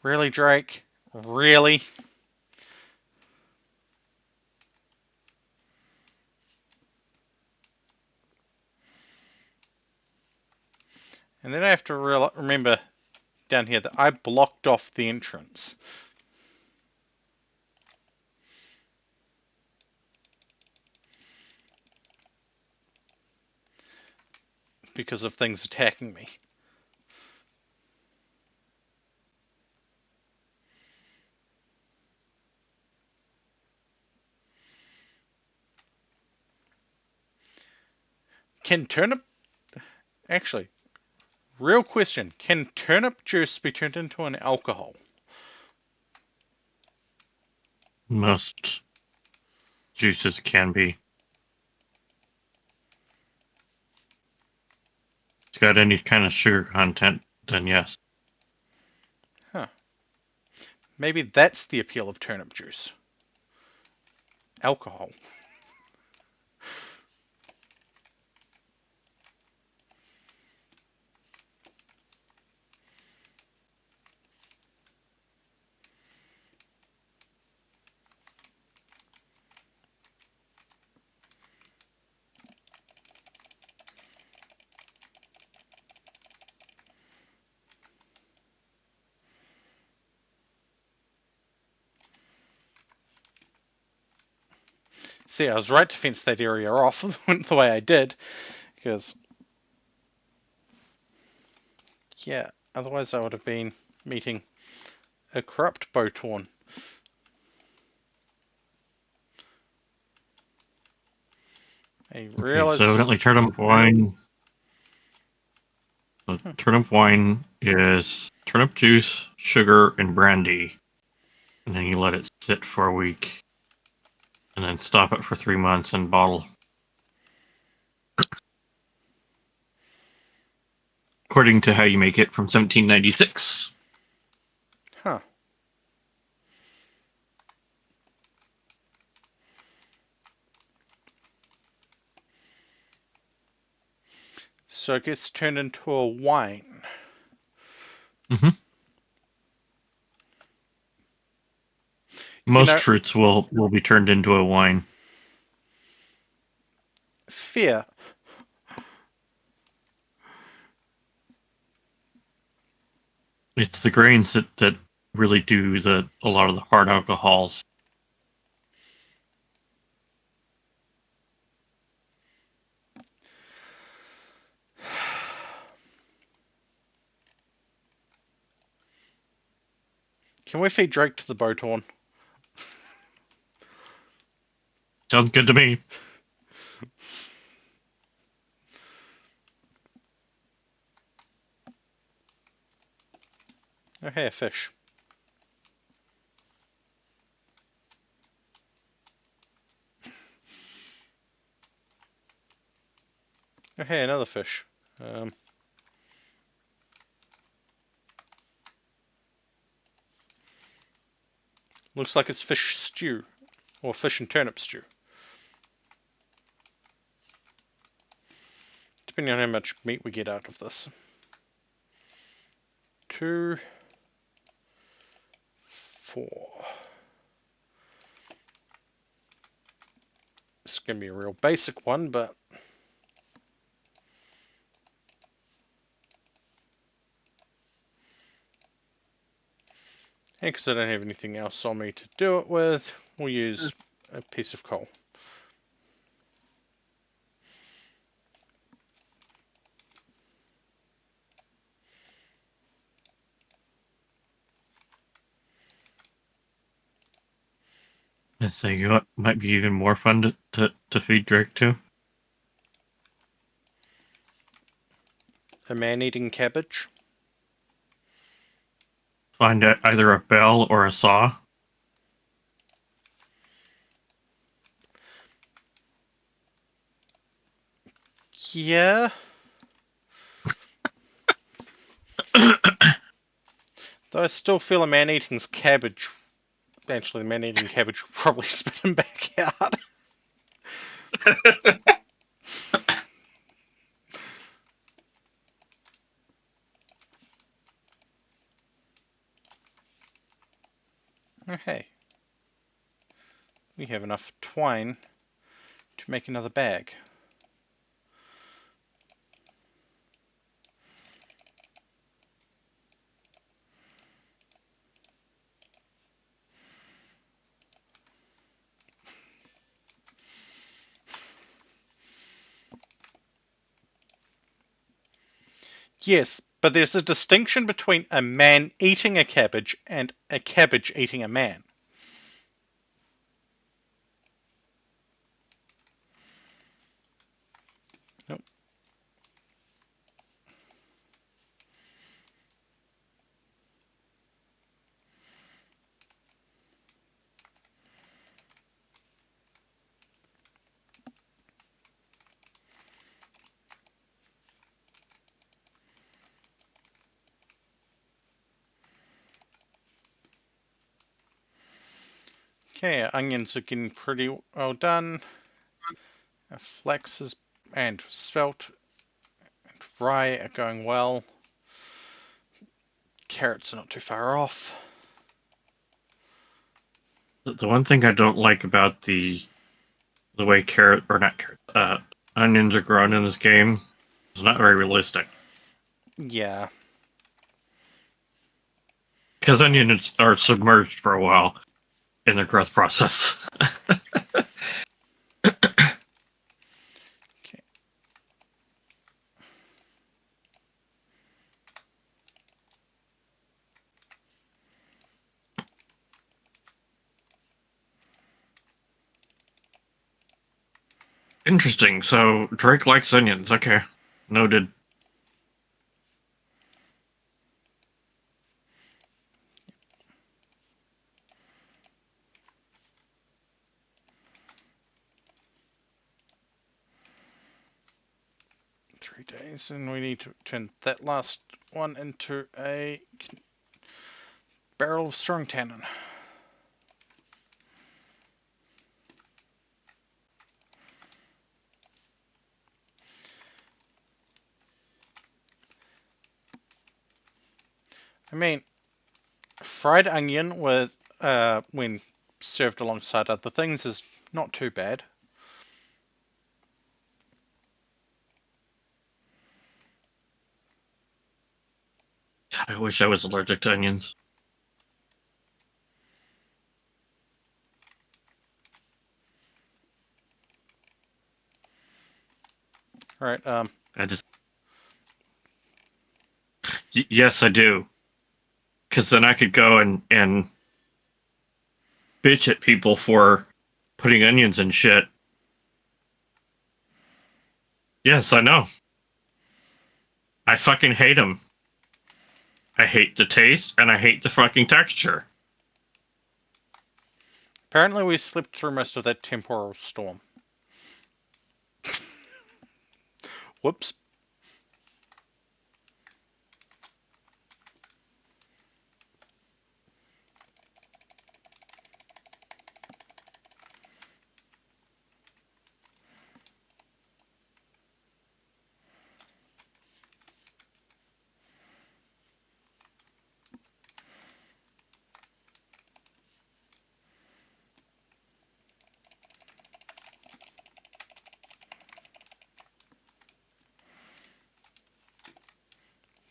Really, Drake? Really? And then I have to remember down here that I blocked off the entrance. Because of things attacking me. Can turnip... Actually, real question. Can turnip juice be turned into an alcohol? Most juices can be. It's got any kind of sugar content, then yes. Huh. Maybe that's the appeal of turnip juice. Alcohol. See, I was right to fence that area off the way I did, because, yeah, otherwise I would have been meeting a corrupt Bowtorn. I Okay, so realized... evidently turnip wine. So turnip wine is turnip juice, sugar, and brandy. And then you let it sit for a week. And then stop it for 3 months and bottle. According to how you make it from 1796. Huh. So it gets turned into a wine. Mm-hmm. You Most know, fruits will be turned into a wine. fear. It's the grains that really do a lot of the hard alcohols. Can we feed Drake to the Bowtorn? Sounds good to me. Oh, hey, a fish. Oh, hey, another fish. Looks like it's fish stew. Or fish and turnip stew. Depending on how much meat we get out of this. 2, 4. This is going to be a real basic one, but... And because I don't have anything else on me to do it with, we'll use a piece of coal. I think you know what might be even more fun to feed Drake to. A man-eating cabbage. Find either a bell or a saw. Yeah. Though I still feel a man-eating cabbage. Actually, the man-eating cabbage will probably spit him back out. Oh, hey. We have enough twine to make another bag. Yes, but there's a distinction between a man eating a cabbage and a cabbage eating a man. Nope. Okay, our onions are getting pretty well done. Our flax is, and spelt and rye are going well. Carrots are not too far off. The one thing I don't like about the way onions are grown in this game is not very realistic. Yeah. Because onions are submerged for a while in their growth process. Okay. Interesting. So Drake likes onions. Okay, noted. days, and we need to turn that last one into a barrel of strong tannin. I mean, fried onion with when served alongside other things is not too bad. God, I wish I was allergic to onions. All right. I just yes, I do. because then I could go and bitch at people for putting onions and shit. Yes, I know. I fucking hate them. I hate the taste and I hate the fucking texture. Apparently we slipped through most of that temporal storm. Whoops.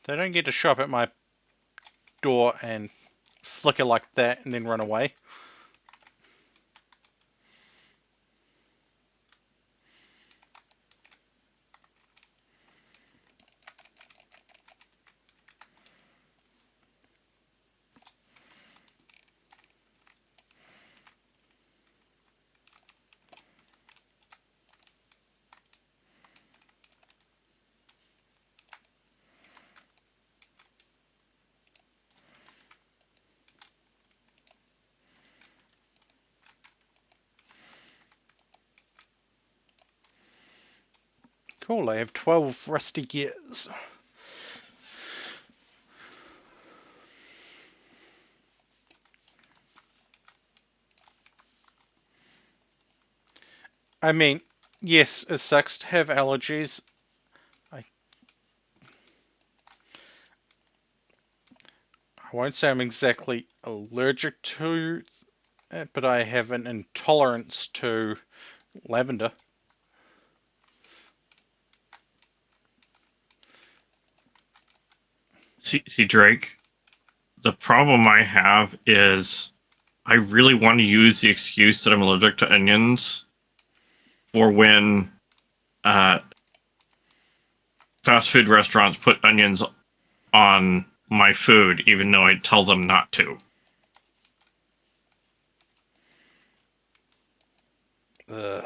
They don't get to show up at my door and flicker like that and then run away. Cool, I have 12 rusty gears. I mean, yes, it sucks to have allergies. I won't say I'm exactly allergic to it, but I have an intolerance to lavender. See, Drake, the problem I have is I really want to use the excuse that I'm allergic to onions for when fast food restaurants put onions on my food, even though I tell them not to. Ugh.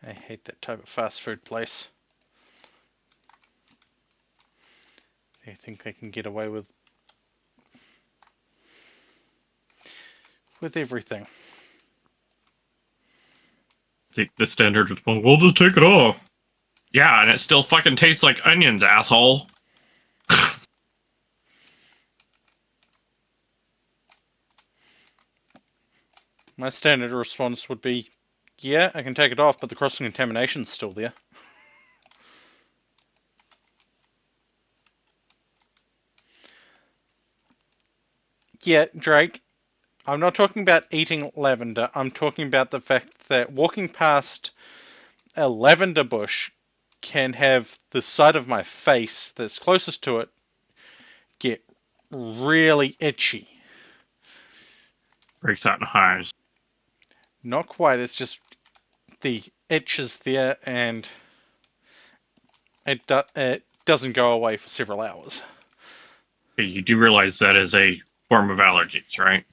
I hate that type of fast food place. They think they can get away with everything. The standard response, we'll just take it off. Yeah, and it still fucking tastes like onions, asshole. My standard response would be, yeah, I can take it off, but the cross-contamination's still there. Yeah, Drake, I'm not talking about eating lavender. I'm talking about the fact that walking past a lavender bush can have the side of my face that's closest to it get really itchy. Breaks out in hives. Not quite, it's just the itch is there and it doesn't go away for several hours. Okay, you do realize that is a form of allergies, right?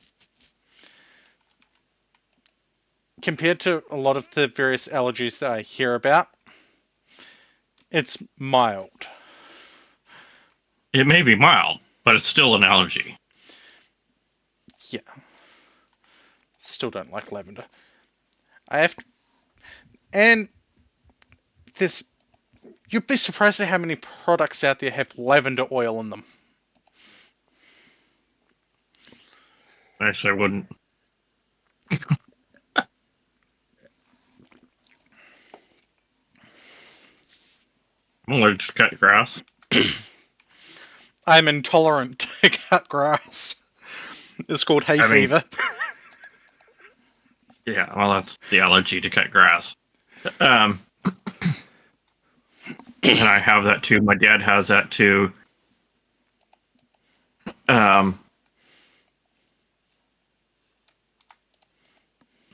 Compared to a lot of the various allergies that I hear about, it's mild. It may be mild, but it's still an allergy. Yeah. Still don't like lavender. I have to, and this you'd be surprised at how many products out there have lavender oil in them. Actually, I wouldn't. I'm allergic to cut grass. I'm intolerant to cut grass. It's called hay fever. Yeah, well, that's the allergy to cut grass. And I have that too. My dad has that too. And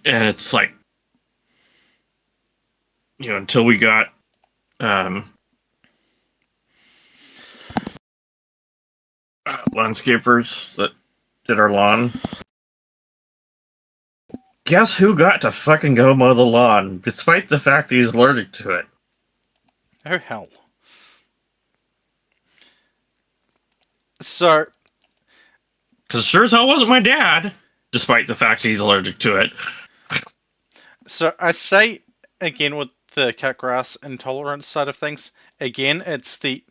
it's like, until we got landscapers that did our lawn. Guess who got to fucking go mow the lawn, despite the fact that he's allergic to it? Oh, hell. So, Because sure as hell wasn't my dad, despite the fact that he's allergic to it. I say, again, with the cut grass intolerance side of things, again, it's the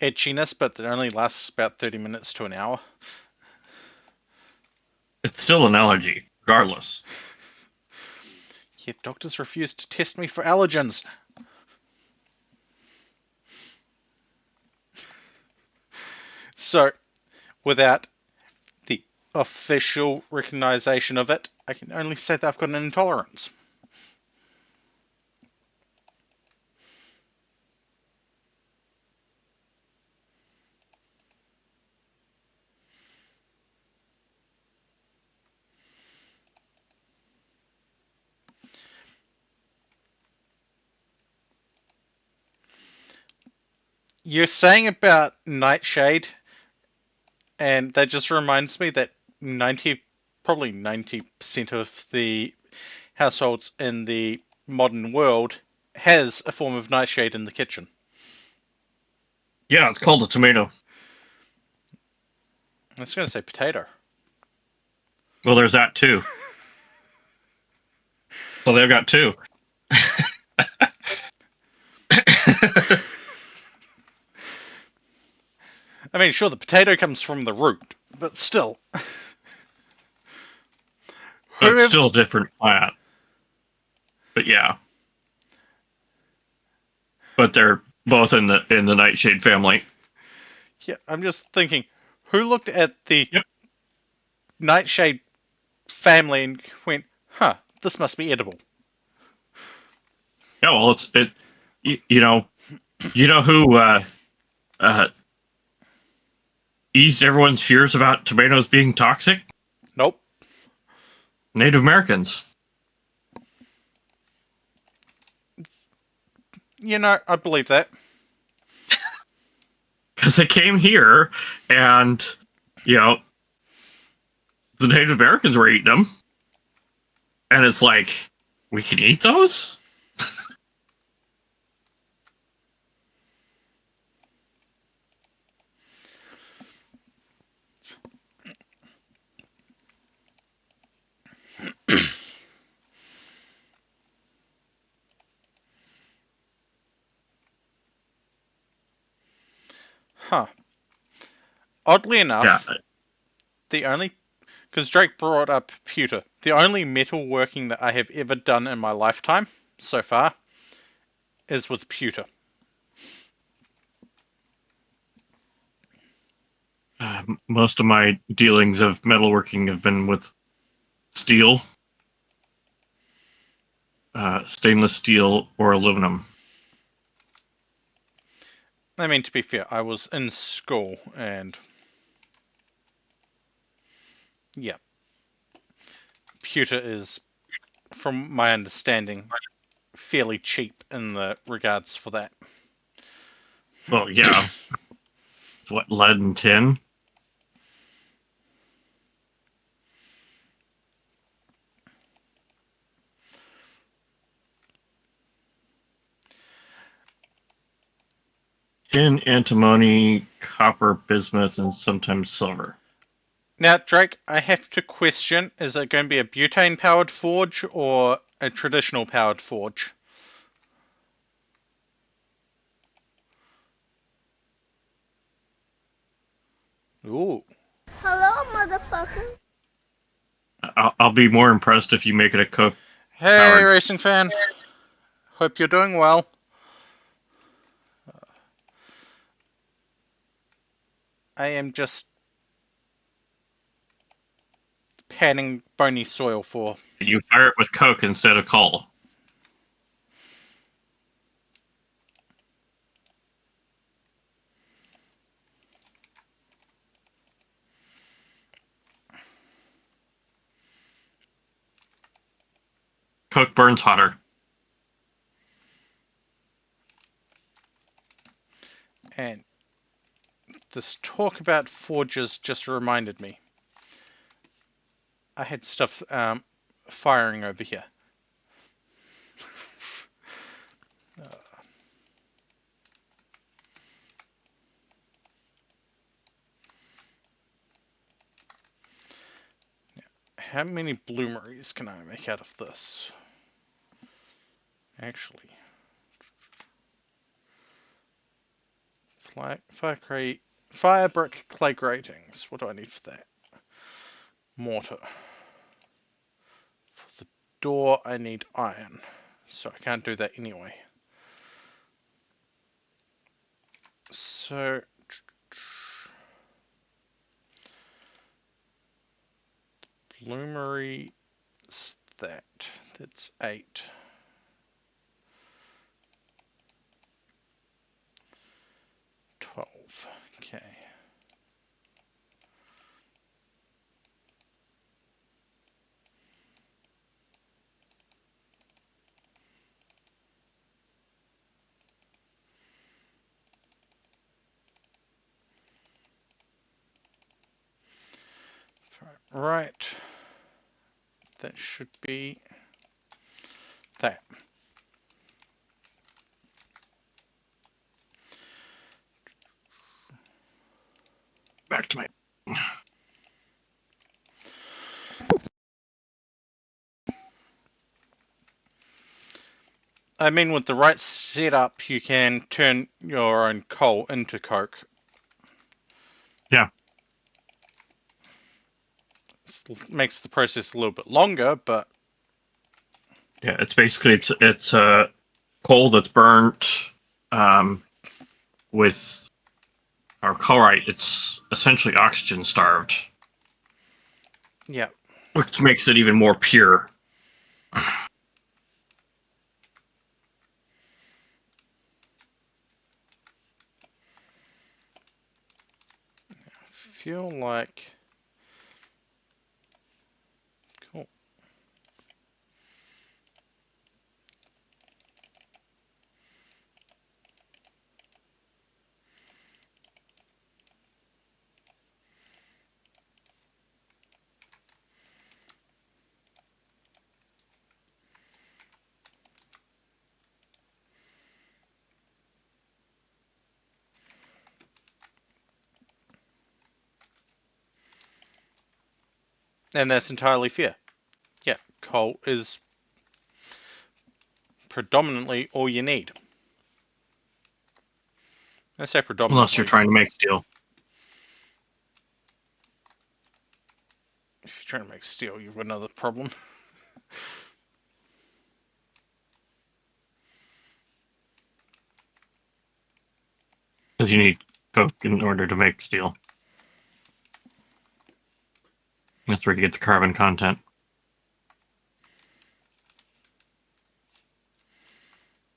itchiness, but it only lasts about 30 minutes to an hour. It's still an allergy, regardless. Yet doctors refuse to test me for allergens. So, without the official recognition of it, I can only say that I've got an intolerance. You're saying about Nightshade, and that just reminds me that probably 90% of the households in the modern world has a form of nightshade in the kitchen. Yeah, it's called a tomato. I was going to say potato. Well, there's that too. So they've got two. I mean, sure, the potato comes from the root, but still. It's still a different plant. But yeah. But they're both in the nightshade family. Yeah, I'm just thinking, who looked at the Yep. nightshade family and went, huh, this must be edible? Yeah, well, you know who eased everyone's fears about tomatoes being toxic? Nope. Native Americans. You know, I believe that. Because they came here and, the Native Americans were eating them. And it's like, we can eat those? Huh. Oddly enough, Yeah. because Drake brought up pewter, the only metalworking that I have ever done in my lifetime so far is with pewter. Most of my dealings of metalworking have been with steel, stainless steel, or aluminum. I mean, to be fair, I was in school and yeah, pewter is, from my understanding, fairly cheap in the regards for that. Well, yeah. What, lead and tin? Tin, antimony, copper, bismuth, and sometimes silver. Now, Drake, I have to question, is it going to be a butane powered forge or a traditional powered forge? Ooh. Hello, motherfucker. I'll be more impressed if you make it a coke Hey, powered. racing fan. Hope you're doing well. I am just panning bony soil for. You fire it with coke instead of coal. Coke burns hotter. And the This talk about forges just reminded me. I had stuff firing over here. How many bloomeries can I make out of this? Actually, fire brick clay gratings. What do I need for that? Mortar. For the door, I need iron, so I can't do that anyway. So bloomery. That's 8. 12. Okay. Right. That should be that. Back to my. I mean, with the right setup, you can turn your own coal into coke. Yeah. Makes the process a little bit longer, but Yeah, it's basically it's coal that's burnt with our chlorite. It's essentially oxygen starved, yeah. which makes it even more pure. Feel like cool. And that's entirely fair. Yeah, coal is predominantly all you need. I say Unless you're predominantly. trying to make steel. If you're trying to make steel, you've got another problem. Because you need coke in order to make steel. That's where you get the carbon content.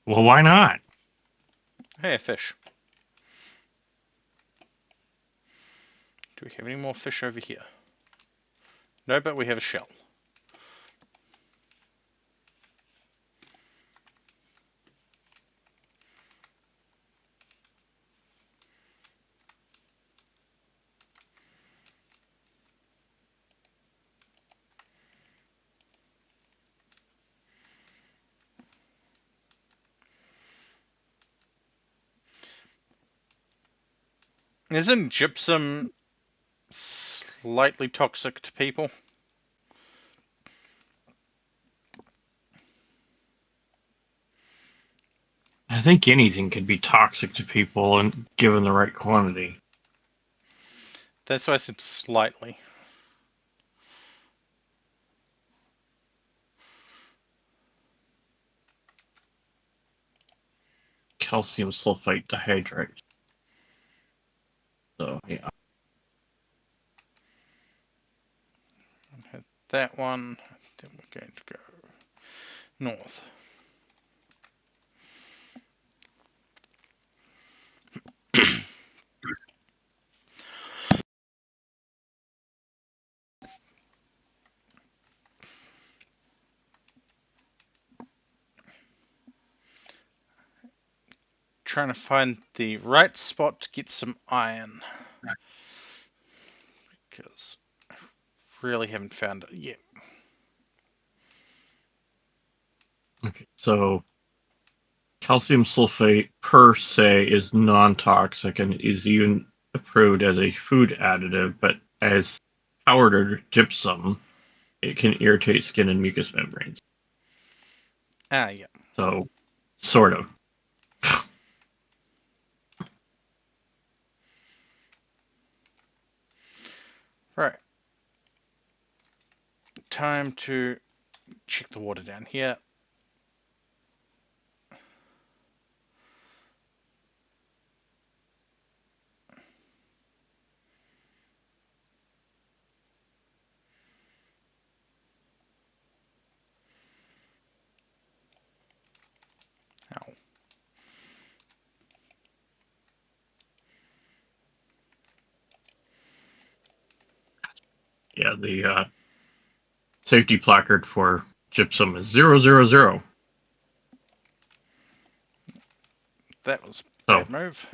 Well, why not? Hey, a fish. Do we have any more fish over here? No, but we have a shell. Isn't gypsum slightly toxic to people? I think anything can be toxic to people, and given the right quantity. That's why I said slightly. Calcium sulfite dehydrate. So yeah. Hit that one. Then we're going to go north. Trying to find the right spot to get some iron. because I really haven't found it yet. Okay, so calcium sulfate per se is non-toxic and is even approved as a food additive, but as powdered gypsum, it can irritate skin and mucous membranes. Yeah. So, sort of. Right. Time to check the water down here. Ow. Yeah, the safety placard for gypsum is 000. That was a So, bad move.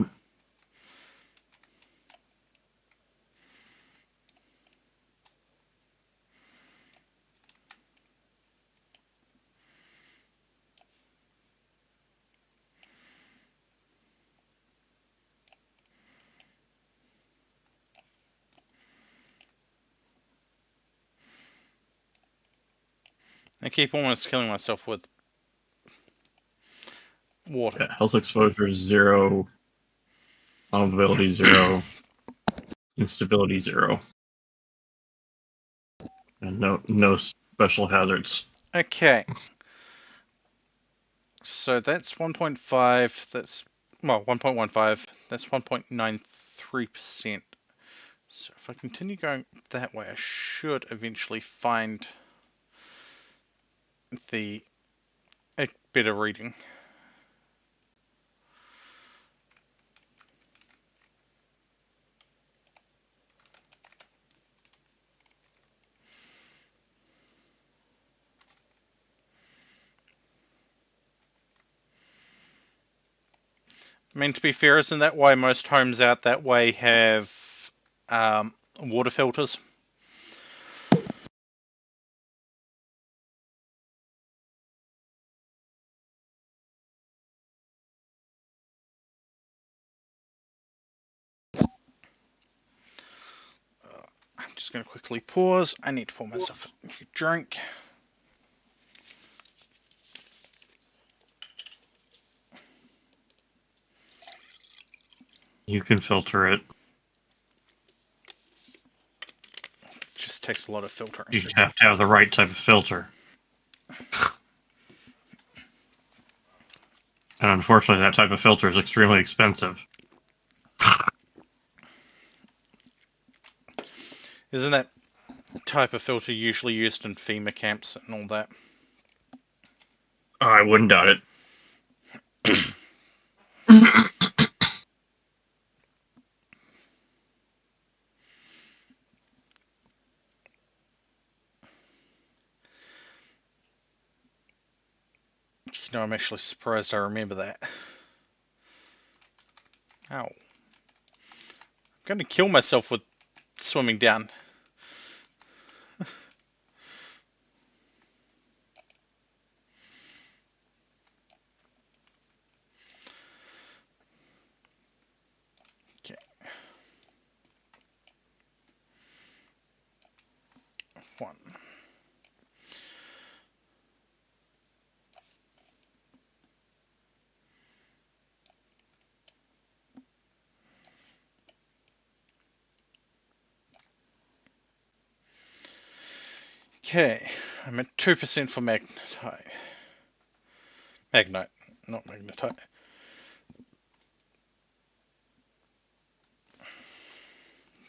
I keep almost killing myself with water. yeah, health exposure is 0, vulnerability 0, instability 0, and no special hazards. Okay. So that's 1.5. That's, well, 1.15. That's 1.93%. So if I continue going that way, I should eventually find a better reading. I mean, to be fair, isn't that why most homes out that way have water filters? I'm just going to quickly pause. I need to pour myself a drink. You can filter it. Just takes a lot of filtering. You have to have the right type of filter. And unfortunately, that type of filter is extremely expensive. Isn't that type of filter usually used in FEMA camps and all that? I wouldn't doubt it. You know, I'm actually surprised I remember that. Ow. I'm going to kill myself with swimming down. Okay. One. Okay, I'm at 2% for magnetite. Magnite, not magnetite.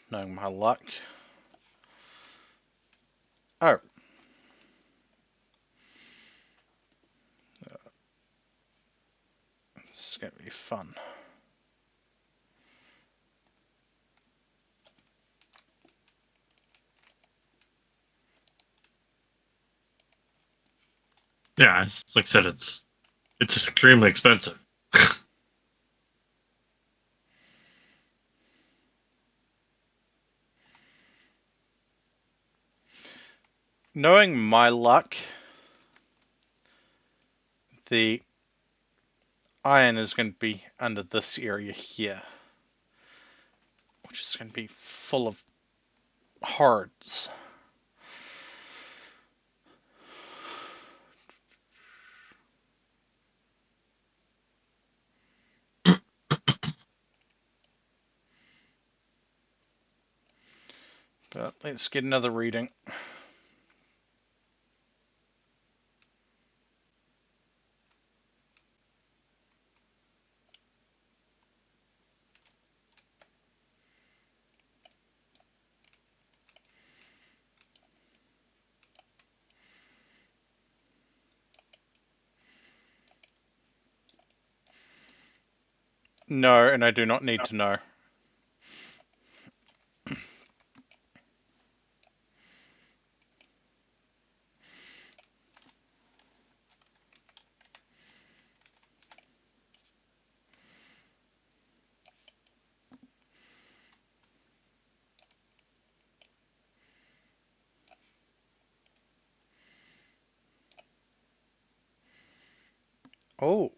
Knowing my luck. Oh. This is going to be fun. Yeah, like I said, it's extremely expensive. Knowing my luck, the iron is going to be under this area here, which is going to be full of hordes. But let's get another reading. No, and I do not need to know. Oh.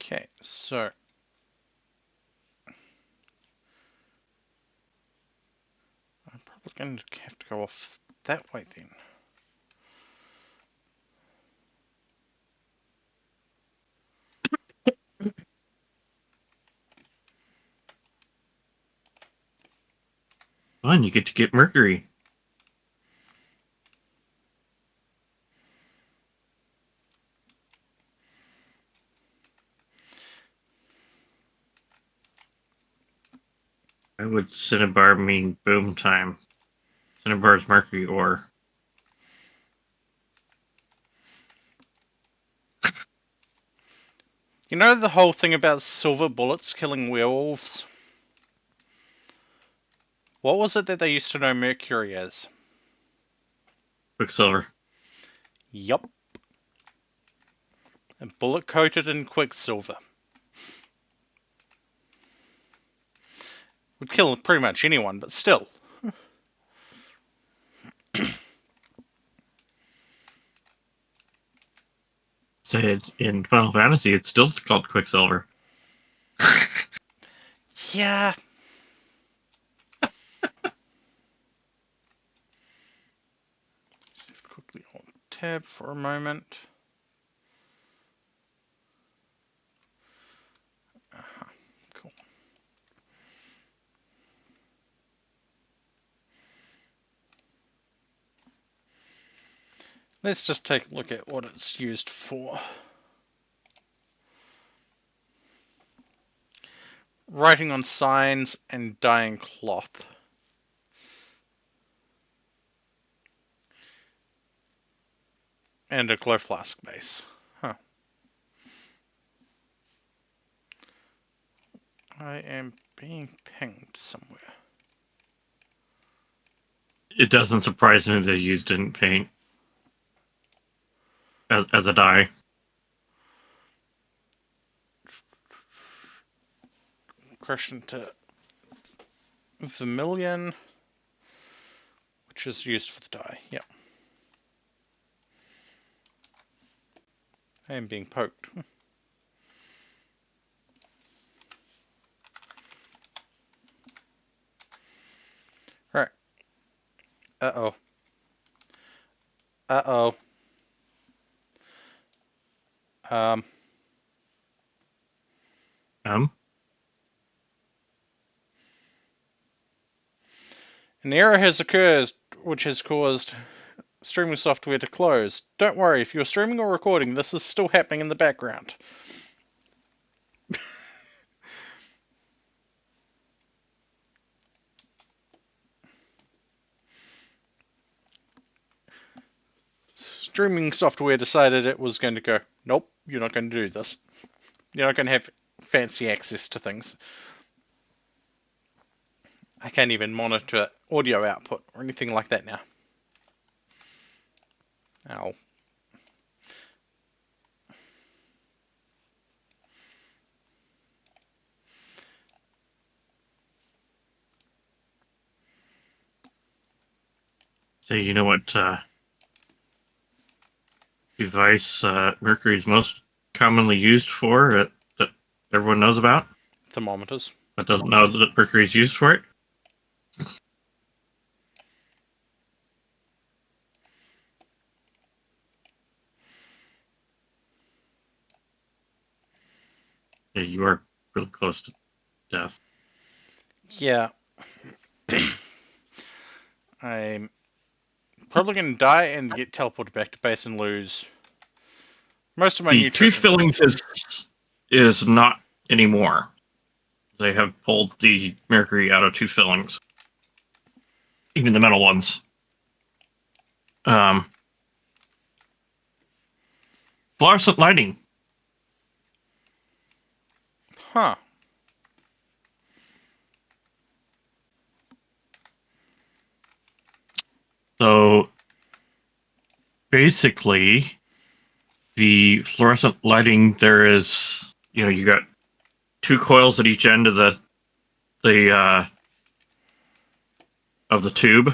Okay, so I'm probably going to have to go off that way then. Fun, you get to get Mercury. I would Cinnabar mean boom time. Cinnabar's Mercury ore. You know the whole thing about silver bullets killing werewolves? What was it that they used to know mercury as? Quicksilver. Yup. A bullet coated in quicksilver. Would kill pretty much anyone, but still. Said in Final Fantasy, it's still called Quicksilver. Yeah. Just quickly alt tab for a moment. Cool. Let's just take a look at what it's used for. Writing on signs and dyeing cloth. And a glow flask base. Huh. I am being pinged somewhere. It doesn't surprise me they used it in paint as a dye. Crushed into vermilion, which is used for the dye. Yep. I am being poked. Right. Uh-oh. Uh-oh. Um, an error has occurred which has caused streaming software to close. Don't worry, if you're streaming or recording, this is still happening in the background. Streaming software decided it was going to go, nope, you're not going to do this. You're not going to have fancy access to things. I can't even monitor audio output or anything like that now. Ow. So you know what device mercury is most commonly used for that everyone knows about, Thermometers. but doesn't know that mercury is used for it? Yeah, you are really close to death. Yeah. I'm probably going to die and get teleported back to base and lose most of my The tooth nutrition. fillings is not anymore. They have pulled the mercury out of tooth fillings, even the metal ones. Fluorescent lighting. Huh. So basically, the fluorescent lighting, there is, you got two coils at each end of the tube,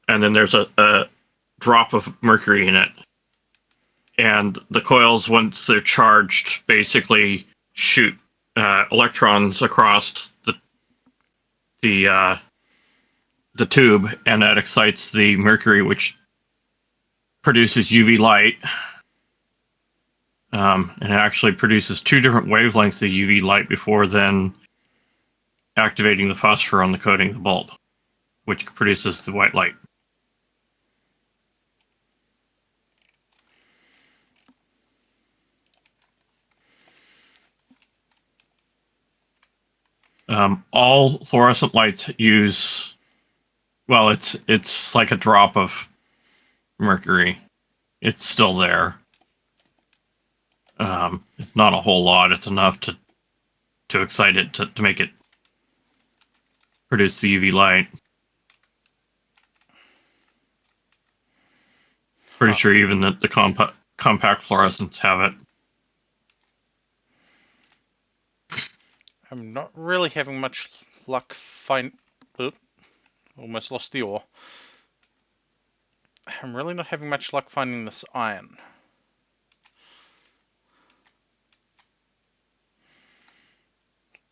and then there's a drop of mercury in it. And the coils, once they're charged, basically shoot electrons across the tube, and that excites the mercury, which produces UV light. And it actually produces two different wavelengths of UV light before then activating the phosphor on the coating of the bulb, which produces the white light. All fluorescent lights use, well, it's like a drop of mercury. It's still there. It's not a whole lot. It's enough to excite it to make it produce the UV light. Pretty sure even the compact fluorescents have it. I'm not really having much luck almost lost the ore. I'm really not having much luck finding this iron.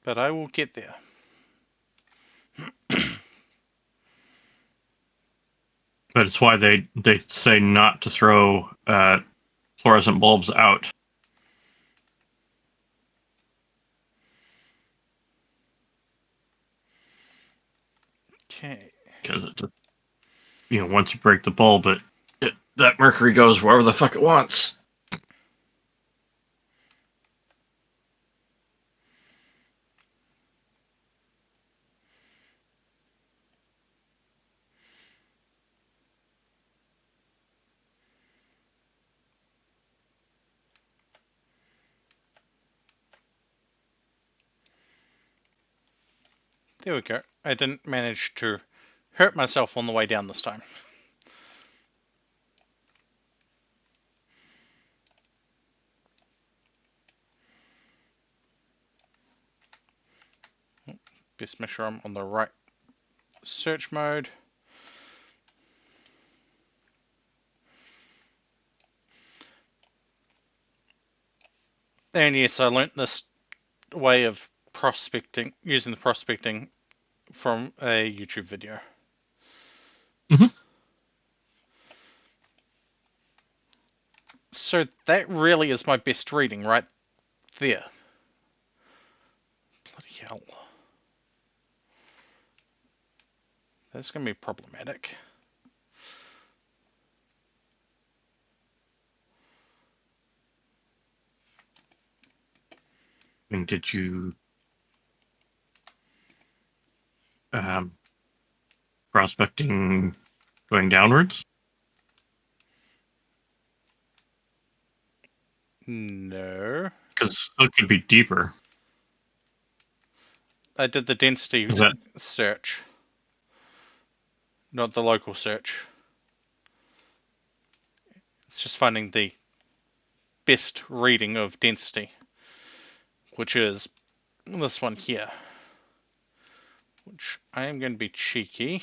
But I will get there. But it's why they say not to throw fluorescent bulbs out. Okay. Because once you break the bulb, that mercury goes wherever the fuck it wants. There we go. I didn't manage to hurt myself on the way down this time. Best make sure I'm on the right search mode. And yes, I learnt this way of prospecting, using the prospecting from a YouTube video. Mm-hmm. So that really is my best reading right there. Bloody hell. That's going to be problematic. I mean, did you prospecting going downwards? No. Because it could be deeper. I did the density search, not the local search. It's just finding the best reading of density, which is this one here. which I am going to be cheeky.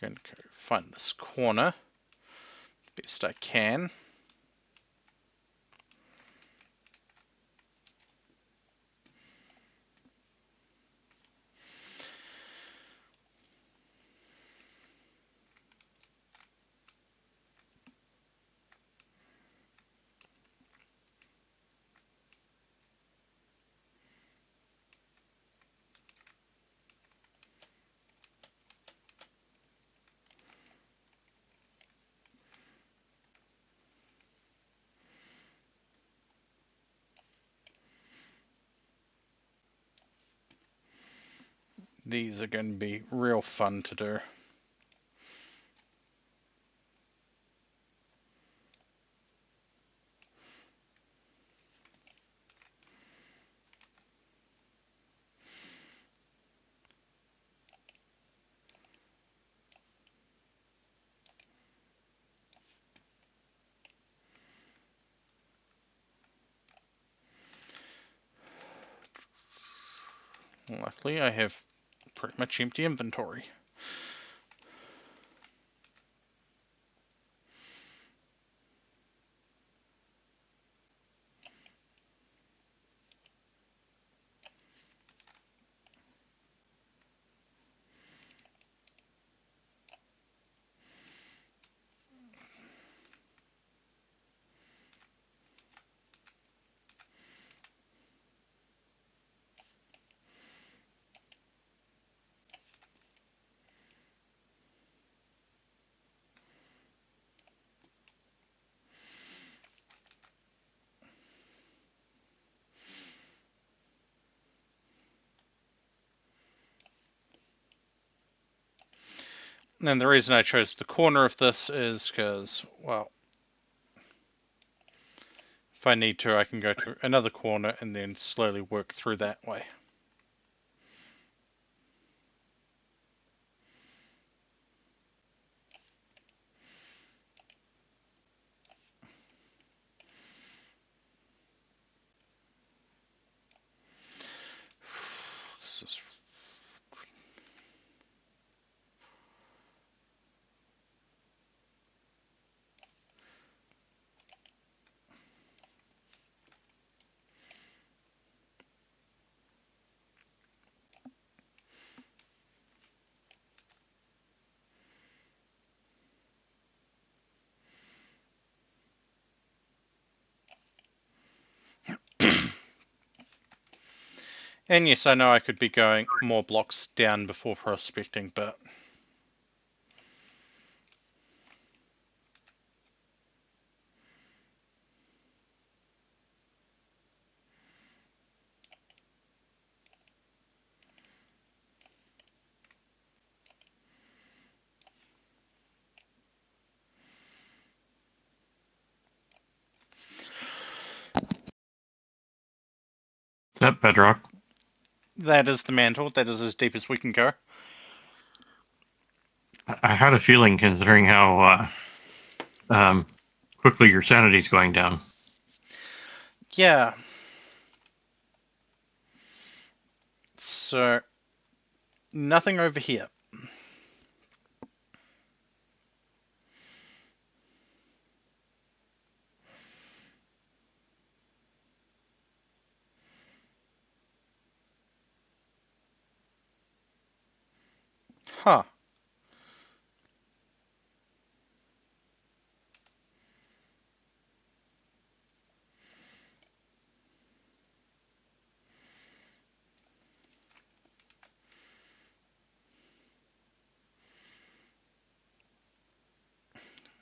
I'm going to go find this corner best I can. These are going to be real fun to do. Luckily, I have pretty much empty inventory. And the reason I chose the corner of this is because, well, if I need to, I can go to another corner and then slowly work through that way. This is And yes, I know I could be going more blocks down before prospecting, but Is that bedrock? that is the mantle. That is as deep as we can go. I had a feeling, considering how quickly your sanity's going down. Yeah. So, nothing over here. Huh.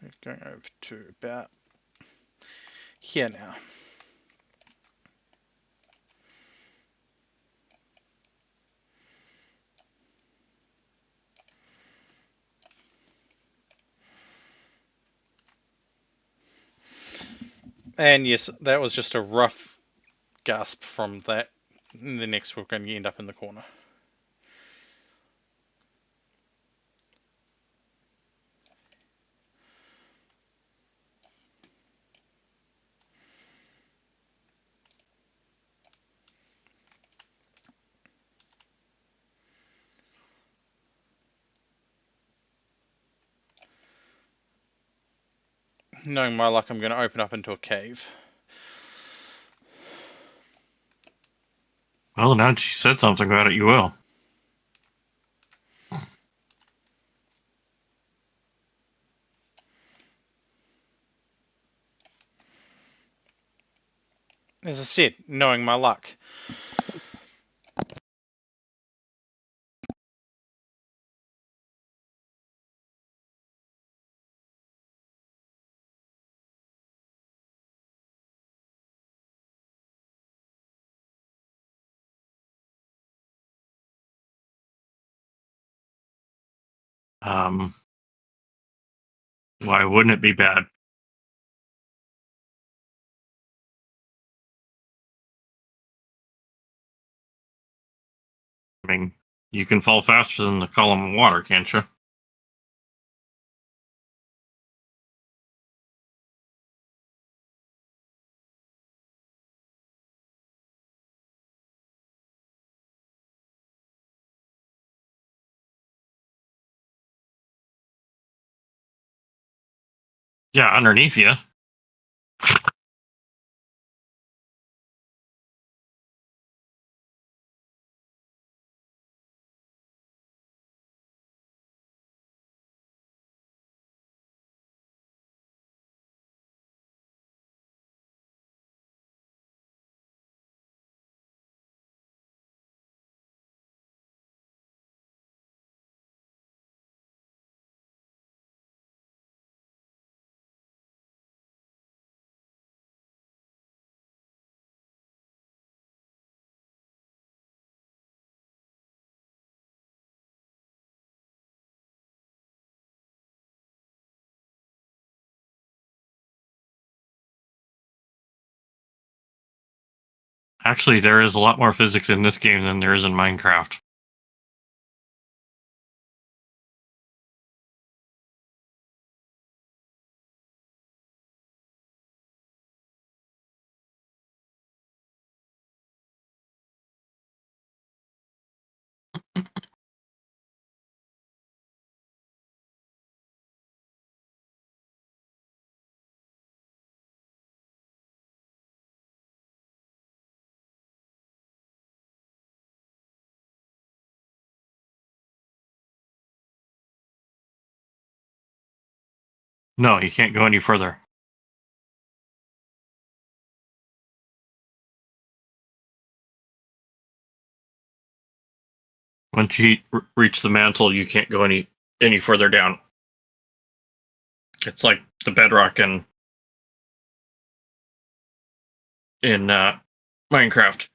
We're going over to about here now. And yes, that was just a rough gasp from that. The next we're going to end up in the corner. Knowing my luck, I'm going to open up into a cave. Well, now that she said something about it, you will. As I said, knowing my luck. Why wouldn't it be bad? I mean, you can fall faster than the column of water, can't you? Yeah, underneath you. Actually, there is a lot more physics in this game than there is in Minecraft. No, you can't go any further. Once you reach the mantle, you can't go any further down. It's like the bedrock in Minecraft.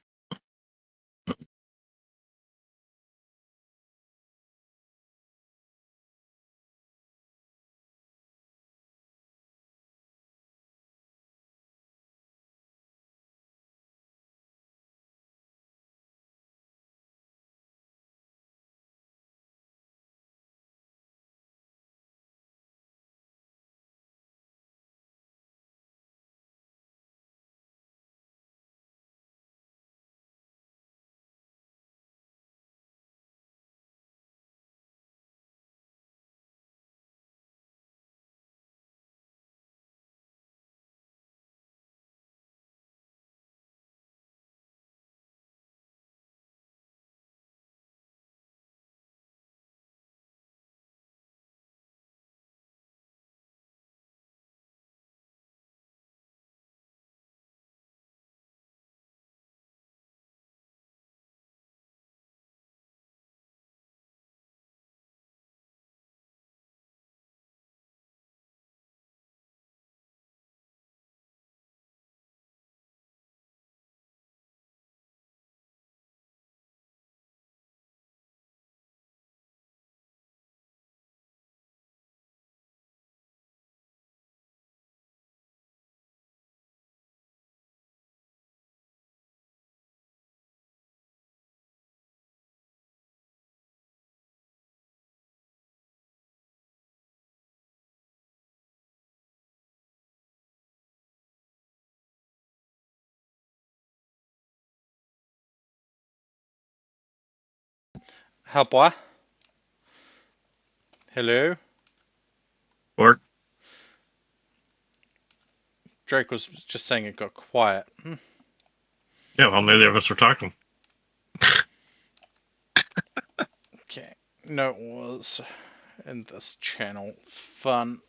How boy? Hello? Or Drake was just saying it got quiet. Yeah, well, neither of us were talking. Okay. No, it was in this channel. Fun.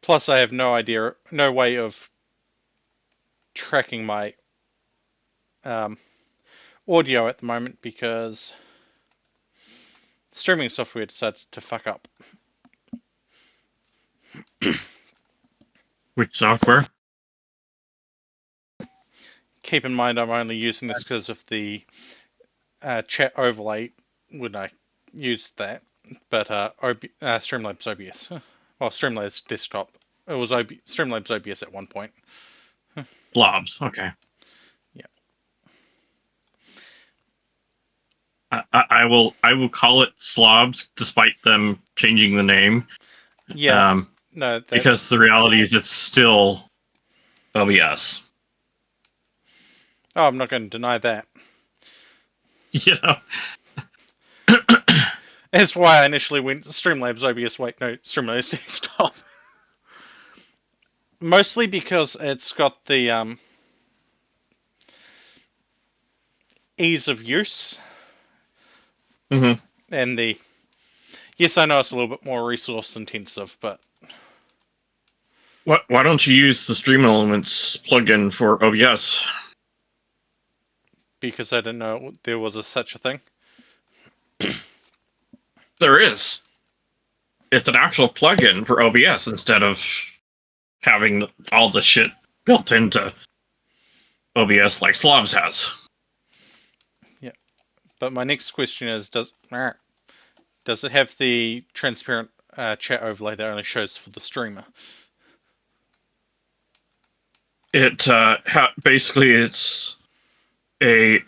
Plus, I have no way of tracking my audio at the moment because streaming software decided to fuck up. Which software? Keep in mind, I'm only using this because of the chat overlay when I used that, but Streamlabs OBS. Well, Streamlabs desktop. It was Streamlabs OBS at one point. Blobs. Okay. Yeah. I will call it Slobs, despite them changing the name. Yeah. No, because the reality is it's still OBS. Oh, I'm not going to deny that. You know. That's why I initially went to Streamlabs OBS. Wait, no, Streamlabs desktop. Mostly because it's got the ease of use Mm-hmm. and the. Yes, I know it's a little bit more resource intensive, but Why don't you use the Stream Elements plugin for OBS? because I didn't know there was such a thing. There is. It's an actual plugin for OBS instead of having all the shit built into OBS like Slobs has. Yeah, but my next question is: Does it have the transparent chat overlay that only shows for the streamer? It basically it's a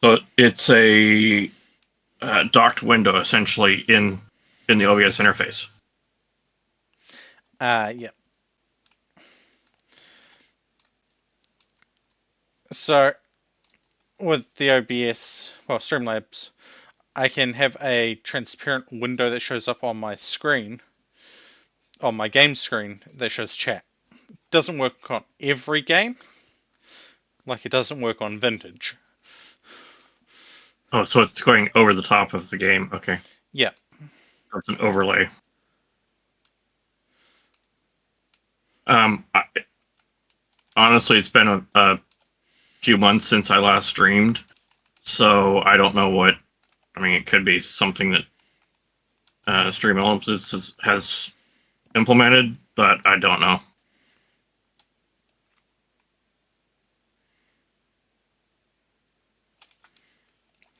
so it's a docked window essentially in the OBS interface. Yeah. So with the OBS, well, Streamlabs, I can have a transparent window that shows up on my screen, on my game screen, that shows chat. Doesn't work on every game, like it doesn't work on Vintage. Oh, so it's going over the top of the game. Okay. Yeah. So it's an overlay. Honestly, it's been a few months since I last streamed, so I don't know what. I mean, it could be something that Stream Elements has implemented, but I don't know.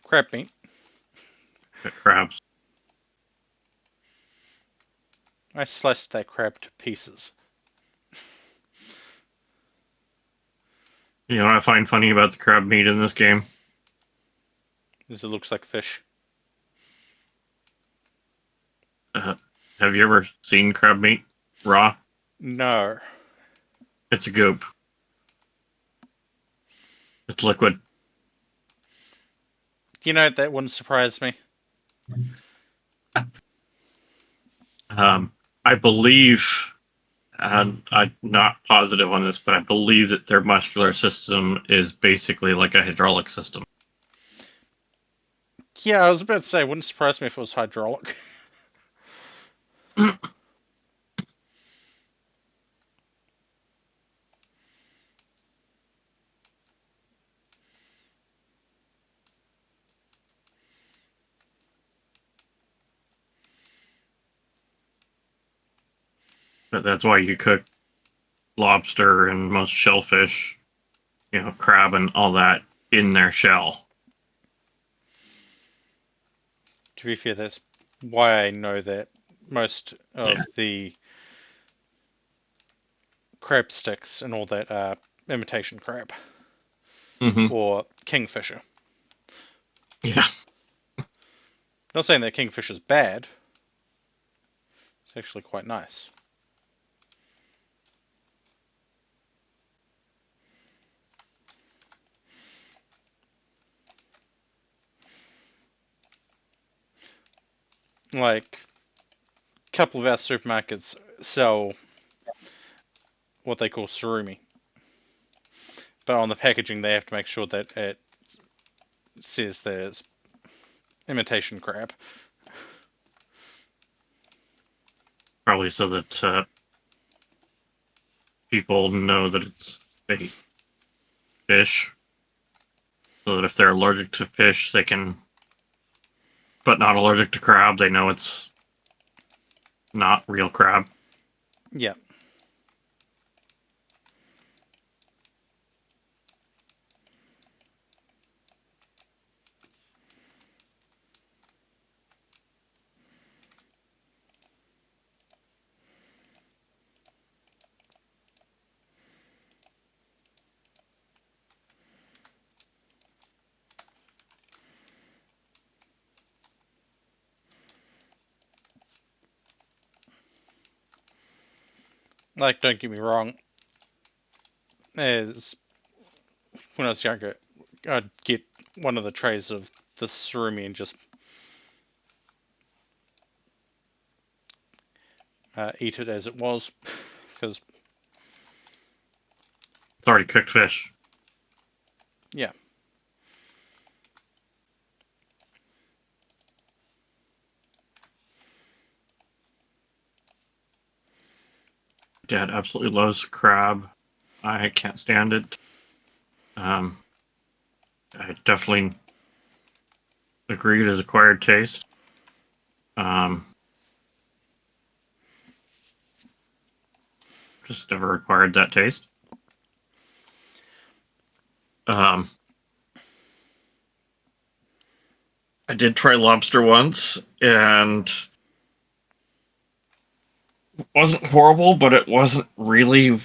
Crab meat. Crabs. I sliced that crab to pieces. You know what I find funny about the crab meat in this game? Because it looks like fish. Have you ever seen crab meat raw? No. It's a goop. It's liquid. You know, that wouldn't surprise me. I believe, and I'm not positive on this, but I believe that their muscular system is basically like a hydraulic system. Yeah, I was about to say, it wouldn't surprise me if it was hydraulic. But that's why you cook lobster and most shellfish, crab and all that in their shell. To be fair, that's why I know that most of the crab sticks and all that are imitation crab. Mm-hmm. Or kingfisher. Yeah. Not saying that kingfisher's bad. It's actually quite nice. Like, a couple of our supermarkets sell what they call surimi. But on the packaging, they have to make sure that it says there's imitation crab. Probably so that people know that it's a fish, so that if they're allergic to fish, they can, but not allergic to crab, they know it's not real crab. Yeah. Like, don't get me wrong. As when I was younger, I'd get one of the trays of the surimi and just eat it as it was, because It's already cooked fish. yeah. Dad absolutely loves crab. I can't stand it. I definitely agree it is acquired taste. Just never acquired that taste. I did try lobster once, and it wasn't horrible, but it wasn't really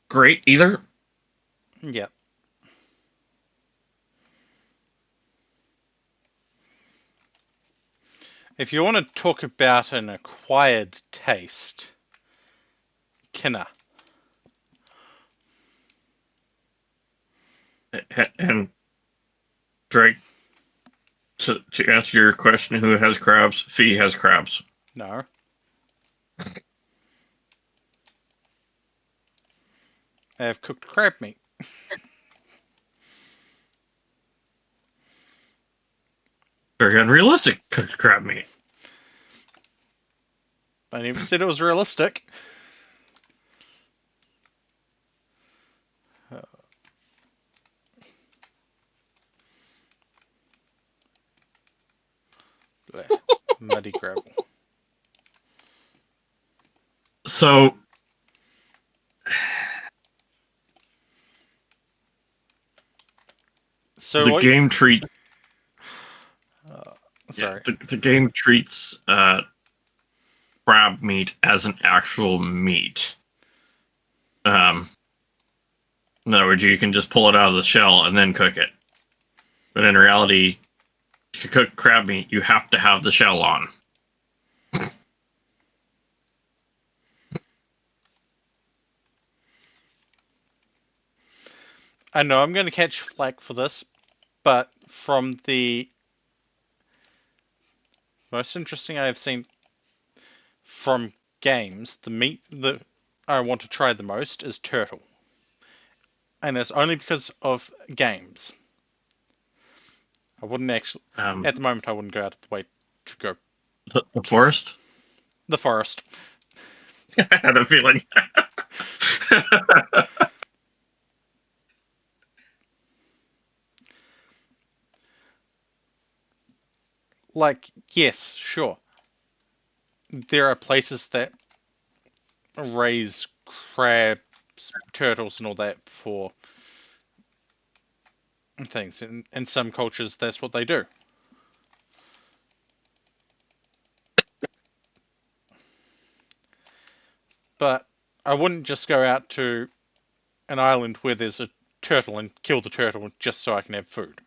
great either. Yeah. If you want to talk about an acquired taste, kinna. And Drake, to answer your question, who has crabs? Fee has crabs. No. I have cooked crab meat. Very unrealistic cooked crab meat. I never said it was realistic. Bleh. Muddy gravel. So So the what? game treats Sorry. the game treats crab meat as an actual meat. In other words, you can just pull it out of the shell and then cook it. But in reality, to cook crab meat, you have to have the shell on. I know I'm going to catch flack for this, but from the most interesting I've seen from games, the meat that I want to try the most is turtle. And it's only because of games. I wouldn't actually, at the moment, I wouldn't go out of the way to go The forest? the forest. I had a feeling. Like, yes, sure. There are places that raise crabs, turtles, and all that for things. In some cultures, that's what they do. But I wouldn't just go out to an island where there's a turtle and kill the turtle just so I can have food.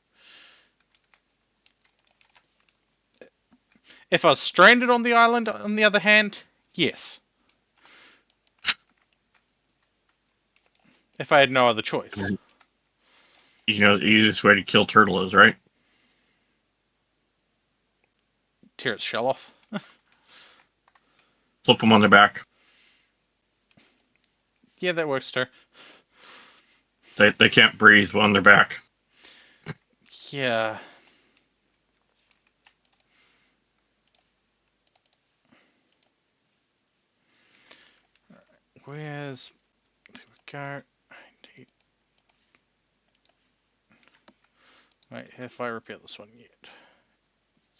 If I was stranded on the island, on the other hand, yes. If I had no other choice. You know, the easiest way to kill turtle is, right? tear its shell off. Flip them on their back. Yeah, that works too. They can't breathe on their back. Yeah. Where's... There we go. Wait, have I repaired this one yet?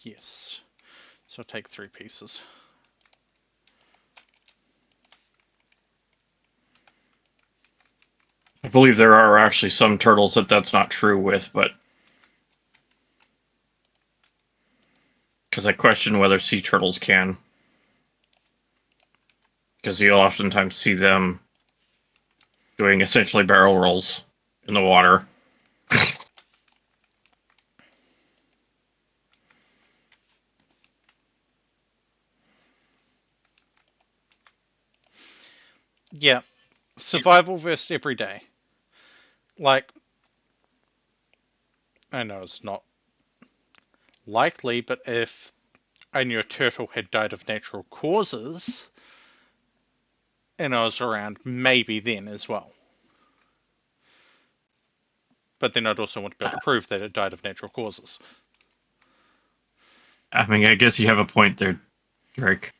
Yes. So I'll take 3 pieces. I believe there are actually some turtles that's not true with, but because I question whether sea turtles can, because you'll oftentimes see them doing essentially barrel rolls in the water. Yeah. Survival versus everyday. Like, I know it's not likely, but if I knew a turtle had died of natural causes, and I was around, maybe then as well. But then I'd also want to be able to prove that it died of natural causes. I mean, I guess you have a point there, Drake.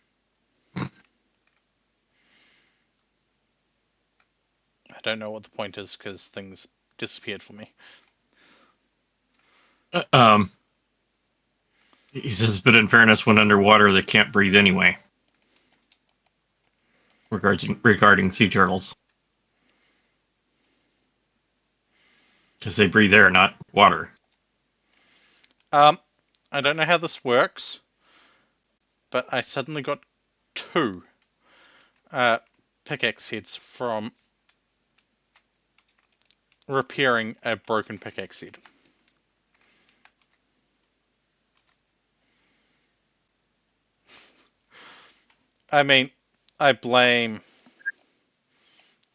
I don't know what the point is because things disappeared for me. He says, but in fairness, when underwater, they can't breathe anyway. Regarding sea turtles. Because they breathe air, not water. I don't know how this works, but I suddenly got 2 pickaxe heads from repairing a broken pickaxe head. I mean, I blame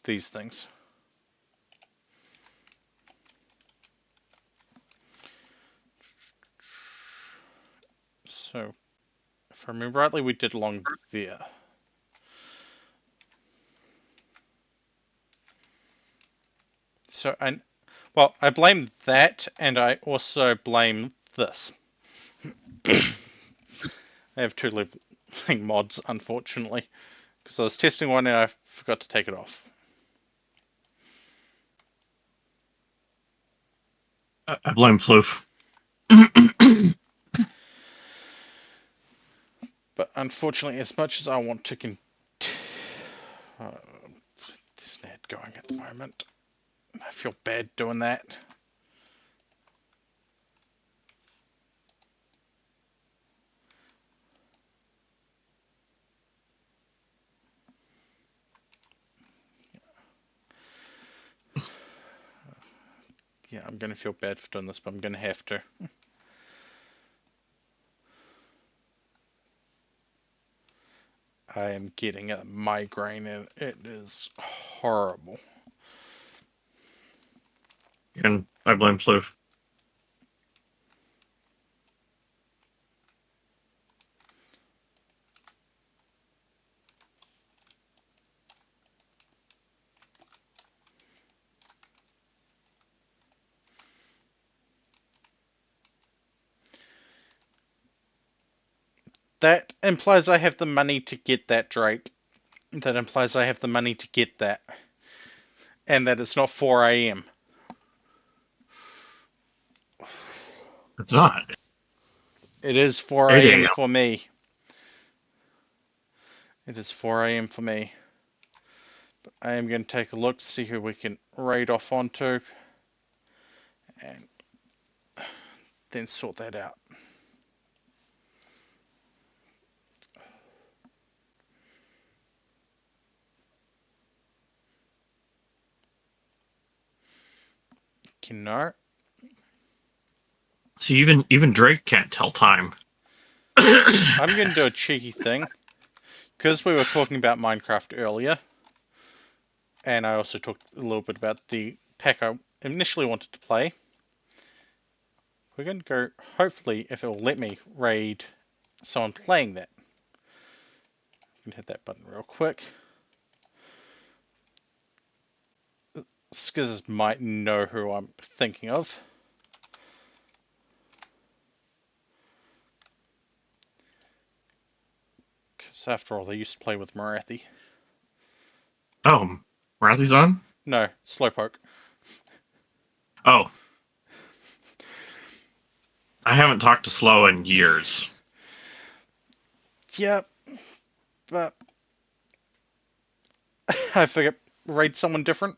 these things. So, if I remember rightly, we did along there. So, I blame that, and I also blame this. I have 2 leveling mods, unfortunately, because I was testing one and I forgot to take it off. I blame Floof. But unfortunately, as much as I want to there's no head going at the moment. I feel bad doing that. Yeah, I'm going to feel bad for doing this, but I'm going to have to. I am getting a migraine and it is horrible. And I blame Floof. That implies I have the money to get that, Drake. That implies I have the money to get that. And that it's not 4 a.m. It's not. It is 4 8 a.m. a.m. for me. It is 4 a.m. for me. But I am going to take a look to see who we can raid off onto. And then sort that out. No. See, even Drake can't tell time. I'm going to do a cheeky thing. Because we were talking about Minecraft earlier, and I also talked a little bit about the pack I initially wanted to play. We're going to go, hopefully, if it will let me, raid someone playing that. I can hit that button real quick. Skizzers might know who I'm thinking of. Because after all, they used to play with Marathi. Oh, Marathi's on? No, Slowpoke. Oh. I haven't talked to Slow in years. Yeah, but I figured raid someone different.